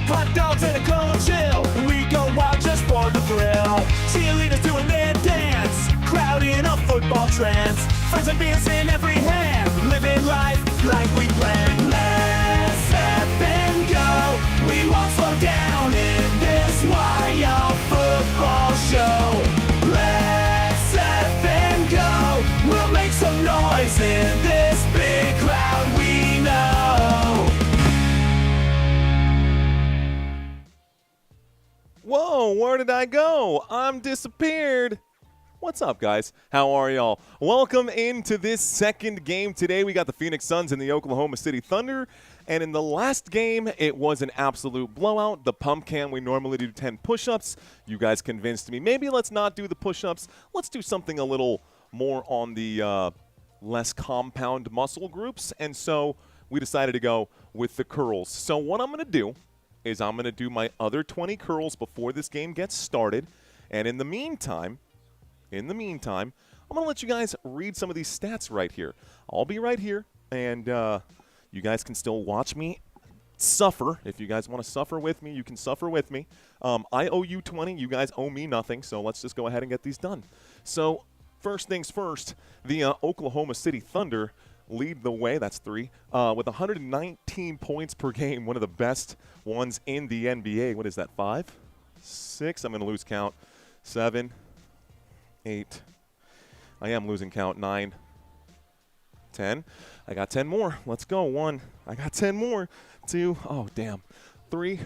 Hot dogs and a cold chill. We go wild just for the thrill. Cheerleaders doing their dance. Crowd in a football trance. Friends and beers in every hand. Living life like we planned. Let's step and go. We won't slow down in this wild football show. Let's step and go. We'll make some noise in this big crowd we know. Whoa, where did I go? I'm disappeared. What's up, guys? How are y'all? Welcome into this second game today. We got the Phoenix Suns and the Oklahoma City Thunder. And in the last game, it was an absolute blowout. The pump cam, we normally do 10 push-ups. You guys convinced me, maybe let's not do the push-ups. Let's do something a little more on the less compound muscle groups. And so we decided to go with the curls. So what I'm going to do is I'm going to do my other 20 curls before this game gets started. And in the meantime, I'm going to let you guys read some of these stats right here. I'll be right here, and you guys can still watch me suffer. If you guys want to suffer with me, you can suffer with me. I owe you 20. You guys owe me nothing, so let's just go ahead and get these done. So first things first, the Oklahoma City Thunder lead the way. That's 3 with 119 points per game, one of the best ones in the NBA. What is that, 5? 6? I'm going to lose count. 7, 8. I am losing count. 9, 10. I got 10 more. Let's go. 1. I got 10 more. 2. Oh, damn. 3,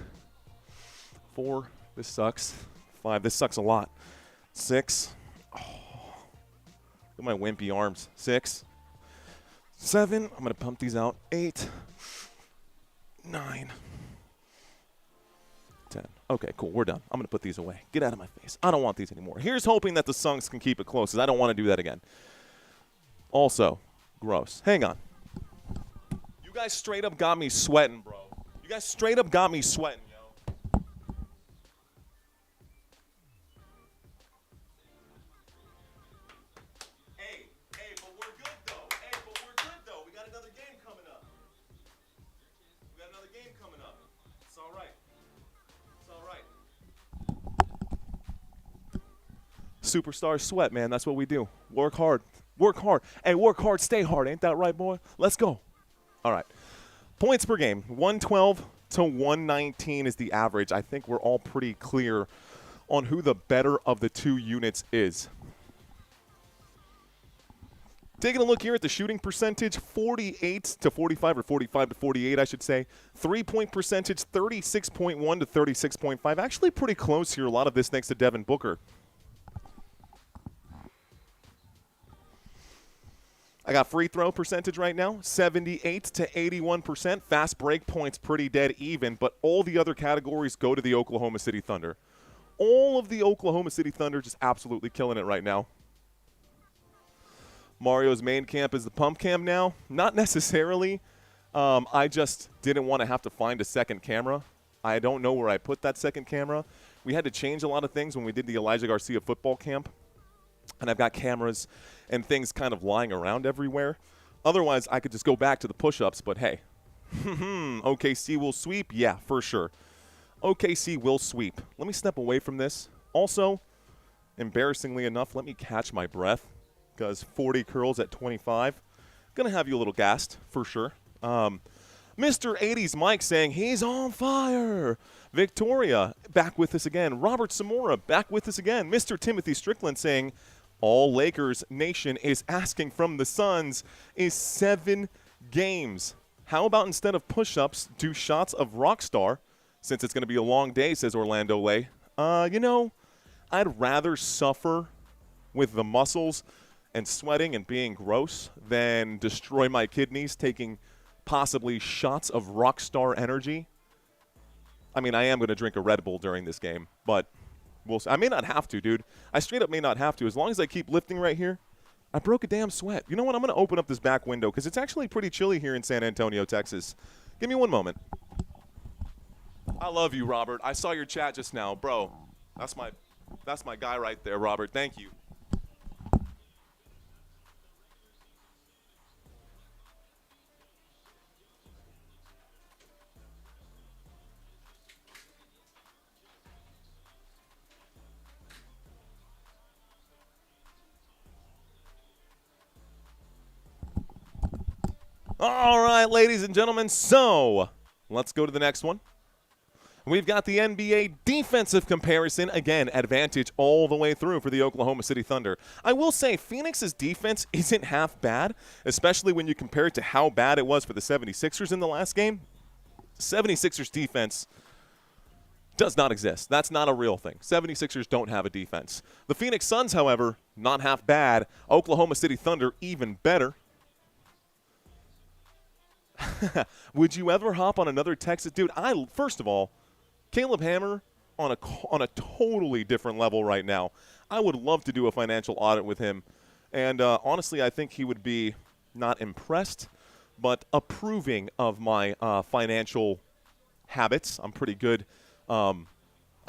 4. This sucks. 5. This sucks a lot. 6. Oh. Look at my wimpy arms. 6. 7. I'm going to pump these out. 8. 9. 10. Okay, cool. We're done. I'm going to put these away. Get out of my face. I don't want these anymore. Here's hoping that the Suns can keep it close, because I don't want to do that again. Also, gross. Hang on. You guys straight up got me sweating, bro. You guys straight up got me sweating, yo. Hey, but we're good, though. We got another game coming up. It's all right. Superstar sweat, man. That's what we do. Work hard. Hey, work hard, stay hard. Ain't that right, boy? Let's go. All right. Points per game, 112 to 119 is the average. I think we're all pretty clear on who the better of the two units is. Taking a look here at the shooting percentage, 48 to 45, or 45 to 48, I should say. 3-point percentage, 36.1 to 36.5. Actually pretty close here. A lot of this thanks to Devin Booker. I got free throw percentage right now, 78 to 81%. Fast break points pretty dead even, but all the other categories go to the Oklahoma City Thunder. All of the Oklahoma City Thunder just absolutely killing it right now. Mario's main camp is the pump cam now. Not necessarily. I just didn't want to have to find a second camera. I don't know where I put that second camera. We had to change a lot of things when we did the Elijah Garcia football camp. And I've got cameras and things kind of lying around everywhere. Otherwise, I could just go back to the push-ups, but hey. OKC will sweep? Yeah, for sure. OKC will sweep. Let me step away from this. Also, embarrassingly enough, let me catch my breath, because 40 curls at 25. Going to have you a little gassed, for sure. Mr. 80s Mike saying he's on fire. Victoria, back with us again. Robert Zamora, back with us again. Mr. Timothy Strickland saying all Lakers Nation is asking from the Suns is 7 games. How about instead of push-ups, do shots of Rockstar, since it's going to be a long day, says Orlando Lay. You know, I'd rather suffer with the muscles and sweating and being gross than destroy my kidneys taking possibly shots of Rockstar energy. I mean, I am going to drink a Red Bull during this game, but I may not have to, dude. I straight up may not have to. As long as I keep lifting right here, I broke a damn sweat. You know what? I'm going to open up this back window because it's actually pretty chilly here in San Antonio, Texas. Give me one moment. I love you, Robert. I saw your chat just now. Bro, that's my guy right there, Robert. Thank you. All right, ladies and gentlemen, so let's go to the next one. We've got the NBA defensive comparison. Again, advantage all the way through for the Oklahoma City Thunder. I will say Phoenix's defense isn't half bad, especially when you compare it to how bad it was for the 76ers in the last game. 76ers defense does not exist. That's not a real thing. 76ers don't have a defense. The Phoenix Suns, however, not half bad. Oklahoma City Thunder, even better. Would you ever hop on another Texas? Dude, first of all, Caleb Hammer on a totally different level right now. I would love to do a financial audit with him. And honestly, I think he would be not impressed, but approving of my financial habits. I'm pretty good. I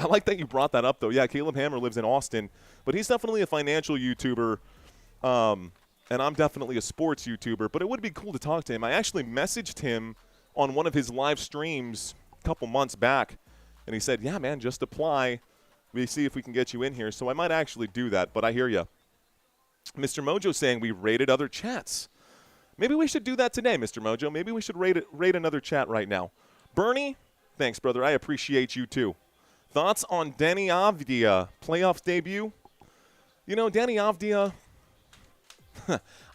like that you brought that up, though. Yeah, Caleb Hammer lives in Austin, but he's definitely a financial YouTuber, and I'm definitely a sports YouTuber. But it would be cool to talk to him. I actually messaged him on one of his live streams a couple months back, and he said, yeah, man, just apply. We see if we can get you in here. So I might actually do that, but I hear you. Mr. Mojo saying we rated other chats. Maybe we should do that today, Mr. Mojo. Maybe we should rate another chat right now. Bernie, thanks, brother. I appreciate you, too. Thoughts on Danny Avdia playoffs debut? You know, Danny Avdia,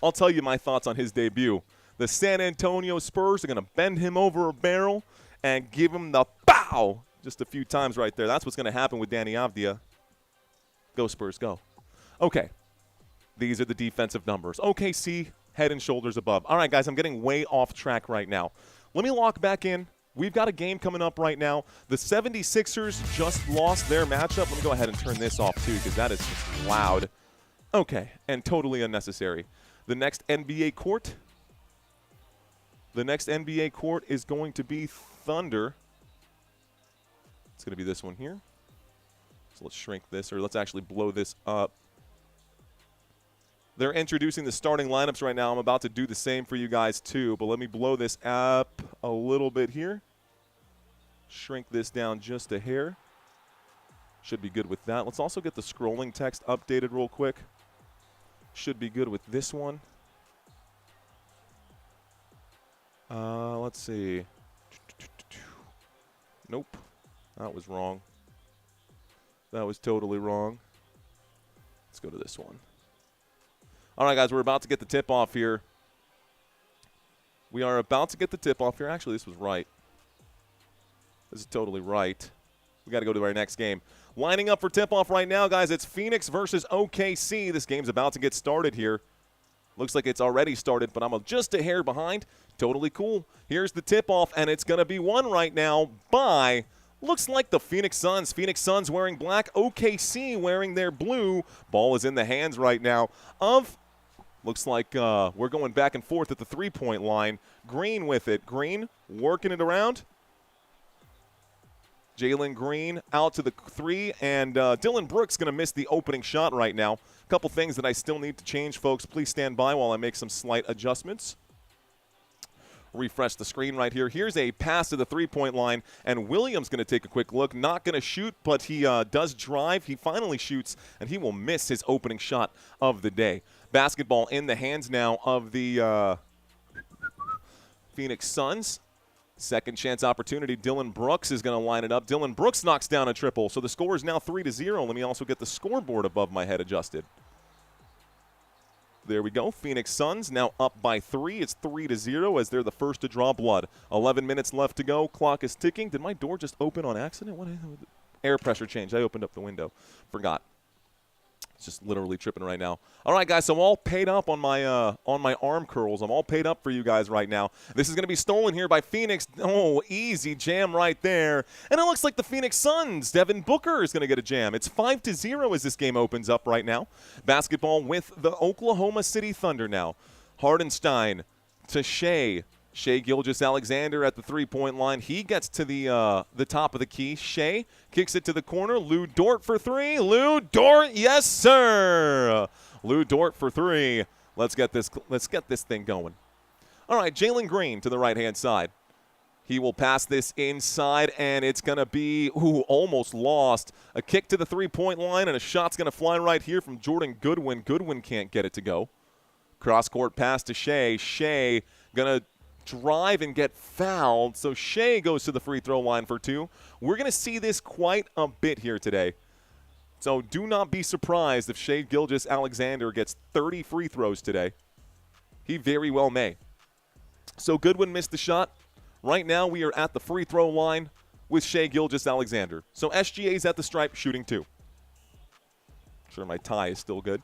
I'll tell you my thoughts on his debut. The San Antonio Spurs are going to bend him over a barrel and give him the bow just a few times right there. That's what's going to happen with Danny Avdia. Go Spurs, go. Okay. These are the defensive numbers. OKC, head and shoulders above. All right, guys, I'm getting way off track right now. Let me lock back in. We've got a game coming up right now. The 76ers just lost their matchup. Let me go ahead and turn this off, too, because that is just loud. Okay, and totally unnecessary. The next NBA court. The next NBA court is going to be Thunder. It's going to be this one here. So let's shrink this, or let's actually blow this up. They're introducing the starting lineups right now. I'm about to do the same for you guys too, but let me blow this up a little bit here. Shrink this down just a hair. Should be good with that. Let's also get the scrolling text updated real quick. Should be good with this one. Let's see. Nope. That was wrong. That was totally wrong. Let's go to this one. All right, guys, we're about to get the tip-off here. We are about to get the tip-off here. Actually, this was right. This is totally right. We got to go to our next game. Lining up for tip-off right now, guys, it's Phoenix versus OKC. This game's about to get started here. Looks like it's already started, but I'm just a hair behind. Totally cool. Here's the tip-off, and it's going to be won right now by, looks like the Phoenix Suns. Phoenix Suns wearing black, OKC wearing their blue. Ball is in the hands right now of, looks like we're going back and forth at the three-point line. Green with it. Green working it around. Jalen Green out to the three, and Dylan Brooks going to miss the opening shot right now. A couple things that I still need to change, folks. Please stand by while I make some slight adjustments. Refresh the screen right here. Here's a pass to the three-point line, and Williams going to take a quick look. Not going to shoot, but he does drive. He finally shoots, and he will miss his opening shot of the day. Basketball in the hands now of the Phoenix Suns. Second chance opportunity. Dylan Brooks is going to line it up. Dylan Brooks knocks down a triple, so the score is now 3-0. Let me also get the scoreboard above my head adjusted. There we go. Phoenix Suns now up by 3. It's 3-0 as they're the first to draw blood. 11 minutes left to go. Clock is ticking. Did my door just open on accident? What? Air pressure change. I opened up the window. Forgot. It's just literally tripping right now. All right, guys, so I'm all paid up on my arm curls. I'm all paid up for you guys right now. This is going to be stolen here by Phoenix. Oh, easy jam right there. And it looks like the Phoenix Suns, Devin Booker is going to get a jam. It's 5-0 as this game opens up right now. Basketball with the Oklahoma City Thunder now. Hardenstein to Shea. Shea Gilgeous-Alexander at the three-point line. He gets to the top of the key. Shea kicks it to the corner. Lou Dort for three. Lou Dort, yes, sir. Lou Dort for three. Let's get this thing going. All right, Jalen Green to the right-hand side. He will pass this inside, and it's going to be, almost lost. A kick to the three-point line, and a shot's going to fly right here from Jordan Goodwin. Goodwin can't get it to go. Cross-court pass to Shea. Shea going to drive and get fouled. So Shea goes to the free throw line for 2. We're going to see this quite a bit here today. So do not be surprised if Shea Gilgeous-Alexander gets 30 free throws today. He very well may. So Goodwin missed the shot. Right now we are at the free throw line with Shea Gilgeous-Alexander. So SGA's at the stripe shooting 2. Sure, my tie is still good.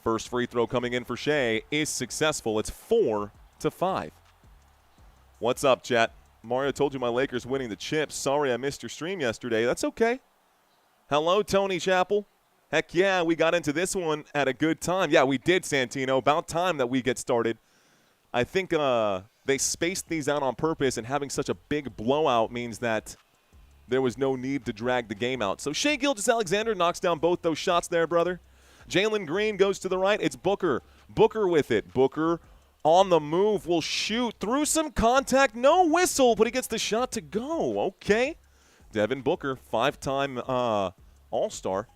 First free throw coming in for Shea is successful. It's 4-5. What's up, chat? Mario told you my Lakers winning the chip. Sorry I missed your stream yesterday. That's okay. Hello, Tony Chappell. Heck yeah, we got into this one at a good time. Yeah, we did, Santino. About time that we get started. I think they spaced these out on purpose, and having such a big blowout means that there was no need to drag the game out. So Shea Gilgeous-Alexander knocks down both those shots there, brother. Jalen Green goes to the right. It's Booker. Booker with it. Booker on the move will shoot through some contact. No whistle, but he gets the shot to go. Okay. Devin Booker, 5-time All-Star.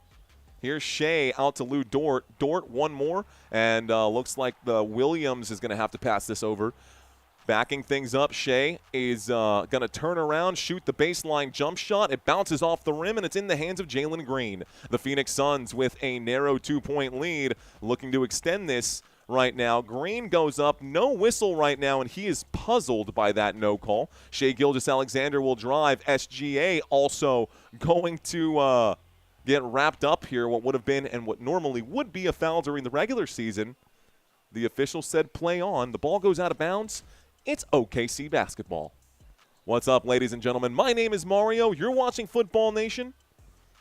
Here's Shea out to Lou Dort. Dort, one more, and looks like the Williams is going to have to pass this over. Backing things up, Shea is going to turn around, shoot the baseline jump shot. It bounces off the rim, and it's in the hands of Jalen Green. The Phoenix Suns with a narrow 2-point lead, looking to extend this right now. Green goes up, no whistle right now, and he is puzzled by that no call. Shea Gilgeous-Alexander will drive. SGA also going to get wrapped up here, what would have been and what normally would be a foul during the regular season. The official said play on. The ball goes out of bounds. It's OKC basketball. What's up, ladies and gentlemen? My name is Mario. You're watching Football Nation.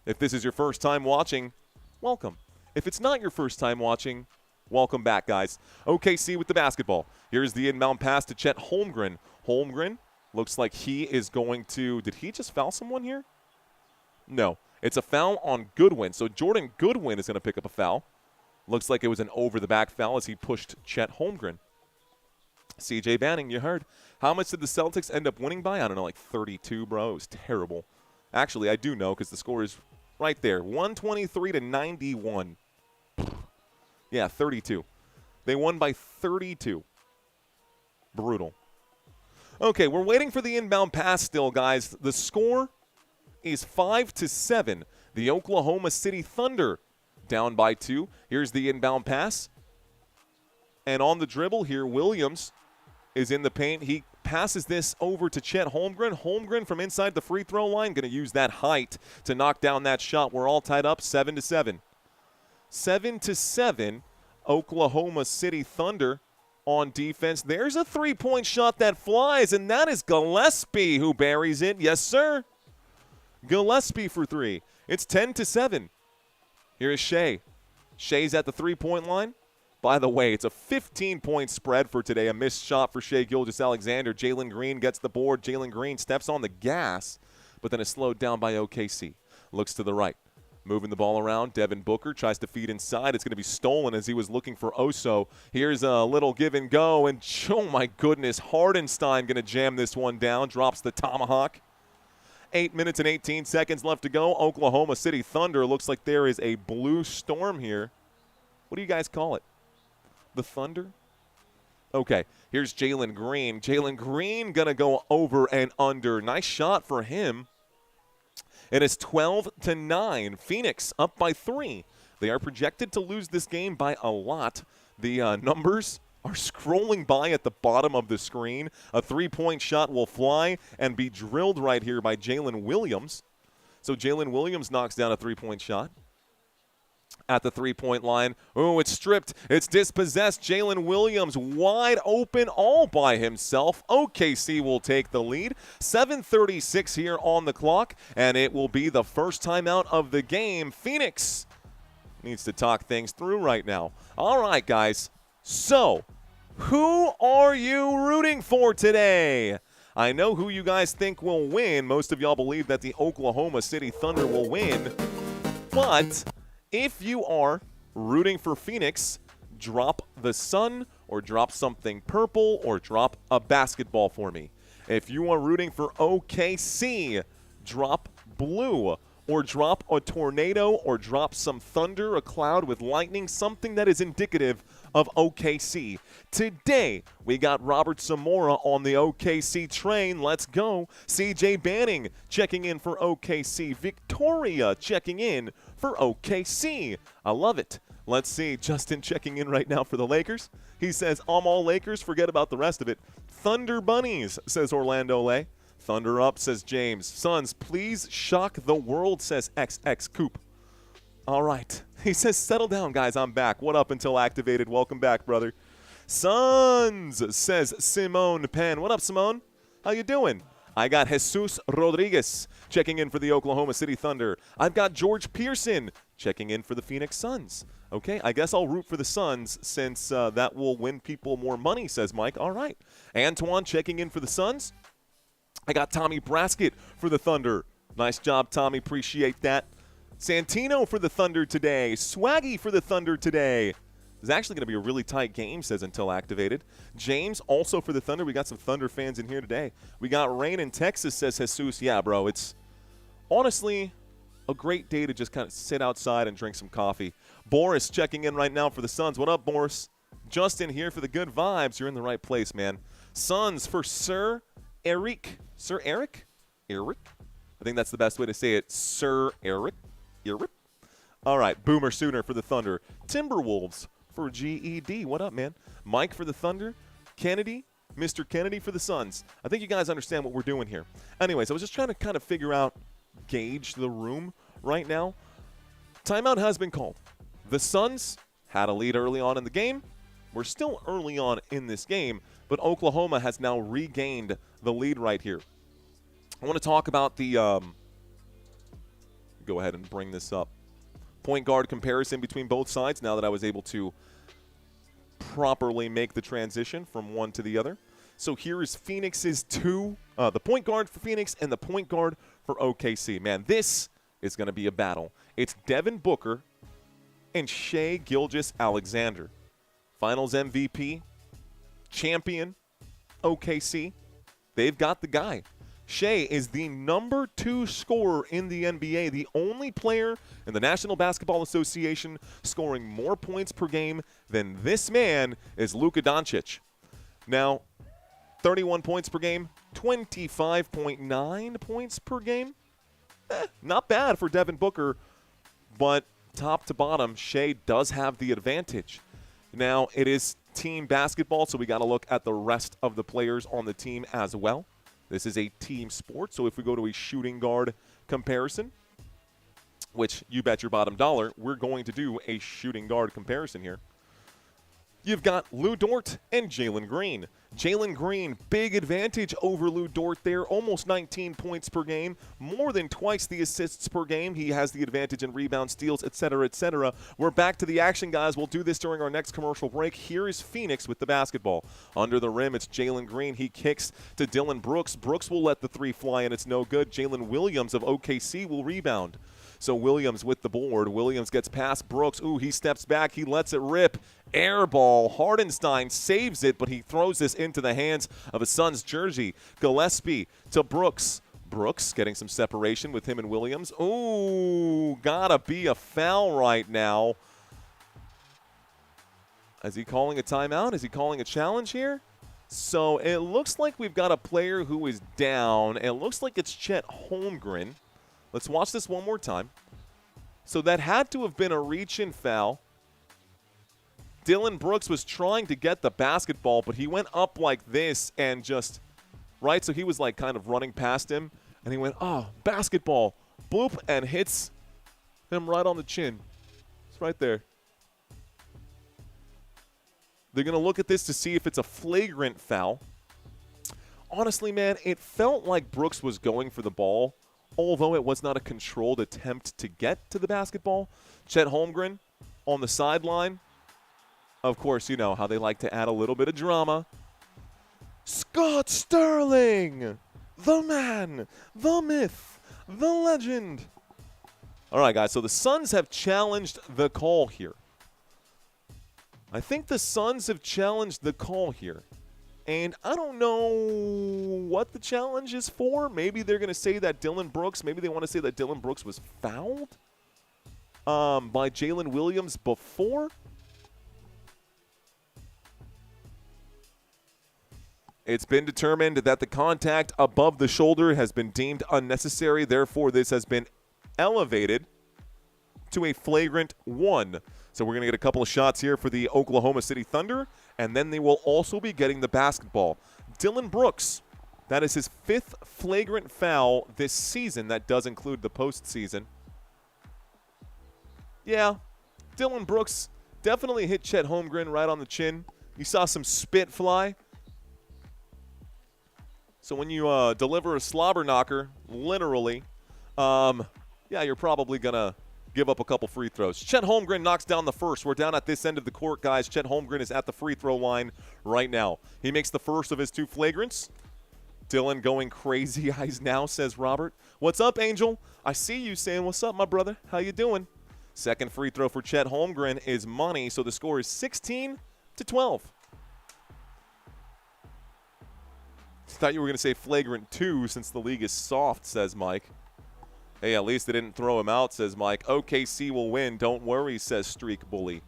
If this is your first time watching, welcome. If it's not your first time watching, welcome back, guys. OKC with the basketball. Here's the inbound pass to Chet Holmgren. Holmgren looks like he is going to – did he just foul someone here? No. It's a foul on Goodwin. So Jordan Goodwin is going to pick up a foul. Looks like it was an over-the-back foul as he pushed Chet Holmgren. CJ Banning, you heard. How much did the Celtics end up winning by? I don't know, like 32, bro. It was terrible. Actually, I do know because the score is right there. 123-91. Yeah, 32. They won by 32. Brutal. Okay, we're waiting for the inbound pass still, guys. The score is 5-7. The Oklahoma City Thunder down by 2. Here's the inbound pass. And on the dribble here, Williams is in the paint. He passes this over to Chet Holmgren. Holmgren from inside the free throw line, going to use that height to knock down that shot. We're all tied up 7-7. 7-7, Oklahoma City Thunder on defense. There's a three-point shot that flies, and that is Gillespie who buries it. Yes, sir. Gillespie for 3. It's 10-7. Here is Shea. Shea's at the three-point line. By the way, it's a 15-point spread for today. A missed shot for Shea Gilgeous-Alexander. Jalen Green gets the board. Jalen Green steps on the gas, but then is slowed down by OKC. Looks to the right. Moving the ball around. Devin Booker tries to feed inside. It's going to be stolen as he was looking for Oso. Here's a little give and go. And, oh, my goodness, Hardenstein going to jam this one down. Drops the tomahawk. 8 minutes and 18 seconds left to go. Oklahoma City Thunder. Looks like there is a blue storm here. What do you guys call it? The Thunder? Okay, here's Jalen Green. Jalen Green going to go over and under. Nice shot for him. And it's 12-9. Phoenix up by 3. They are projected to lose this game by a lot. The numbers are scrolling by at the bottom of the screen. A three-point shot will fly and be drilled right here by Jalen Williams. So Jalen Williams knocks down a three-point shot. At the three-point line. Oh, it's stripped. It's dispossessed. Jalen Williams wide open all by himself. OKC will take the lead. 7:36 here on the clock, and it will be the first timeout of the game. Phoenix needs to talk things through right now. All right, guys. So, who are you rooting for today? I know who you guys think will win. Most of y'all believe that the Oklahoma City Thunder will win, but if you are rooting for Phoenix, drop the sun or drop something purple or drop a basketball for me. If you are rooting for OKC, drop blue or drop a tornado or drop some thunder, a cloud with lightning, something that is indicative of OKC. Today, we got Robert Zamora on the OKC train. Let's go. CJ Banning checking in for OKC. Victoria checking in for OKC. I love it. Let's see. Justin checking in right now for the Lakers. He says, I'm all Lakers. Forget about the rest of it. Thunder Bunnies, says Orlando Lay. Thunder up, says James. Suns, please shock the world, says XX Coop. All right. He says, settle down, guys. I'm back. What up until activated? Welcome back, brother. Suns, says Simone Penn. What up, Simone? How you doing? I got Jesus Rodriguez checking in for the Oklahoma City Thunder. I've got George Pearson checking in for the Phoenix Suns. Okay, I guess I'll root for the Suns since that will win people more money, says Mike. All right. Antoine checking in for the Suns. I got Tommy Braskett for the Thunder. Nice job, Tommy. Appreciate that. Santino for the Thunder today. Swaggy for the Thunder today. It's actually going to be a really tight game, says Until Activated. James also for the Thunder. We got some Thunder fans in here today. We got rain in Texas, says Jesus. Yeah, bro, it's honestly a great day to just kind of sit outside and drink some coffee. Boris checking in right now for the Suns. What up, Boris? Justin here for the good vibes. You're in the right place, man. Suns for Sir Eric. Sir Eric? Eric? I think that's the best way to say it. Sir Eric. Eric. All right. Boomer Sooner for the Thunder. Timberwolves for GED. What up, man? Mike for the Thunder. Kennedy. Mr. Kennedy for the Suns. I think you guys understand what we're doing here. Anyways, I was just trying to kind of figure out, gauge the room right now. Timeout has been called. The Suns had a lead early on in the game. We're still early on in this game, but Oklahoma has now regained the lead right here. I want to talk about the go ahead and bring this up. Point guard comparison between both sides now that I was able to properly make the transition from one to the other. So here is Phoenix's the point guard for Phoenix and the point guard for OKC. Man, this is going to be a battle. It's Devin Booker and Shai Gilgeous-Alexander. Finals MVP, champion, OKC. They've got the guy. Shai is the number 2 scorer in the NBA, the only player in the National Basketball Association scoring more points per game than this man is Luka Doncic. Now, 31 points per game, 25.9 points per game. Not bad for Devin Booker, but top to bottom, Shai does have the advantage. Now, it is team basketball, so we got to look at the rest of the players on the team as well. This is a team sport, so if we go to a shooting guard comparison, which you bet your bottom dollar, we're going to do a shooting guard comparison here. You've got Lou Dort and Jalen Green. Jalen Green, big advantage over Lou Dort there, almost 19 points per game, more than twice the assists per game. He has the advantage in rebounds, steals, etc., etc. We're back to the action, guys. We'll do this during our next commercial break. Here is Phoenix with the basketball. Under the rim, it's Jalen Green. He kicks to Dylan Brooks. Brooks will let the three fly, and it's no good. Jalen Williams of OKC will rebound. So Williams with the board. Williams gets past Brooks. Ooh, he steps back. He lets it rip. Air ball. Hardenstein saves it, but he throws this into the hands of a Suns jersey. Gillespie to Brooks. Brooks getting some separation with him and Williams. Ooh, gotta be a foul right now. Is he calling a timeout? Is he calling a challenge here? So it looks like we've got a player who is down. It looks like it's Chet Holmgren. Let's watch this one more time. So that had to have been a reach-in foul. Dylan Brooks was trying to get the basketball, but he went up like this and just, right? So he was like kind of running past him, and he went, oh, basketball, bloop, and hits him right on the chin. It's right there. They're going to look at this to see if it's a flagrant foul. Honestly, man, it felt like Brooks was going for the ball, although it was not a controlled attempt to get to the basketball. Chet Holmgren on the sideline. Of course, you know how they like to add a little bit of drama. Scott Sterling, the man, the myth, the legend. All right, guys, so the Suns have challenged the call here. I think the Suns have challenged the call here. And I don't know what the challenge is for. Maybe they're going to say that Dylan Brooks, maybe they want to say that Dylan Brooks was fouled by Jalen Williams before. It's been determined that the contact above the shoulder has been deemed unnecessary. Therefore, this has been elevated to a flagrant 1. So we're going to get a couple of shots here for the Oklahoma City Thunder, and then they will also be getting the basketball. Dylan Brooks, that is his 5th flagrant foul this season. That does include the postseason. Yeah, Dylan Brooks definitely hit Chet Holmgren right on the chin. You saw some spit fly. So when you deliver a slobber knocker, literally, yeah, you're probably going to give up a couple free throws. Chet Holmgren knocks down the first. We're down at this end of the court, guys. Chet Holmgren is at the free throw line right now. He makes the first of his 2 flagrants. Dylan going crazy eyes now, says Robert. What's up, Angel? I see you saying, what's up, my brother? How you doing? Second free throw for Chet Holmgren is money, so the score is 16-12. Thought you were going to say flagrant 2 since the league is soft, says Mike. Hey, at least they didn't throw him out, says Mike. OKC will win. Don't worry, says Streak Bully.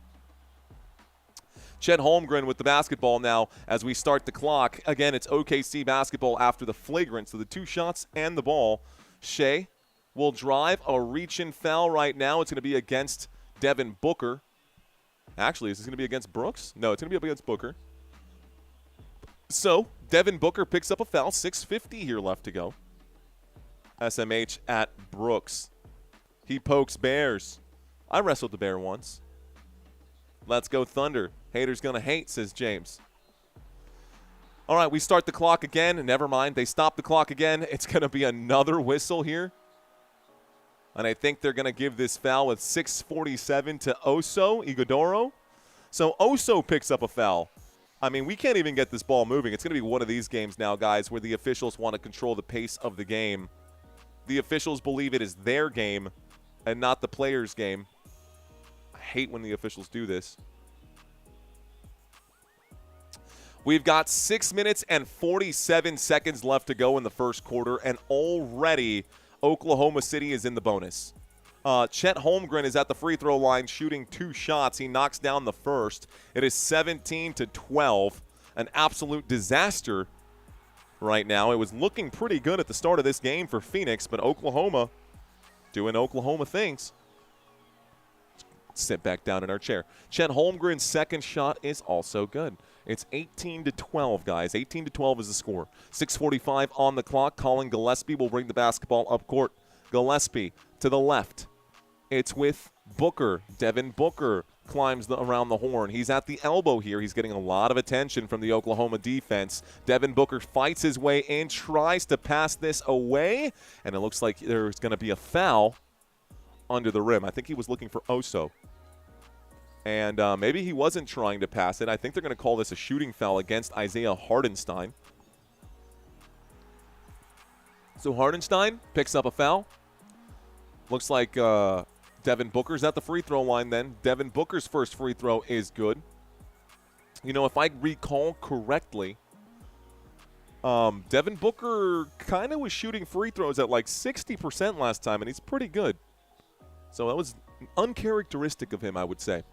Chet Holmgren with the basketball now as we start the clock. Again, it's OKC basketball after the flagrant, so the 2 shots and the ball. Shea will drive a reach-in foul right now. It's going to be against Devin Booker. Actually, is this going to be against Brooks? No, it's going to be up against Booker. So, Devin Booker picks up a foul. 6:50 here left to go. SMH at Brooks. He pokes bears. I wrestled the bear once. Let's go Thunder. Haters gonna hate, says James. All right, we start the clock again. Never mind, they stop the clock again. It's gonna be another whistle here. And I think they're gonna give this foul with 6:47 to Oso Ighodaro. So Oso picks up a foul. I mean, we can't even get this ball moving. It's going to be one of these games now, guys, where the officials want to control the pace of the game. The officials believe it is their game and not the player's game. I hate when the officials do this. We've got 6 minutes and 47 seconds left to go in the first quarter, and already Oklahoma City is in the bonus. Chet Holmgren is at the free throw line shooting 2 shots. He knocks down the first. It is 17-12. An absolute disaster right now. It was looking pretty good at the start of this game for Phoenix, but Oklahoma doing Oklahoma things. Sit back down in our chair. Chet Holmgren's second shot is also good. It's 18-12, guys. 18-12 is the score. 6:45 on the clock. Colin Gillespie will bring the basketball up court. Gillespie to the left. It's with Booker. Devin Booker climbs around the horn. He's at the elbow here. He's getting a lot of attention from the Oklahoma defense. Devin Booker fights his way in, tries to pass this away, and it looks like there's going to be a foul under the rim. I think he was looking for Oso. And maybe he wasn't trying to pass it. I think they're going to call this a shooting foul against Isaiah Hardenstein. So Hardenstein picks up a foul. Looks like Devin Booker's at the free throw line then. Devin Booker's first free throw is good. You know, if I recall correctly, Devin Booker kind of was shooting free throws at like 60% last time, and he's pretty good. So that was uncharacteristic of him, I would say.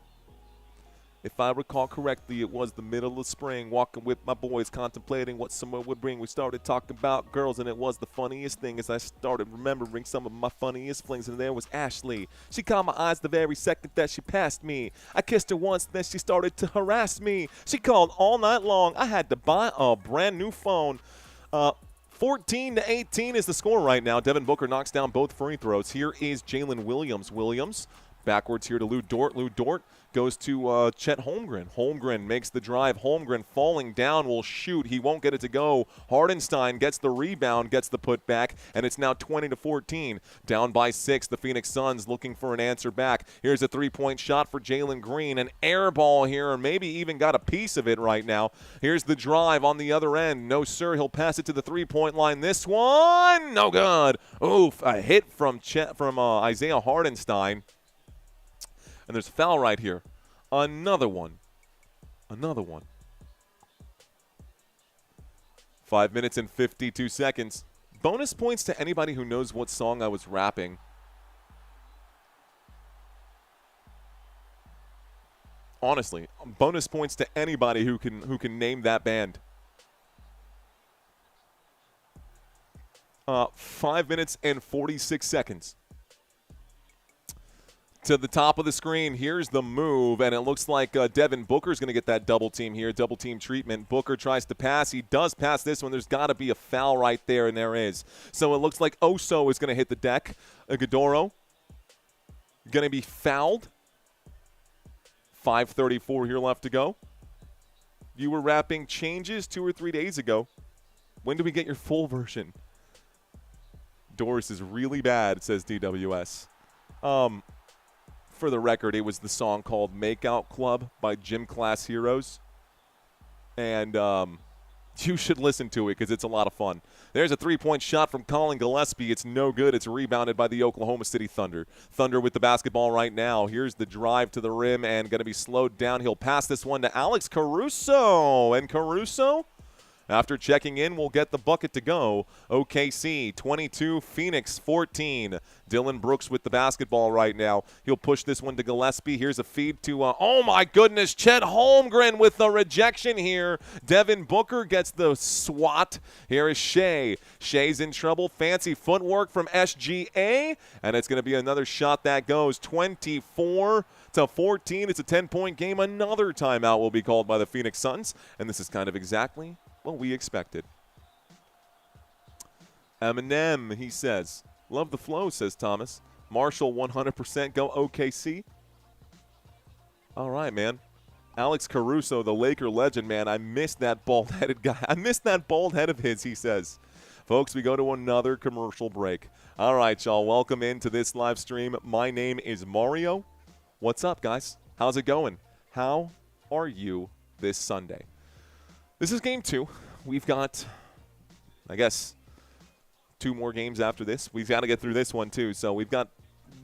If I recall correctly, it was the middle of spring, walking with my boys, contemplating what summer would bring. We started talking about girls, and it was the funniest thing as I started remembering some of my funniest flings, and there was Ashley. She caught my eyes the very second that she passed me. I kissed her once, then she started to harass me. She called all night long. I had to buy a brand new phone. 14-18 is the score right now. Devin Booker knocks down both free throws. Here is Jalen Williams. Williams backwards here to Lou Dort. Lou Dort goes to Chet Holmgren. Holmgren makes the drive. Holmgren falling down will shoot. He won't get it to go. Hardenstein gets the rebound, gets the putback, and it's now 20-14. Down by 6, the Phoenix Suns looking for an answer back. Here's a three-point shot for Jalen Green. An air ball here, or maybe even got a piece of it right now. Here's the drive on the other end. No, sir. He'll pass it to the three-point line. This one, no good. Oof, a hit from Isaiah Hardenstein. And there's a foul right here. Another one. 5 minutes and 52 seconds. Bonus points to anybody who knows what song I was rapping. Honestly, bonus points to anybody who can name that band. 5 minutes and 46 seconds. To the top of the screen, here's the move, and it looks like Devin Booker's going to get that double team here, double team treatment. Booker tries to pass. He does pass this one. There's got to be a foul right there, and there is. So it looks like Oso is going to hit the deck. Godoro going to be fouled. 5:34 here left to go. You were rapping changes 2 or 3 days ago. When do we get your full version? Doris is really bad, says DWS. For the record, it was the song called Makeout Club by Gym Class Heroes. And you should listen to it because it's a lot of fun. There's a three-point shot from Colin Gillespie. It's no good. It's rebounded by the Oklahoma City Thunder. Thunder with the basketball right now. Here's the drive to the rim and going to be slowed down. He'll pass this one to Alex Caruso. And Caruso, after checking in, will get the bucket to go. OKC 22, Phoenix 14. Dylan Brooks with the basketball right now. He'll push this one to Gillespie. Here's a feed to, oh my goodness, Chet Holmgren with the rejection here. Devin Booker gets the swat. Here is Shea. Shea's in trouble. Fancy footwork from SGA. And it's going to be another shot that goes 24 to 14. It's a 10-point game. Another timeout will be called by the Phoenix Suns. And this is kind of exactly what we expected. Eminem, he says. Love the flow, says Thomas. Marshall, 100% go OKC. All right, man. Alex Caruso, the Laker legend, man. I missed that bald-headed guy. I missed that bald head of his, he says. Folks, we go to another commercial break. All right, y'all. Welcome into this live stream. My name is Mario. What's up, guys? How's it going? How are you this Sunday? This is game 2. We've got, I guess, 2 more games after this. We've got to get through this one, too. So we've got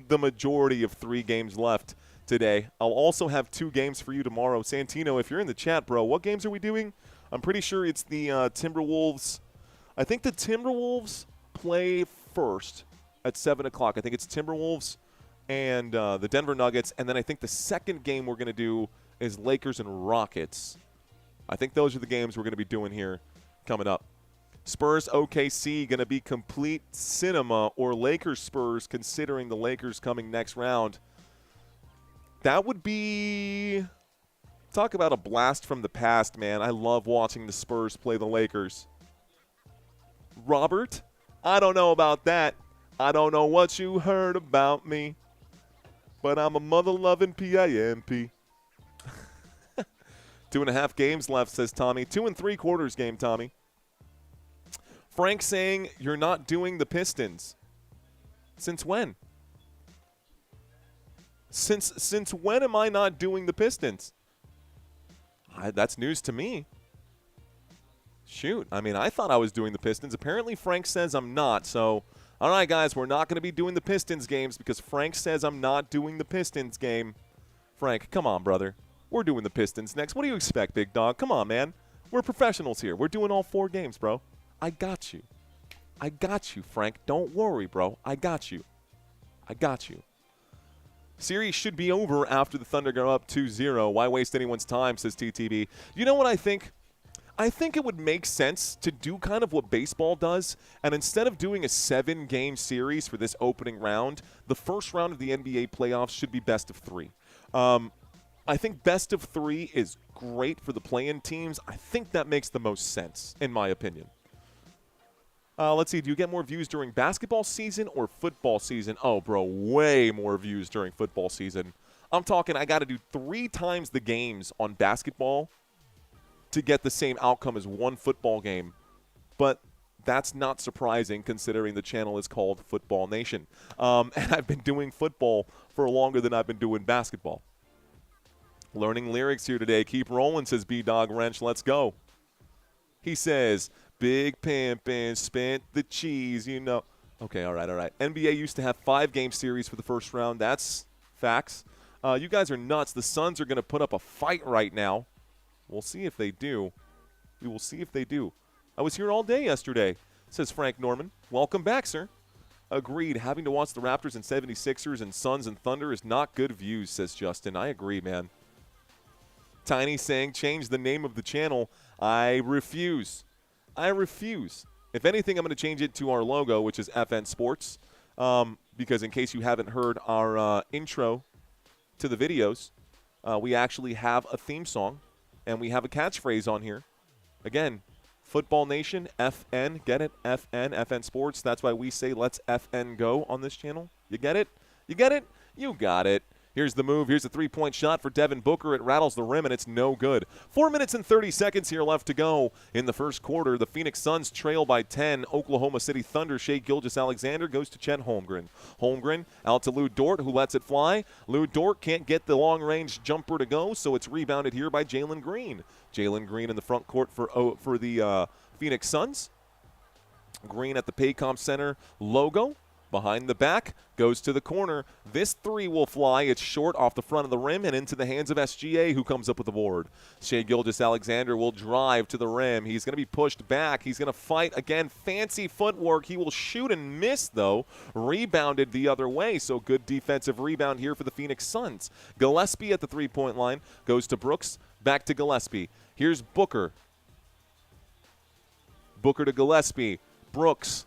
the majority of 3 games left today. I'll also have 2 games for you tomorrow. Santino, if you're in the chat, bro, what games are we doing? I'm pretty sure it's the Timberwolves. I think the Timberwolves play first at 7 o'clock. I think it's Timberwolves and the Denver Nuggets. And then I think the second game we're going to do is Lakers and Rockets. I think those are the games we're going to be doing here coming up. Spurs OKC going to be complete cinema, or Lakers Spurs, considering the Lakers coming next round. That would be, talk about a blast from the past, man. I love watching the Spurs play the Lakers. Robert, I don't know about that. I don't know what you heard about me, but I'm a mother-loving PIMP. 2.5 games left, says Tommy. 2 3/4 game, Tommy. Frank saying you're not doing the Pistons. Since when? Since when am I not doing the Pistons? That's news to me. Shoot. I mean, I thought I was doing the Pistons. Apparently, Frank says I'm not. So, all right, guys, we're not going to be doing the Pistons games because Frank says I'm not doing the Pistons game. Frank, come on, brother. We're doing the Pistons next. What do you expect, big dog? Come on, man. We're professionals here. We're doing all 4 games, bro. I got you. I got you, Frank. Don't worry, bro. I got you. I got you. Series should be over after the Thunder go up 2-0. Why waste anyone's time, says TTB. You know what I think? I think it would make sense to do kind of what baseball does, and instead of doing a 7-game series for this opening round, the first round of the NBA playoffs should be best of 3. I think best of 3 is great for the play-in teams. I think that makes the most sense, in my opinion. Let's see. Do you get more views during basketball season or football season? Oh, bro, way more views during football season. I'm talking I got to do 3 times the games on basketball to get the same outcome as one football game. But that's not surprising considering the channel is called Football Nation. And I've been doing football for longer than I've been doing basketball. Learning lyrics here today. Keep rolling, says B-Dog Wrench. Let's go. He says, big pimpin', spent the cheese, you know. Okay, all right. NBA used to have 5-game series for the first round. That's facts. You guys are nuts. The Suns are going to put up a fight right now. We'll see if they do. We will see if they do. I was here all day yesterday, says Frank Norman. Welcome back, sir. Agreed. Having to watch the Raptors and 76ers and Suns and Thunder is not good views, says Justin. I agree, man. Tiny saying, change the name of the channel. I refuse. I refuse. If anything, I'm going to change it to our logo, which is FN Sports, because in case you haven't heard our intro to the videos, we actually have a theme song, and we have a catchphrase on here. Again, Football Nation, FN, get it? FN Sports. That's why we say let's FN go on this channel. You get it? You get it? You got it. Here's the move. Here's a three-point shot for Devin Booker. It rattles the rim, and it's no good. 4 minutes and 30 seconds here left to go in the first quarter. The Phoenix Suns trail by 10. Oklahoma City Thunder. Shai Gilgeous-Alexander goes to Chet Holmgren. Holmgren out to Lou Dort, who lets it fly. Lou Dort can't get the long-range jumper to go, so it's rebounded here by Jalen Green. Jalen Green in the front court for the Phoenix Suns. Green at the Paycom Center logo. Behind the back, goes to the corner. This three will fly. It's short off the front of the rim and into the hands of SGA, who comes up with the board. Shai Gilgeous-Alexander will drive to the rim. He's going to be pushed back. He's going to fight again. Fancy footwork. He will shoot and miss, though. Rebounded the other way, so good defensive rebound here for the Phoenix Suns. Gillespie at the three-point line. Goes to Brooks. Back to Gillespie. Here's Booker. Booker to Gillespie. Brooks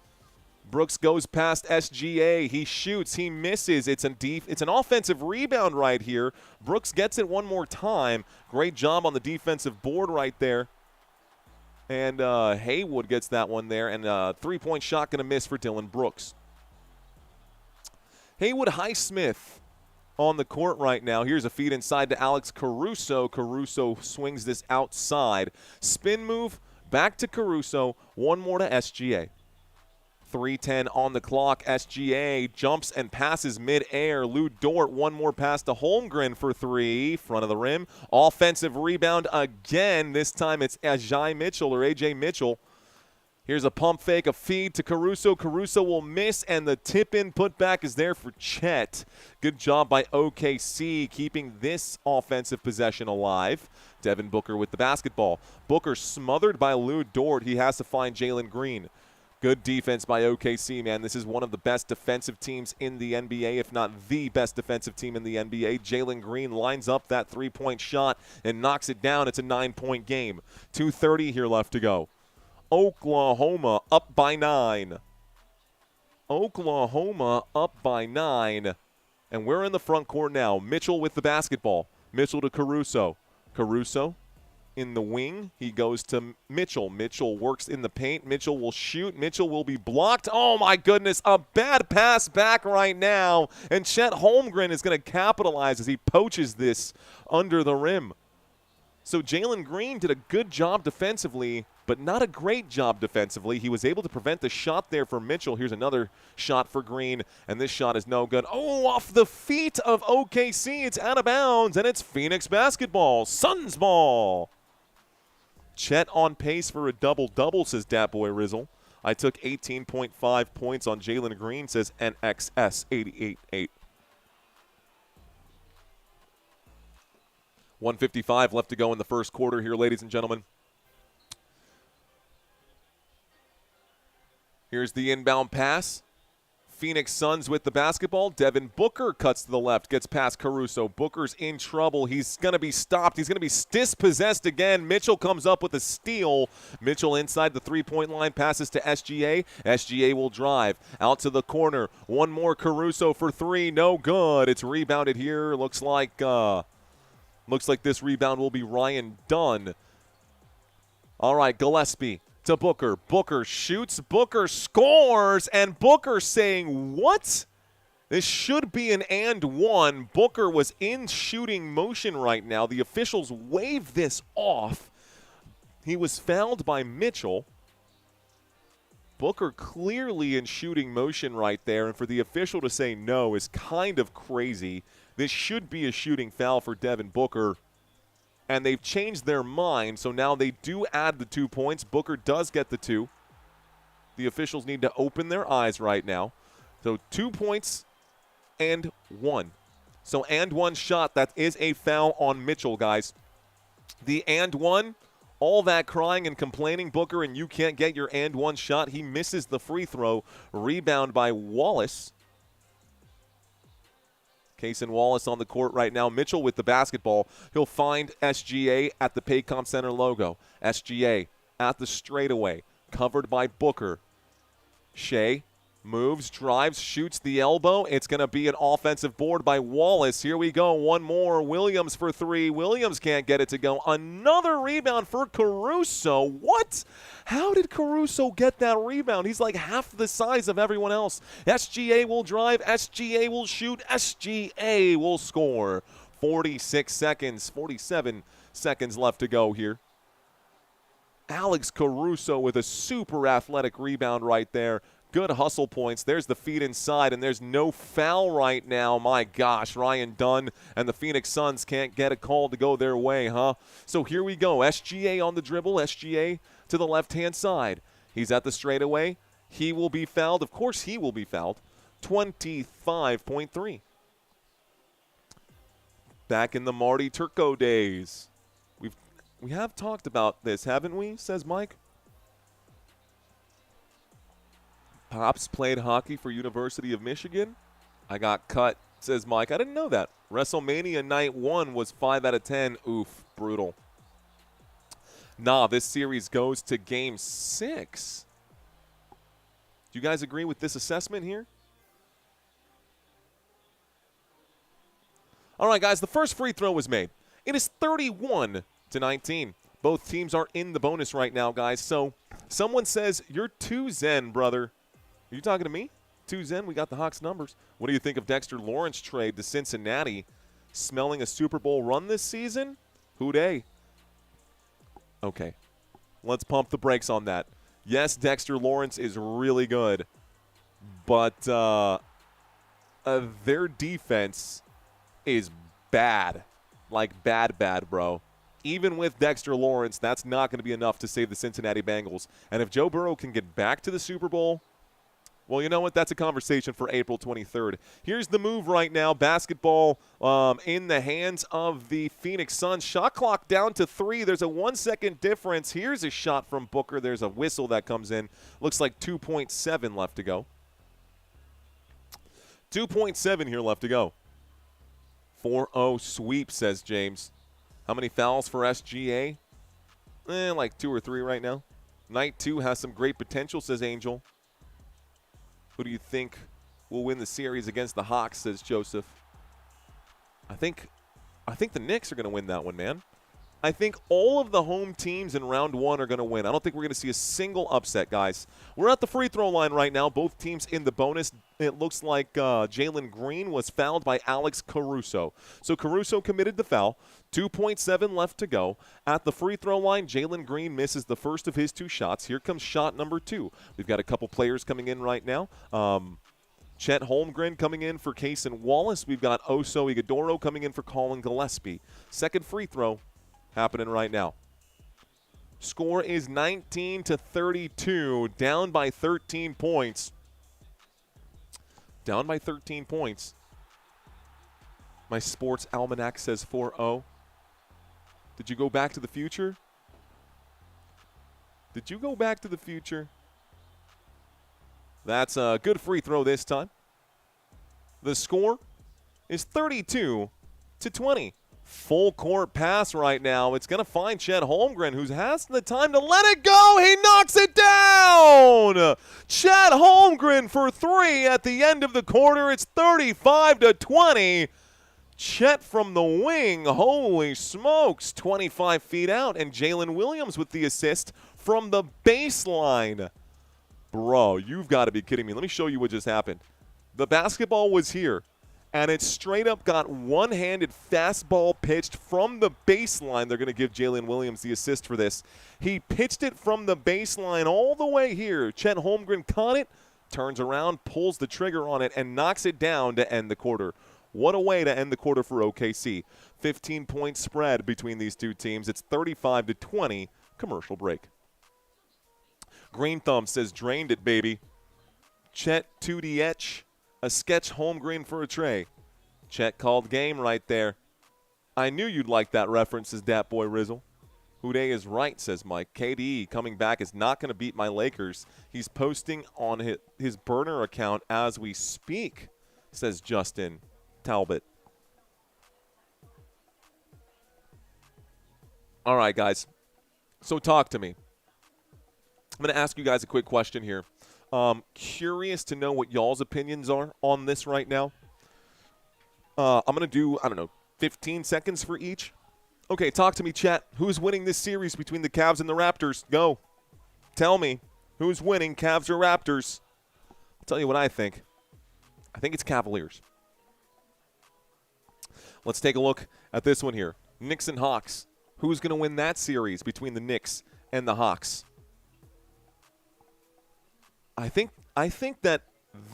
goes past SGA. He shoots. He misses. It's an offensive rebound right here. Brooks gets it one more time. Great job on the defensive board right there. And Haywood gets that one there. And three-point shot going to miss for Dylan Brooks. Haywood Highsmith on the court right now. Here's a feed inside to Alex Caruso. Caruso swings this outside. Spin move. Back to Caruso. One more to SGA. 3:10 on the clock. SGA jumps and passes mid-air. Lou Dort, one more pass to Holmgren for three. Front of the rim. Offensive rebound again. This time it's AJ Mitchell. Here's a pump fake, a feed to Caruso. Caruso will miss, and the tip-in putback is there for Chet. Good job by OKC keeping this offensive possession alive. Devin Booker with the basketball. Booker smothered by Lou Dort. He has to find Jalen Green. Good defense by OKC, man. This is one of the best defensive teams in the NBA, if not the best defensive team in the NBA. Jalen Green lines up that three-point shot and knocks it down. It's a 9-point game. 2:30 here left to go. Oklahoma up by 9. Oklahoma up by 9. And we're in the front court now. Mitchell with the basketball. Mitchell to Caruso. Caruso in the wing. He goes to Mitchell. Mitchell works in the paint. Mitchell will shoot. Mitchell will be blocked. Oh, my goodness. A bad pass back right now. And Chet Holmgren is going to capitalize as he poaches this under the rim. So Jalen Green did a good job defensively, but not a great job defensively. He was able to prevent the shot there for Mitchell. Here's another shot for Green, and this shot is no good. Oh, off the feet of OKC. It's out of bounds, and it's Phoenix basketball. Suns ball. Chet on pace for a double-double, says Dat-Boy Rizzle. I took 18.5 points on Jalen Green, says NXS888. 1:55 left to go in the first quarter here, ladies and gentlemen. Here's the inbound pass. Phoenix Suns with the basketball. Devin Booker cuts to the left, gets past Caruso. Booker's in trouble. He's going to be stopped. He's going to be dispossessed again. Mitchell comes up with a steal. Mitchell inside the three-point line, passes to SGA. SGA will drive out to the corner. One more Caruso for three. No good. It's rebounded here. Looks like this rebound will be Ryan Dunn. All right, Gillespie to Booker. Booker shoots. Booker scores. And Booker saying, what? This should be an and one. Booker was in shooting motion right now. The officials waved this off. He was fouled by Mitchell. Booker clearly in shooting motion right there. And for the official to say no is kind of crazy. This should be a shooting foul for Devin Booker. And they've changed their mind, so now they do add the 2 points. Booker does get the 2. The officials need to open their eyes right now. So 2 points and 1. So and one shot, that is a foul on Mitchell, guys. The and one All that crying and complaining, Booker, and you can't get your and one shot. He misses the free throw. Rebound by Wallace. Cason Wallace on the court right now. Mitchell with the basketball. He'll find SGA at the Paycom Center logo. SGA at the straightaway. Covered by Booker. Shea moves, drives, shoots the elbow. It's going to be an offensive board by Wallace. Here we go. One more. Williams for three. Williams can't get it to go. Another rebound for Caruso. What? How did Caruso get that rebound? He's like half the size of everyone else. SGA will drive. SGA will shoot. SGA will score. 46 seconds, 47 seconds left to go here. Alex Caruso with a super athletic rebound right there. Good hustle points. There's the feed inside, and there's no foul right now. My gosh, Ryan Dunn and the Phoenix Suns can't get a call to go their way, huh? So here we go. SGA on the dribble. SGA to the left-hand side. He's at the straightaway. He will be fouled. Of course he will be fouled. 25.3. Back in the Marty Turco days. We have talked about this, haven't we, says Mike? Pops played hockey for University of Michigan. I got cut, says Mike. I didn't know that. WrestleMania Night 1 was 5 out of 10. Oof, brutal. Nah, this series goes to Game 6. Do you guys agree with this assessment here? All right, guys, the first free throw was made. It is 31-19. Both teams are in the bonus right now, guys. So someone says, you're too zen, brother. Are you talking to me? Too zen, we got the Hawks numbers. What do you think of Dexter Lawrence trade to Cincinnati? Smelling a Super Bowl run this season? Who-day? Okay, let's pump the brakes on that. Yes, Dexter Lawrence is really good, but their defense is bad. Like bad, bro. Even with Dexter Lawrence, that's not going to be enough to save the Cincinnati Bengals. And if Joe Burrow can get back to the Super Bowl, well, you know what? That's a conversation for April 23rd. Here's the move right now. Basketball in the hands of the Phoenix Suns. Shot clock down to 3. There's a 1-second difference. Here's a shot from Booker. There's a whistle that comes in. Looks like 2.7 left to go. 2.7 here left to go. 4-0 sweep, says James. How many fouls for SGA? Like 2 or 3 right now. Night 2 has some great potential, says Angel. Who do you think will win the series against the Hawks, says Joseph. I think the Knicks are going to win that one, man. I think all of the home teams in round 1 are going to win. I don't think we're going to see a single upset, guys. We're at the free throw line right now. Both teams in the bonus. It looks like Jalen Green was fouled by Alex Caruso. So Caruso committed the foul. 2.7 left to go. At the free throw line, Jalen Green misses the first of his 2 shots. Here comes shot number 2. We've got a couple players coming in right now. Chet Holmgren coming in for Cason Wallace. We've got Oso Ighodaro coming in for Colin Gillespie. Second free throw happening right now. Score is 19-32, down by 13 points. Down by 13 points. My sports almanac says 4-0. Did you go back to the future? Did you go back to the future? That's a good free throw this time. The score is 32-20. Full court pass right now. It's going to find Chet Holmgren, who has the time to let it go. He knocks it down. Chet Holmgren for 3 at the end of the quarter. It's 35-20. Chet from the wing. Holy smokes. 25 feet out. And Jalen Williams with the assist from the baseline. Bro, you've got to be kidding me. Let me show you what just happened. The basketball was here. And it straight up got one-handed fastball pitched from the baseline. They're going to give Jalen Williams the assist for this. He pitched it from the baseline all the way here. Chet Holmgren caught it, turns around, pulls the trigger on it, and knocks it down to end the quarter. What a way to end the quarter for OKC. 15-point spread between these two teams. It's 35-20. Commercial break. Green Thumb says, drained it, baby. Chet to the etch. A sketch Holmgren for a tray. Chet called game right there. I knew you'd like that reference, says Dat Boy Rizzle. Houday is right, says Mike. KD coming back is not going to beat my Lakers. He's posting on his burner account as we speak, says Justin Talbot. All right, guys. So talk to me. I'm going to ask you guys a quick question here. Curious to know what y'all's opinions are on this right now. I'm going to do, 15 seconds for each. Okay, talk to me, chat. Who's winning this series between the Cavs and the Raptors? Go. Tell me. Who's winning, Cavs or Raptors? I'll tell you what I think. I think it's Cavaliers. Let's take a look at this one here. Knicks and Hawks. Who's going to win that series between the Knicks and the Hawks? I think that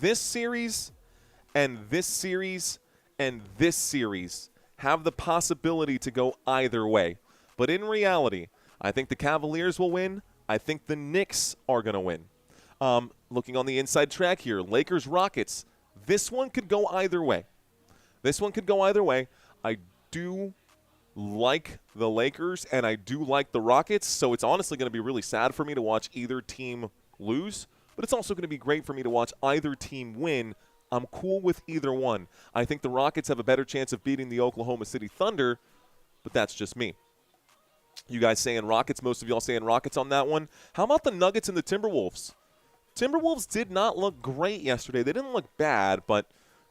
this series and this series and this series have the possibility to go either way. But in reality, I think the Cavaliers will win. I think the Knicks are going to win. Looking on the inside track here, Lakers-Rockets. This one could go either way. I do like the Lakers, and I do like the Rockets, so it's honestly going to be really sad for me to watch either team lose, but it's also going to be great for me to watch either team win. I'm cool with either one. I think the Rockets have a better chance of beating the Oklahoma City Thunder, but that's just me. You guys saying Rockets? Most of y'all saying Rockets on that one. How about the Nuggets and the Timberwolves? Timberwolves did not look great yesterday. They didn't look bad, but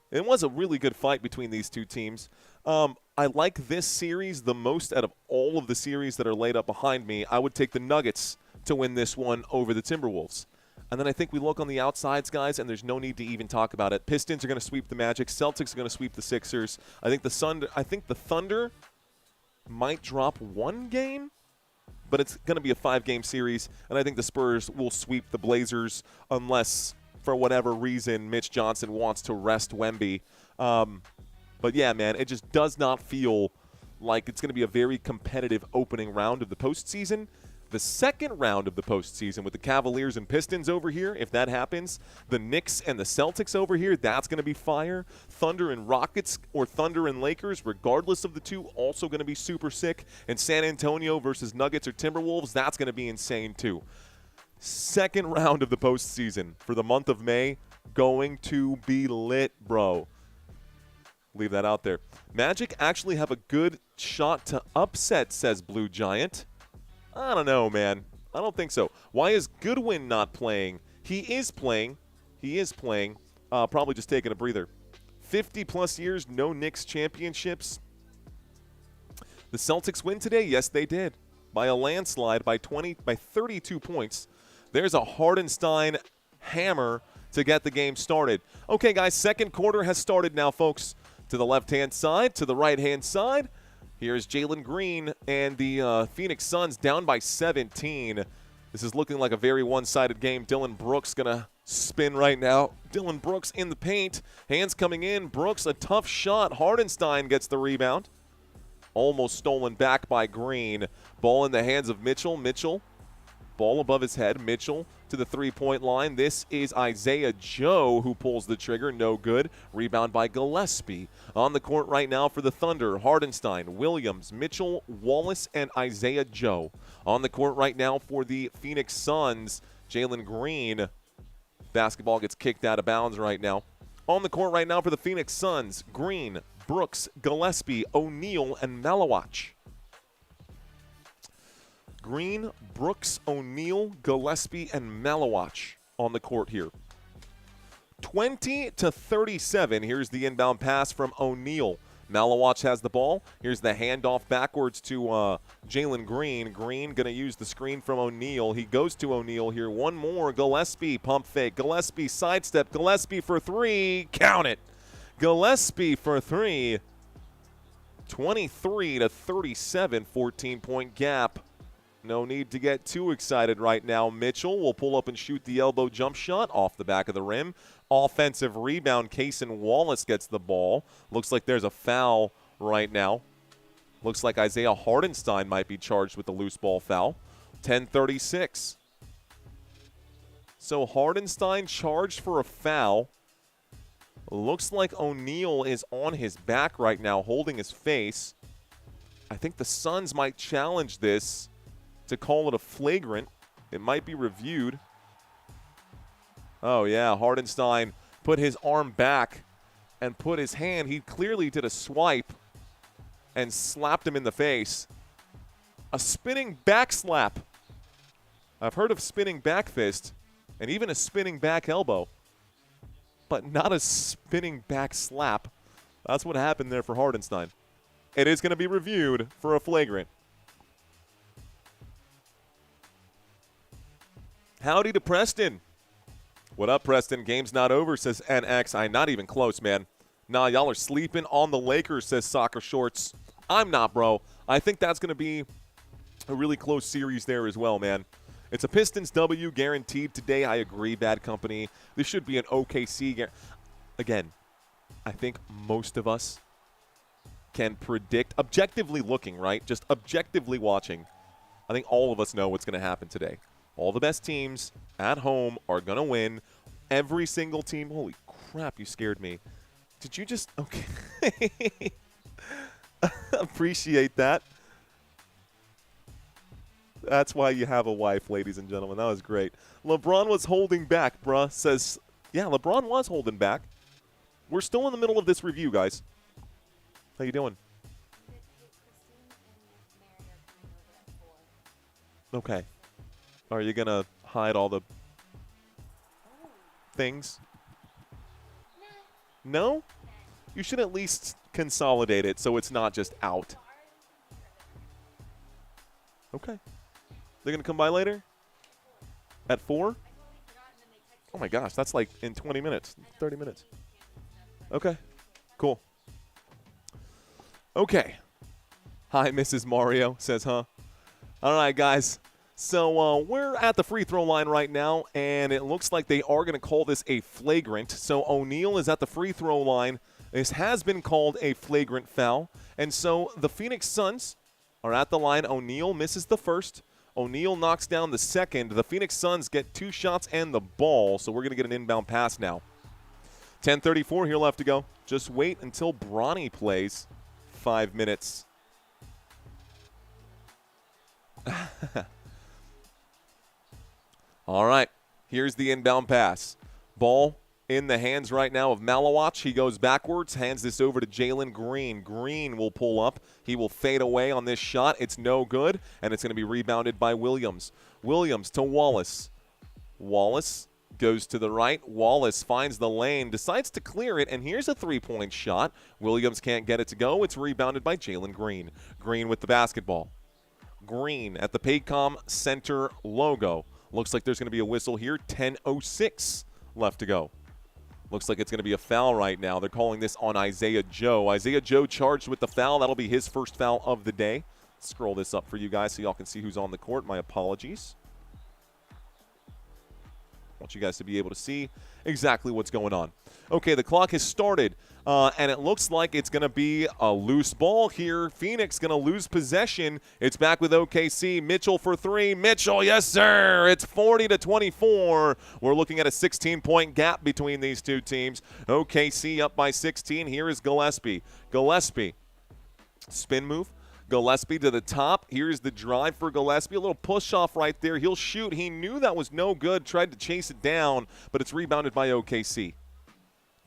it was a really good fight between these two teams. I like this series the most out of all of the series that are laid up behind me. I would take the Nuggets to win this one over the Timberwolves. And then I think we look on the outsides, guys, and there's no need to even talk about it. Pistons are going to sweep the Magic. Celtics are going to sweep the Sixers. I think the Thunder might drop one game, but it's going to be a 5-game series. And I think the Spurs will sweep the Blazers unless, for whatever reason, Mitch Johnson wants to rest Wemby. But, yeah, man, it just does not feel like it's going to be a very competitive opening round of the postseason. The second round of the postseason with the Cavaliers and Pistons over here, if that happens, the Knicks and the Celtics over here, that's going to be fire. Thunder and Rockets or Thunder and Lakers, regardless of the two, also going to be super sick. And San Antonio versus Nuggets or Timberwolves, that's going to be insane too. Second round of the postseason for the month of May, going to be lit, bro. Leave that out there. Magic actually have a good shot to upset, says Blue Giant. I don't know, man. I don't think so. Why is Goodwin not playing? He is playing. Probably just taking a breather. 50-plus years, no Knicks championships. The Celtics win today? Yes, they did. By a landslide, by 32 points. There's a Hardenstein hammer to get the game started. Okay, guys, second quarter has started now, folks. To the left-hand side, to the right-hand side. Here's Jalen Green and the Phoenix Suns down by 17. This is looking like a very one-sided game. Dylan Brooks going to spin right now. Dylan Brooks in the paint. Hands coming in. Brooks, a tough shot. Hardenstein gets the rebound. Almost stolen back by Green. Ball in the hands of Mitchell. Mitchell, ball above his head. Mitchell to the three-point line. This is Isaiah Joe who pulls the trigger. No good. Rebound by Gillespie. On the court right now for the Thunder, Hardenstein, Williams, Mitchell, Wallace, and Isaiah Joe. On the court right now for the Phoenix Suns, Jalen Green. Basketball gets kicked out of bounds right now. On the court right now for the Phoenix Suns, Green, Brooks, Gillespie, O'Neal, and Malawach. Green, Brooks, O'Neal, Gillespie, and Malawach on the court here. 20-37. Here's the inbound pass from O'Neal. Malawach has the ball. Here's the handoff backwards to Jalen Green. Green going to use the screen from O'Neal. He goes to O'Neal here. One more. Gillespie, pump fake. Gillespie, sidestep. Gillespie for three. Count it. Gillespie for three. 23-37, 14-point gap. No need to get too excited right now. Mitchell will pull up and shoot the elbow jump shot off the back of the rim. Offensive rebound. Cason Wallace gets the ball. Looks like there's a foul right now. Looks like Isaiah Hardenstein might be charged with the loose ball foul. 10:36. So Hardenstein charged for a foul. Looks like O'Neal is on his back right now, holding his face. I think the Suns might challenge this. to call it a flagrant. It might be reviewed. Oh, yeah, Hardenstein put his arm back and put his hand. He clearly did a swipe and slapped him in the face. A spinning back slap. I've heard of spinning back fist and even a spinning back elbow, but not a spinning back slap. That's what happened there for Hardenstein. It is going to be reviewed for a flagrant. Howdy to Preston. What up, Preston? Game's not over, says NX. Not even close, man. Nah, y'all are sleeping on the Lakers, says Soccer Shorts. I'm not, bro. I think that's going to be a really close series there as well, man. It's a Pistons W guaranteed today. I agree, Bad Company. This should be an OKC. Again, I think most of us can predict, objectively looking, right? Just objectively watching. I think all of us know what's going to happen today. All the best teams at home are going to win. Every single team. Holy crap, you scared me. Did you just? Okay. Appreciate that. That's why you have a wife, ladies and gentlemen. That was great. LeBron was holding back, bruh. Says, yeah, LeBron was holding back. We're still in the middle of this review, guys. How you doing? Okay. Are you going to hide all the things? No? You should at least consolidate it so it's not just out. Okay. They're going to come by later? At 4? Oh, my gosh. That's like in 20 minutes, 30 minutes. Okay. Cool. Okay. Hi, Mrs. Mario, says, huh? All right, guys. So we're at the free throw line right now, and it looks like they are going to call this a flagrant. So O'Neal is at the free throw line. This has been called a flagrant foul. And so the Phoenix Suns are at the line. O'Neal misses the first. O'Neal knocks down the second. The Phoenix Suns get 2 shots and the ball, so we're going to get an inbound pass now. 10:34 here left to go. Just wait until Bronny plays. 5 minutes. All right, here's the inbound pass. Ball in the hands right now of Malawach. He goes backwards, hands this over to Jalen Green. Green will pull up. He will fade away on this shot. It's no good, and it's going to be rebounded by Williams. Williams to Wallace. Wallace goes to the right. Wallace finds the lane, decides to clear it, and here's a three-point shot. Williams can't get it to go. It's rebounded by Jalen Green. Green with the basketball. Green at the Paycom Center logo. Looks like there's going to be a whistle here. 10:06 left to go. Looks like it's going to be a foul right now. They're calling this on Isaiah Joe. Isaiah Joe charged with the foul. That'll be his first foul of the day. Scroll this up for you guys so y'all can see who's on the court. My apologies. I want you guys to be able to see exactly what's going on. Okay, the clock has started, and it looks like it's going to be a loose ball here. Phoenix going to lose possession. It's back with OKC. Mitchell for 3. Mitchell, yes, sir. It's 40-24. We're looking at a 16-point gap between these two teams. OKC up by 16. Here is Gillespie. Gillespie, spin move. Gillespie to the top. Here's the drive for Gillespie. A little push-off right there. He'll shoot. He knew that was no good. Tried to chase it down, but it's rebounded by OKC.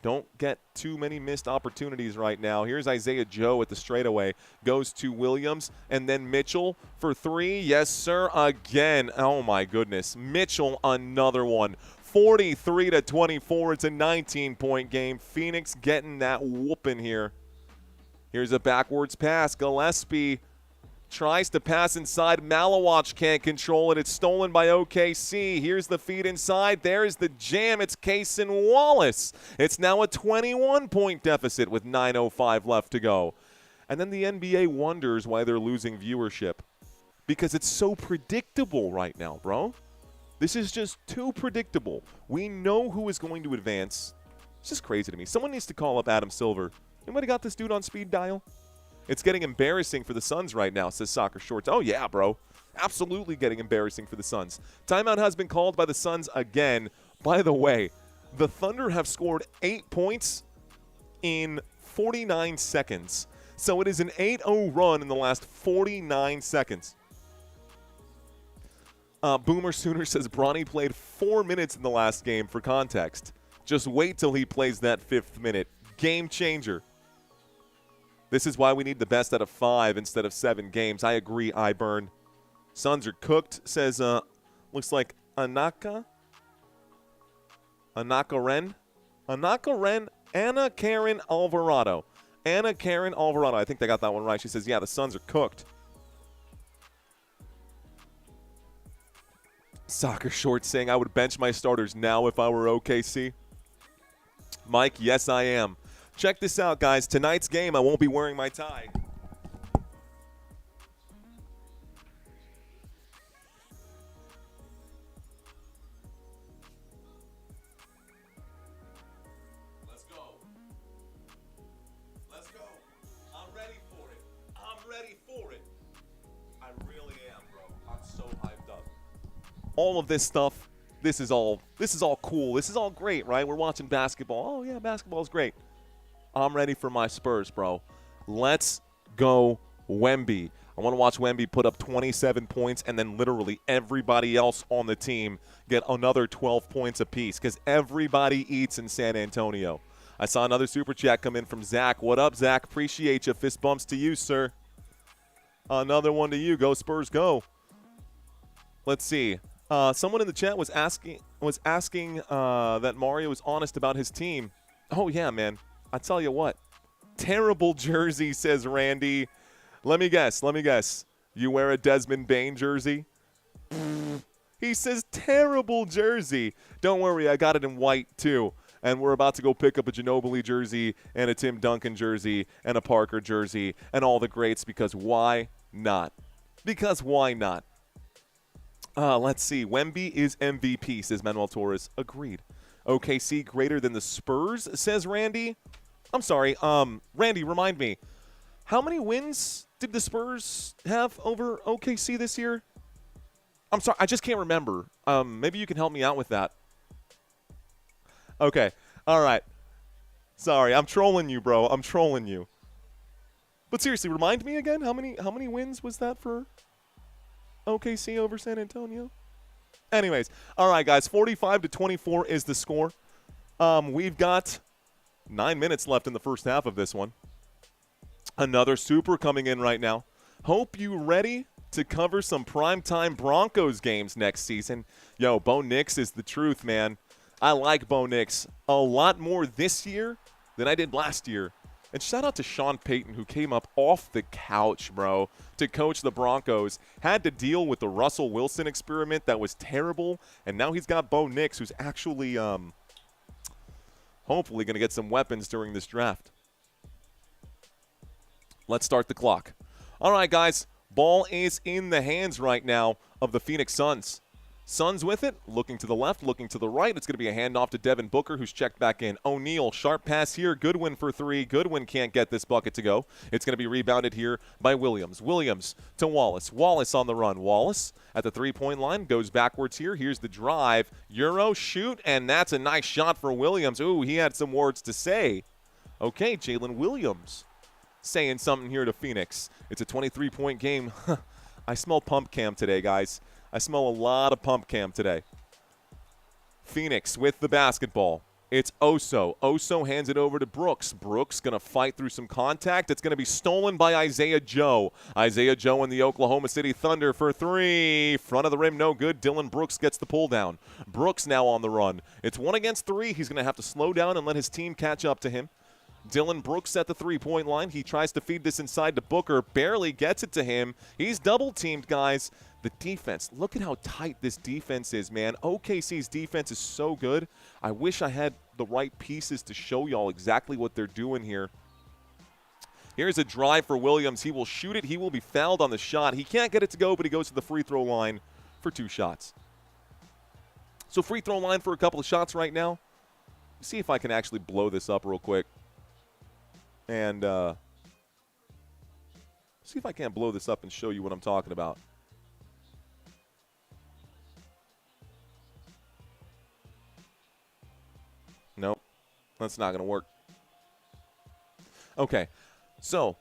Don't get too many missed opportunities right now. Here's Isaiah Joe at the straightaway. Goes to Williams, and then Mitchell for 3. Yes, sir, again. Oh, my goodness. Mitchell, another one. 43-24. It's a 19-point game. Phoenix getting that whooping here. Here's a backwards pass. Gillespie tries to pass inside. Malawach can't control it. It's stolen by OKC. Here's the feed inside. There's the jam. It's Cason Wallace. It's now a 21-point deficit with 9:05 left to go. And then the NBA wonders why they're losing viewership. Because it's so predictable right now, bro. This is just too predictable. We know who is going to advance. It's just crazy to me. Someone needs to call up Adam Silver. Anybody got this dude on speed dial? It's getting embarrassing for the Suns right now, says Soccer Shorts. Oh, yeah, bro. Absolutely getting embarrassing for the Suns. Timeout has been called by the Suns again. By the way, the Thunder have scored 8 points in 49 seconds. So it is an 8-0 run in the last 49 seconds. Boomer Sooner says Bronny played 4 minutes in the last game for context. Just wait till he plays that 5th minute. Game changer. This is why we need the best out of 5 instead of 7 games. I agree, Iburn. Suns are cooked, says, looks like Anna Karen Alvarado. Anna Karen Alvarado. I think they got that one right. She says, yeah, the Suns are cooked. Soccer Short saying, I would bench my starters now if I were OKC. Mike, yes, I am. Check this out, guys. Tonight's game, I won't be wearing my tie. Let's go. Let's go. I'm ready for it. I'm ready for it. I really am, bro. I'm so hyped up. All of this stuff, this is all cool. This is all great, right? We're watching basketball. Oh, yeah, basketball is great. I'm ready for my Spurs, bro. Let's go Wemby. I want to watch Wemby put up 27 points and then literally everybody else on the team get another 12 points apiece because everybody eats in San Antonio. I saw another super chat come in from Zach. What up, Zach? Appreciate you. Fist bumps to you, sir. Another one to you. Go Spurs, go. Let's see. Someone in the chat was asking that Mario was honest about his team. Oh, yeah, man. I tell you what. Terrible jersey, says Randy. Let me guess. You wear a Desmond Bain jersey? He says terrible jersey. Don't worry, I got it in white, too. And we're about to go pick up a Ginobili jersey and a Tim Duncan jersey and a Parker jersey and all the greats because why not? Because why not? Let's see. Wemby is MVP, says Manuel Torres. Agreed. OKC greater than the Spurs, says Randy. I'm sorry. Randy, remind me. How many wins did the Spurs have over OKC this year? I'm sorry. I just can't remember. Maybe you can help me out with that. Okay. All right. Sorry. I'm trolling you, bro. I'm trolling you. But seriously, remind me again. How many wins was that for OKC over San Antonio? Anyways, all right, guys, 45-24 is the score. We've got 9 minutes left in the first half of this one. Another super coming in right now. Hope you ready to cover some primetime Broncos games next season. Yo, Bo Nix is the truth, man. I like Bo Nix a lot more this year than I did last year. And shout out to Sean Payton, who came up off the couch, bro, to coach the Broncos. Had to deal with the Russell Wilson experiment that was terrible. And now he's got Bo Nix, who's actually hopefully going to get some weapons during this draft. Let's start the clock. All right, guys. Ball is in the hands right now of the Phoenix Suns. Suns with it, looking to the left, looking to the right. It's going to be a handoff to Devin Booker, who's checked back in. O'Neal, sharp pass here. Goodwin for three. Goodwin can't get this bucket to go. It's going to be rebounded here by Williams. Williams to Wallace. Wallace on the run. Wallace at the three-point line goes backwards here. Here's the drive. Euro, shoot, and that's a nice shot for Williams. Ooh, he had some words to say. Okay, Jalen Williams saying something here to Phoenix. It's a 23-point game. I smell pump cam today, guys. I smell a lot of pump cam today. Phoenix with the basketball. It's Oso. Oso hands it over to Brooks. Brooks going to fight through some contact. It's going to be stolen by Isaiah Joe. Isaiah Joe and the Oklahoma City Thunder for three. Front of the rim, no good. Dylan Brooks gets the pull down. Brooks now on the run. It's 1 against 3. He's going to have to slow down and let his team catch up to him. Dylan Brooks at the three-point line. He tries to feed this inside to Booker. Barely gets it to him. He's double-teamed, guys. The defense, look at how tight this defense is, man. OKC's defense is so good. I wish I had the right pieces to show y'all exactly what they're doing here. Here's a drive for Williams. He will shoot it. He will be fouled on the shot. He can't get it to go, but he goes to the free throw line for 2 shots. So free throw line for a couple of shots right now. See if I can actually blow this up real quick. And see if I can't blow this up and show you what I'm talking about. Nope, that's not going to work. Okay, so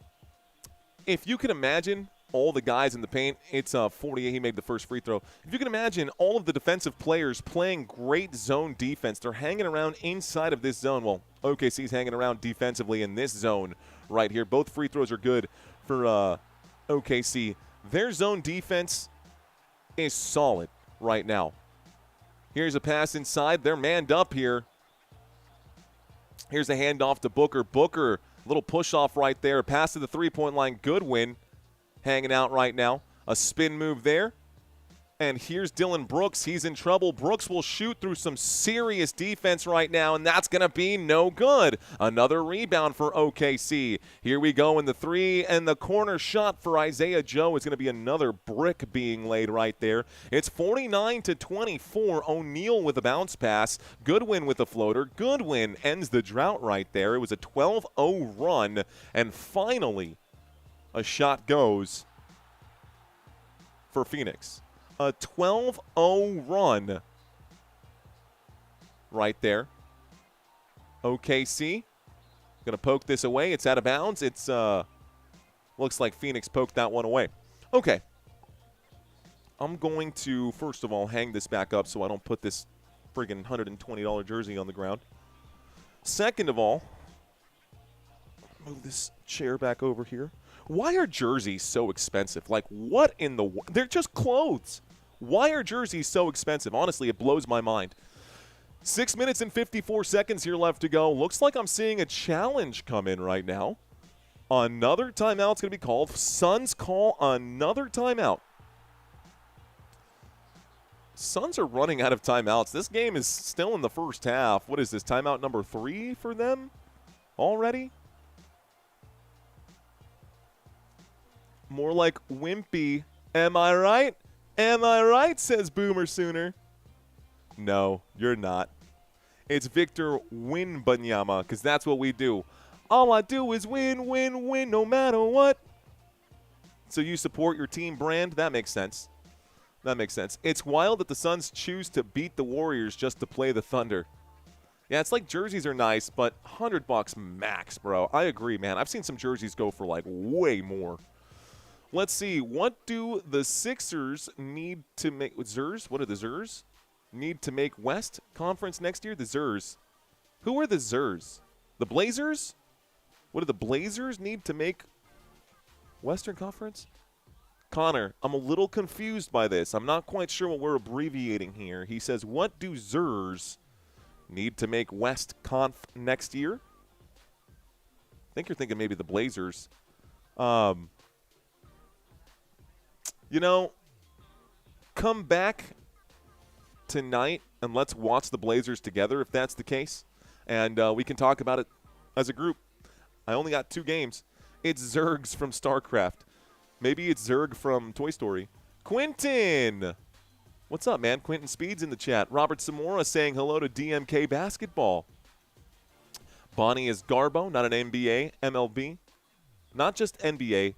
if you can imagine all the guys in the paint. It's 48. He made the first free throw. If you can imagine all of the defensive players playing great zone defense, they're hanging around inside of this zone. Well, OKC's hanging around defensively in this zone right here. Both free throws are good for OKC. Their zone defense is solid right now. Here's a pass inside. They're manned up here. Here's a handoff to Booker. Booker, little push-off right there. Pass to the three-point line. Goodwin hanging out right now. A spin move there. And here's Dylan Brooks. He's in trouble. Brooks will shoot through some serious defense right now, and that's going to be no good. Another rebound for OKC. Here we go in the three, and the corner shot for Isaiah Joe is going to be another brick being laid right there. It's 49-24. O'Neal with a bounce pass. Goodwin with a floater. Goodwin ends the drought right there. It was a 12-0 run, and finally a shot goes for Phoenix. A 12-0 run right there. OKC going to poke this away. It's out of bounds. It's looks like Phoenix poked that one away. Okay. I'm going to, first of all, hang this back up so I don't put this friggin' $120 jersey on the ground. Second of all, move this chair back over here. Why are jerseys so expensive? Like, what in the – they're just clothes. Why are jerseys so expensive? Honestly, it blows my mind. 6 minutes and 54 seconds here left to go. Looks like I'm seeing a challenge come in right now. Another timeout's going to be called. Suns call another timeout. Suns are running out of timeouts. This game is still in the first half. What is this, timeout number 3 for them already? More like wimpy. Am I right? Am I right, says Boomer Sooner. No, you're not. It's Victor Wembanyama, because that's what we do. All I do is win, win, win, no matter what. So you support your team brand? That makes sense. That makes sense. It's wild that the Suns choose to beat the Warriors just to play the Thunder. Yeah, it's like jerseys are nice, but $100 max, bro. I agree, man. I've seen some jerseys go for, like, way more. Let's see. What do the Sixers need to make? Zers? What are the Zers? Need to make West Conference next year? The Zers. Who are the Zers? The Blazers? What do the Blazers need to make Western Conference? Connor, I'm a little confused by this. I'm not quite sure what we're abbreviating here. He says, what do Zers need to make West Conf next year? I think you're thinking maybe the Blazers. You know, come back tonight and let's watch the Blazers together if that's the case. And we can talk about it as a group. I only got 2 games. It's Zergs from StarCraft. Maybe it's Zerg from Toy Story. Quentin! What's up, man? Quentin Speed's in the chat. Robert Zamora saying hello to DMK Basketball. Bonnie is Garbo, not an NBA, MLB. Not just NBA,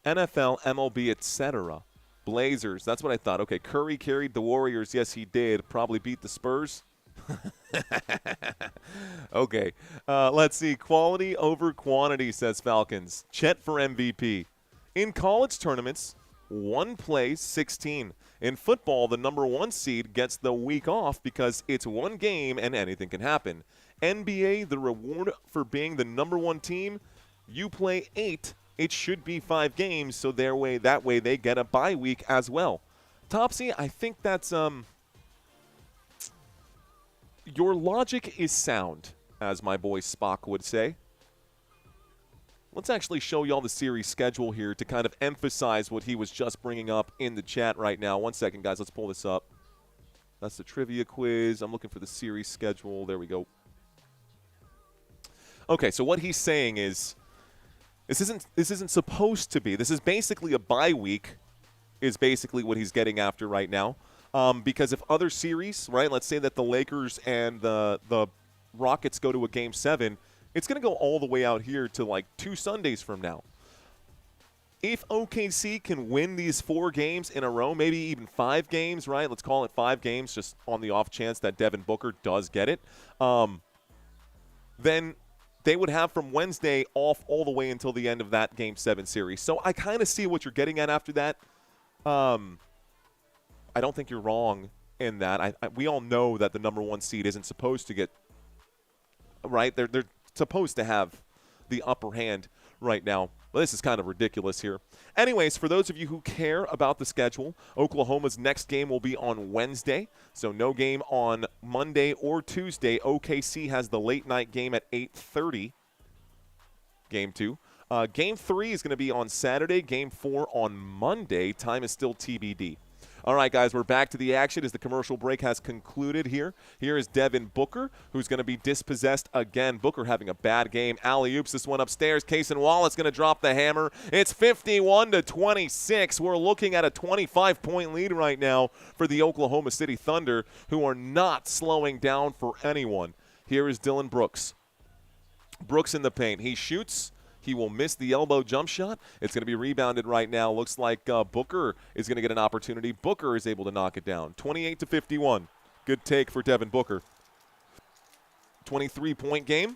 NFL, MLB, etc. Blazers, that's what I thought. Okay, Curry carried the Warriors. Yes, he did. Probably beat the Spurs. Okay, let's see. Quality over quantity, says Falcons. Chet for MVP. In college tournaments, 1 plays 16. In football, the number 1 seed gets the week off because it's 1 game and anything can happen. NBA, the reward for being the number 1 team, you play 8. It should be 5 games, so that way they get a bye week as well. Topsy, I think that's your logic is sound, as my boy Spock would say. Let's actually show y'all the series schedule here to kind of emphasize what he was just bringing up in the chat right now. 1 second, guys. Let's pull this up. That's the trivia quiz. I'm looking for the series schedule. There we go. Okay, so what he's saying is this isn't supposed to be. This is basically a bye week is basically what he's getting after right now. Because if other series, right, let's say that the Lakers and the Rockets go to a Game 7, it's going to go all the way out here to like 2 Sundays from now. If OKC can win these 4 games in a row, maybe even 5 games, right? Let's call it 5 games just on the off chance that Devin Booker does get it. Then they would have from Wednesday off all the way until the end of that Game 7 series. So I kind of see what you're getting at after that. I don't think you're wrong in that. We all know that the number 1 seed isn't supposed to get – right? They're supposed to have the upper hand right now. Well, this is kind of ridiculous here. Anyways, for those of you who care about the schedule, Oklahoma's next game will be on Wednesday, so no game on Monday or Tuesday. OKC has the late night game at 8:30, Game 2. Game 3 is going to be on Saturday, Game 4 on Monday. Time is still TBD. All right, guys, we're back to the action as the commercial break has concluded here. Here is Devin Booker, who's going to be dispossessed again. Booker having a bad game. Alley-oops this one upstairs. Cason Wallace going to drop the hammer. It's 51-26. We're looking at a 25-point lead right now for the Oklahoma City Thunder, who are not slowing down for anyone. Here is Dylan Brooks. Brooks in the paint. He shoots. He will miss the elbow jump shot. It's going to be rebounded right now. Looks like Booker is going to get an opportunity. Booker is able to knock it down. 28-51. Good take for Devin Booker. 23-point game.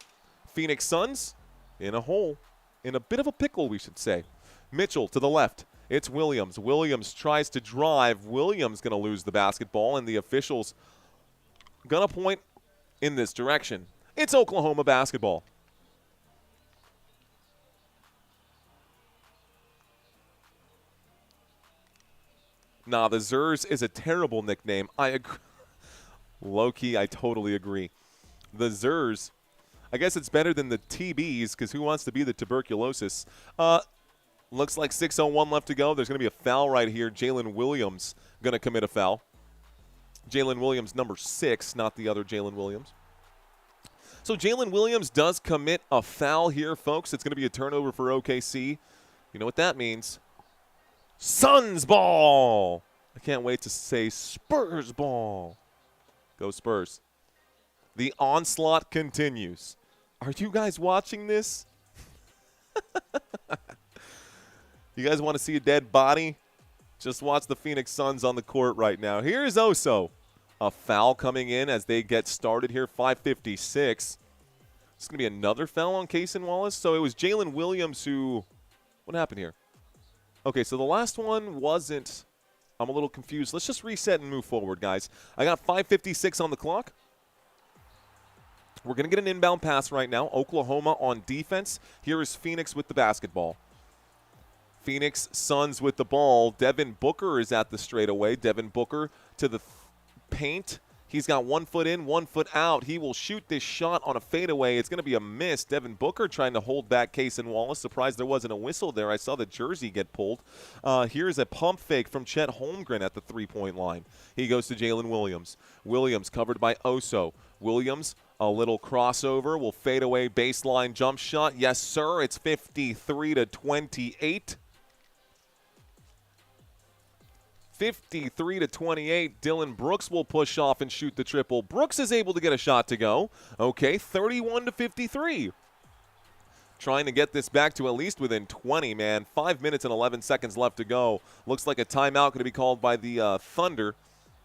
Phoenix Suns in a hole. In a bit of a pickle, we should say. Mitchell to the left. It's Williams. Williams tries to drive. Williams going to lose the basketball, and the officials going to point in this direction. It's Oklahoma basketball. Nah, the Zers is a terrible nickname. I agree. Low-key, I totally agree. The Zers, I guess it's better than the TBs because who wants to be the tuberculosis? Looks like 6:01 left to go. There's going to be a foul right here. Jalen Williams going to commit a foul. Jalen Williams, number 6, not the other Jalen Williams. So Jalen Williams does commit a foul here, folks. It's going to be a turnover for OKC. You know what that means. Suns ball. I can't wait to say Spurs ball. Go Spurs. The onslaught continues. Are you guys watching this? You guys want to see a dead body? Just watch the Phoenix Suns on the court right now. Here's Oso. A foul coming in as they get started here. 5:56. It's going to be another foul on Cason Wallace. So it was Jalen Williams who – what happened here? Okay, so the last one wasn't – I'm a little confused. Let's just reset and move forward, guys. I got 5:56 on the clock. We're going to get an inbound pass right now. Oklahoma on defense. Here is Phoenix with the basketball. Phoenix Suns with the ball. Devin Booker is at the straightaway. Devin Booker to the paint. He's got 1 foot in, 1 foot out. He will shoot this shot on a fadeaway. It's going to be a miss. Devin Booker trying to hold back Cason Wallace. Surprised there wasn't a whistle there. I saw the jersey get pulled. Here's a pump fake from Chet Holmgren at the three-point line. He goes to Jalen Williams. Williams covered by Oso. Williams, a little crossover, will fade away baseline jump shot. Yes, sir. It's 53-28. 53-28. Dylan Brooks will push off and shoot the triple. Brooks is able to get a shot to go. Okay, 31-53. Trying to get this back to at least within 20, man. 5 minutes and 11 seconds left to go. Looks like a timeout going to be called by the Thunder.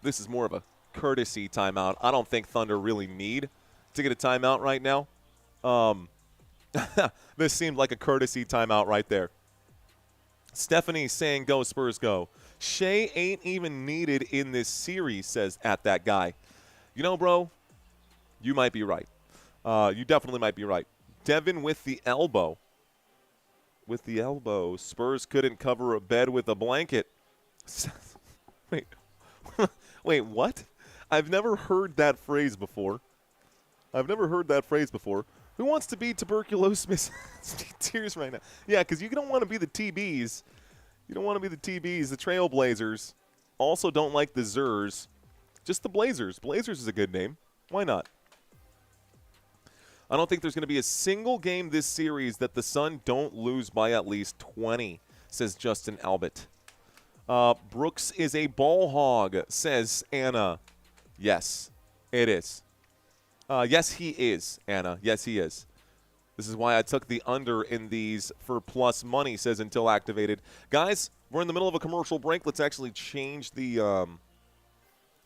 This is more of a courtesy timeout. I don't think Thunder really need to get a timeout right now. This seemed like a courtesy timeout right there. Stephanie saying, go Spurs, go. Shea ain't even needed in this series, says at that guy. You know, bro, you might be right. You definitely might be right. Devin with the elbow. With the elbow. Spurs couldn't cover a bed with a blanket. Wait. Wait, what? I've never heard that phrase before. Who wants to be tuberculosis? Tears right now. Yeah, because you don't want to be the TBs. You don't want to be the TBs. The Trailblazers also don't like the Zers. Just the Blazers. Blazers is a good name. Why not? I don't think there's going to be a single game this series that the Sun don't lose by at least 20, says Justin Albert. Brooks is a ball hog, says Anna. Yes, it is. Yes, he is, Anna. Yes, he is. This is why I took the under in these for plus money, says Until Activated. Guys, we're in the middle of a commercial break. Let's actually change the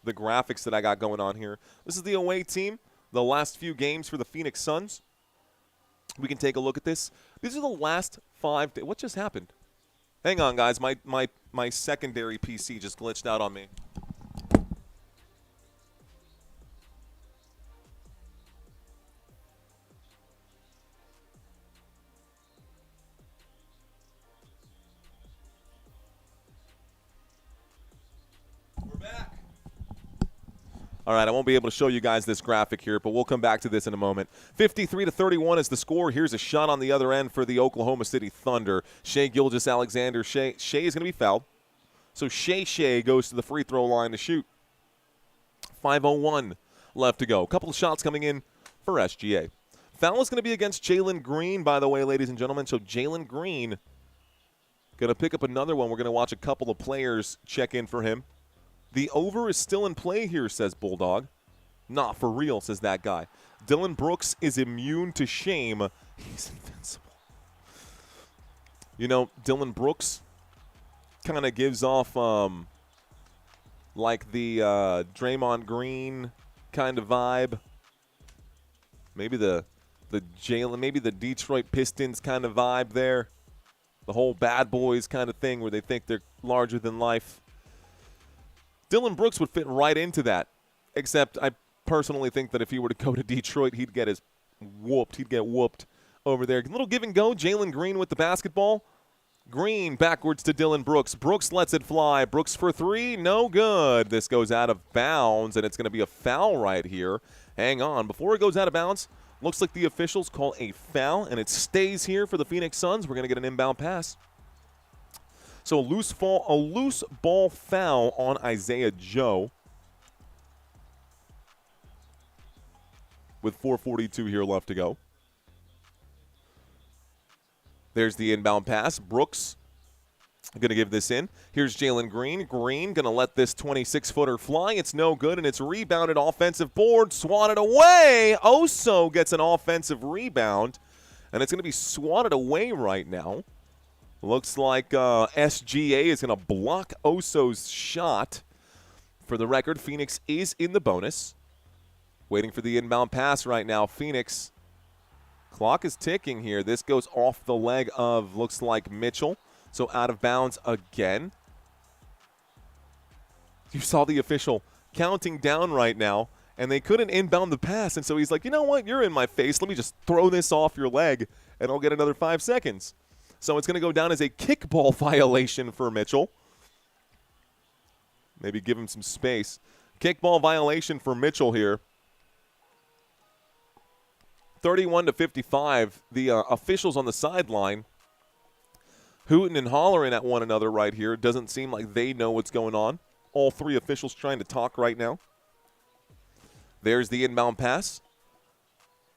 graphics that I got going on here. This is the away team, the last few games for the Phoenix Suns. We can take a look at this. These are the last 5 days. What just happened? Hang on, guys. My secondary PC just glitched out on me. We're back. All right, I won't be able to show you guys this graphic here, but we'll come back to this in a moment. 53-31 is the score. Here's a shot on the other end for the Oklahoma City Thunder. Shai Gilgeous-Alexander. Shai is going to be fouled. So Shai goes to the free throw line to shoot. 5:01 left to go. A couple of shots coming in for SGA. Foul is going to be against Jalen Green, by the way, ladies and gentlemen. So Jalen Green going to pick up another one. We're going to watch a couple of players check in for him. The over is still in play here, says Bulldog. Not for real, says that guy. Dylan Brooks is immune to shame. He's invincible. You know, Dylan Brooks kind of gives off like the Draymond Green kind of vibe. Maybe the Detroit Pistons kind of vibe there. The whole bad boys kind of thing where they think they're larger than life. Dylan Brooks would fit right into that, except I personally think that if he were to go to Detroit, he'd get whooped. He'd get whooped over there. A little give and go. Jalen Green with the basketball. Green backwards to Dylan Brooks. Brooks lets it fly. Brooks for 3. No good. This goes out of bounds, and it's going to be a foul right here. Hang on. Before it goes out of bounds, looks like the officials call a foul, and it stays here for the Phoenix Suns. We're going to get an inbound pass. So a loose ball foul on Isaiah Joe. With 4:42 here left to go. There's the inbound pass. Brooks going to give this in. Here's Jalen Green. Green going to let this 26-footer fly. It's no good, and it's rebounded. Offensive board, swatted away. Oso gets an offensive rebound, and it's going to be swatted away right now. Looks like SGA is going to block Oso's shot. For the record, Phoenix is in the bonus. Waiting for the inbound pass right now. Phoenix, clock is ticking here. This goes off the leg of, looks like, Mitchell. So out of bounds again. You saw the official counting down right now, and they couldn't inbound the pass. And so he's like, you know what? You're in my face. Let me just throw this off your leg, and I'll get another 5 seconds. So it's going to go down as a kickball violation for Mitchell. Maybe give him some space. Kickball violation for Mitchell here. 31-55. The officials on the sideline hooting and hollering at one another right here. It doesn't seem like they know what's going on. All 3 officials trying to talk right now. There's the inbound pass.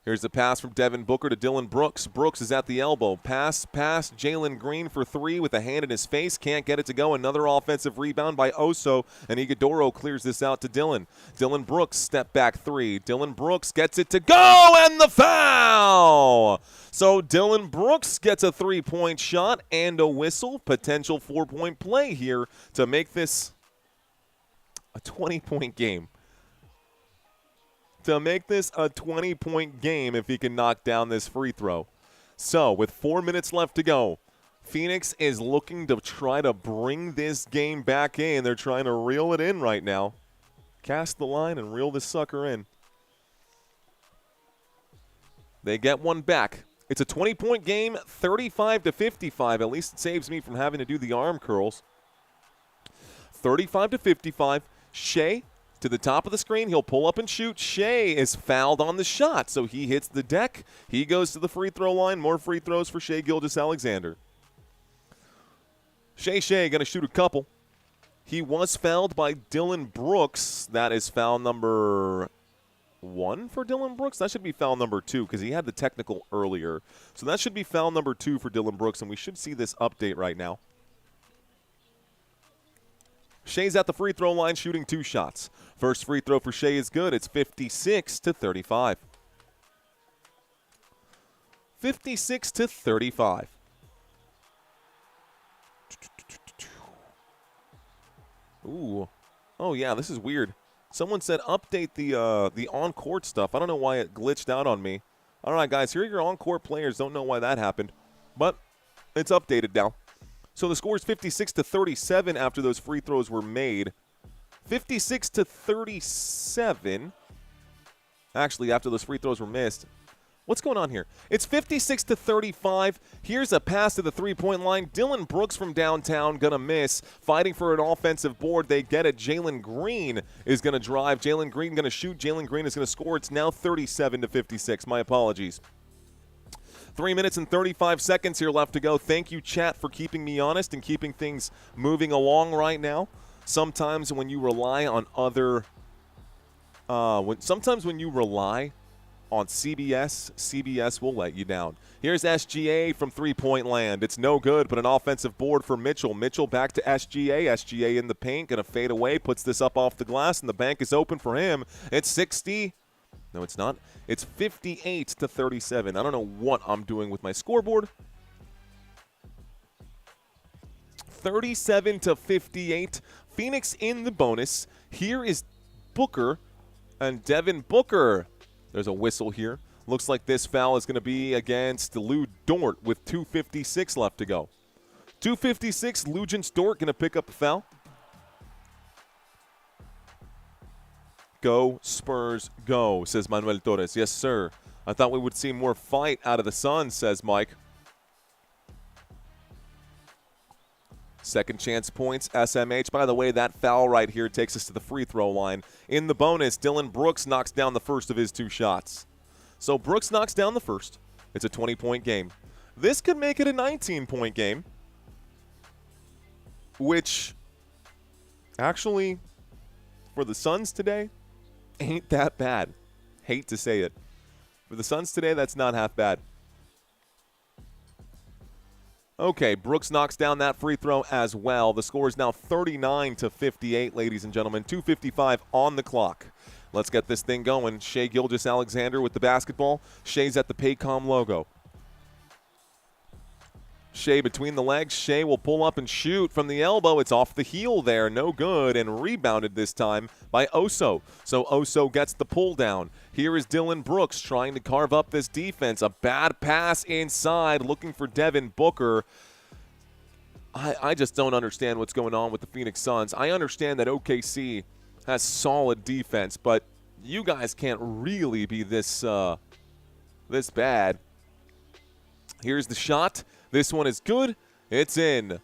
Here's the pass from Devin Booker to Dylan Brooks. Brooks is at the elbow. Pass. Jalen Green for 3 with a hand in his face. Can't get it to go. Another offensive rebound by Oso, and Iguodaro clears this out to Dylan. Dylan Brooks, step back 3. Dylan Brooks gets it to go, and the foul! So Dylan Brooks gets a 3-point shot and a whistle. Potential 4-point play here to make this a 20-point game. To make this a 20-point game if he can knock down this free throw. So with 4 minutes left to go, Phoenix is looking to try to bring this game back in. They're trying to reel it in right now. Cast the line and reel this sucker in. They get one back. It's a 20-point game, 35-55. At least it saves me from having to do the arm curls. 35-55. Shai to the top of the screen. He'll pull up and shoot. Shai is fouled on the shot, so he hits the deck. He goes to the free throw line. More free throws for Shai Gilgeous-Alexander. Shai going to shoot a couple. He was fouled by Dylan Brooks. That is foul number 1 for Dylan Brooks. That should be foul number 2 because he had the technical earlier. So that should be foul number 2 for Dylan Brooks, and we should see this update right now. Shai's at the free throw line shooting 2 shots. First free throw for Shai is good. It's 56-35. 56-35. Ooh. Oh, yeah, this is weird. Someone said update the on-court stuff. I don't know why it glitched out on me. All right, guys, here are your on-court players. Don't know why that happened, but it's updated now. So the score is 56-37 after those free throws were made. 56-37. Actually, after those free throws were missed. What's going on here? It's 56-35. Here's a pass to the three-point line. Dylan Brooks from downtown going to miss. Fighting for an offensive board. They get it. Jalen Green is going to drive. Jalen Green going to shoot. Jalen Green is going to score. It's now 37-56. My apologies. 3 minutes and 35 seconds here left to go. Thank you, chat, for keeping me honest and keeping things moving along right now. Sometimes when you rely on other sometimes when you rely on CBS will let you down. Here's SGA from three-point land. It's no good, but an offensive board for Mitchell. Mitchell back to SGA. SGA in the paint, going to fade away, puts this up off the glass, and the bank is open for him. It's 60. No, it's not. It's 58-37. I don't know what I'm doing with my scoreboard. 37-58. Phoenix in the bonus. Here is Booker and Devin Booker. There's a whistle here. Looks like this foul is going to be against Lou Dort with 2:56 left to go. 2:56, Lugens Dort going to pick up the foul. Go, Spurs, go, says Manuel Torres. Yes, sir. I thought we would see more fight out of the Suns, says Mike. Second chance points, SMH. By the way, that foul right here takes us to the free throw line. In the bonus, Dylan Brooks knocks down the first of his two shots. So Brooks knocks down the first. It's a 20-point game. This could make it a 19-point game, which actually, for the Suns today, ain't that bad. Hate to say it. For the Suns today, that's not half bad. Okay, Brooks knocks down that free throw as well. The score is now 39-58, ladies and gentlemen. 2:55 on the clock. Let's get this thing going. Shai Gilgeous-Alexander with the basketball. Shai's at the Paycom logo. Shai between the legs. Shai will pull up and shoot from the elbow. It's off the heel there. No good. And rebounded this time by Oso. So Oso gets the pull down. Here is Dylan Brooks trying to carve up this defense. A bad pass inside, looking for Devin Booker. I just don't understand what's going on with the Phoenix Suns. I understand that OKC has solid defense, but you guys can't really be this bad. Here's the shot. This one is good. It's in.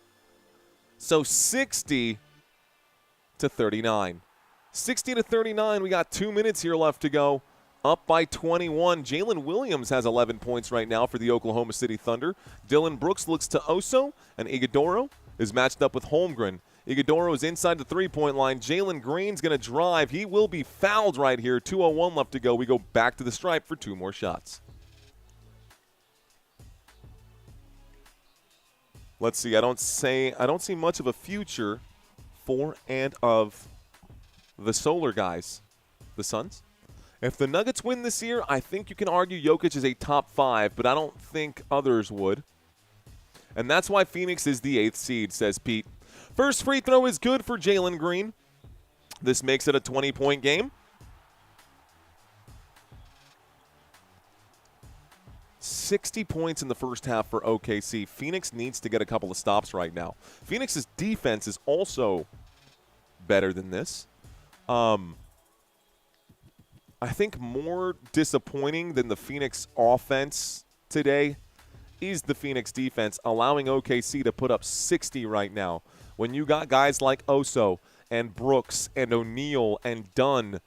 So 60-39. 60-39. We got 2 minutes here left to go. Up by 21. Jalen Williams has 11 points right now for the Oklahoma City Thunder. Dylan Brooks looks to Oso, and Iguodaro is matched up with Holmgren. Iguodaro is inside the three-point line. Jalen Green's going to drive. He will be fouled right here. 2:01 left to go. We go back to the stripe for two more shots. Let's see. I don't see much of a future for and of the Solar guys, the Suns. If the Nuggets win this year, I think you can argue Jokic is a top 5, but I don't think others would. And that's why Phoenix is the 8th seed, says Pete. First free throw is good for Jalen Green. This makes it a 20-point game. 60 points in the first half for OKC. Phoenix needs to get a couple of stops right now. Phoenix's defense is also better than this. I think more disappointing than the Phoenix offense today is the Phoenix defense, allowing OKC to put up 60 right now. When you got guys like Oso and Brooks and O'Neal and Dunn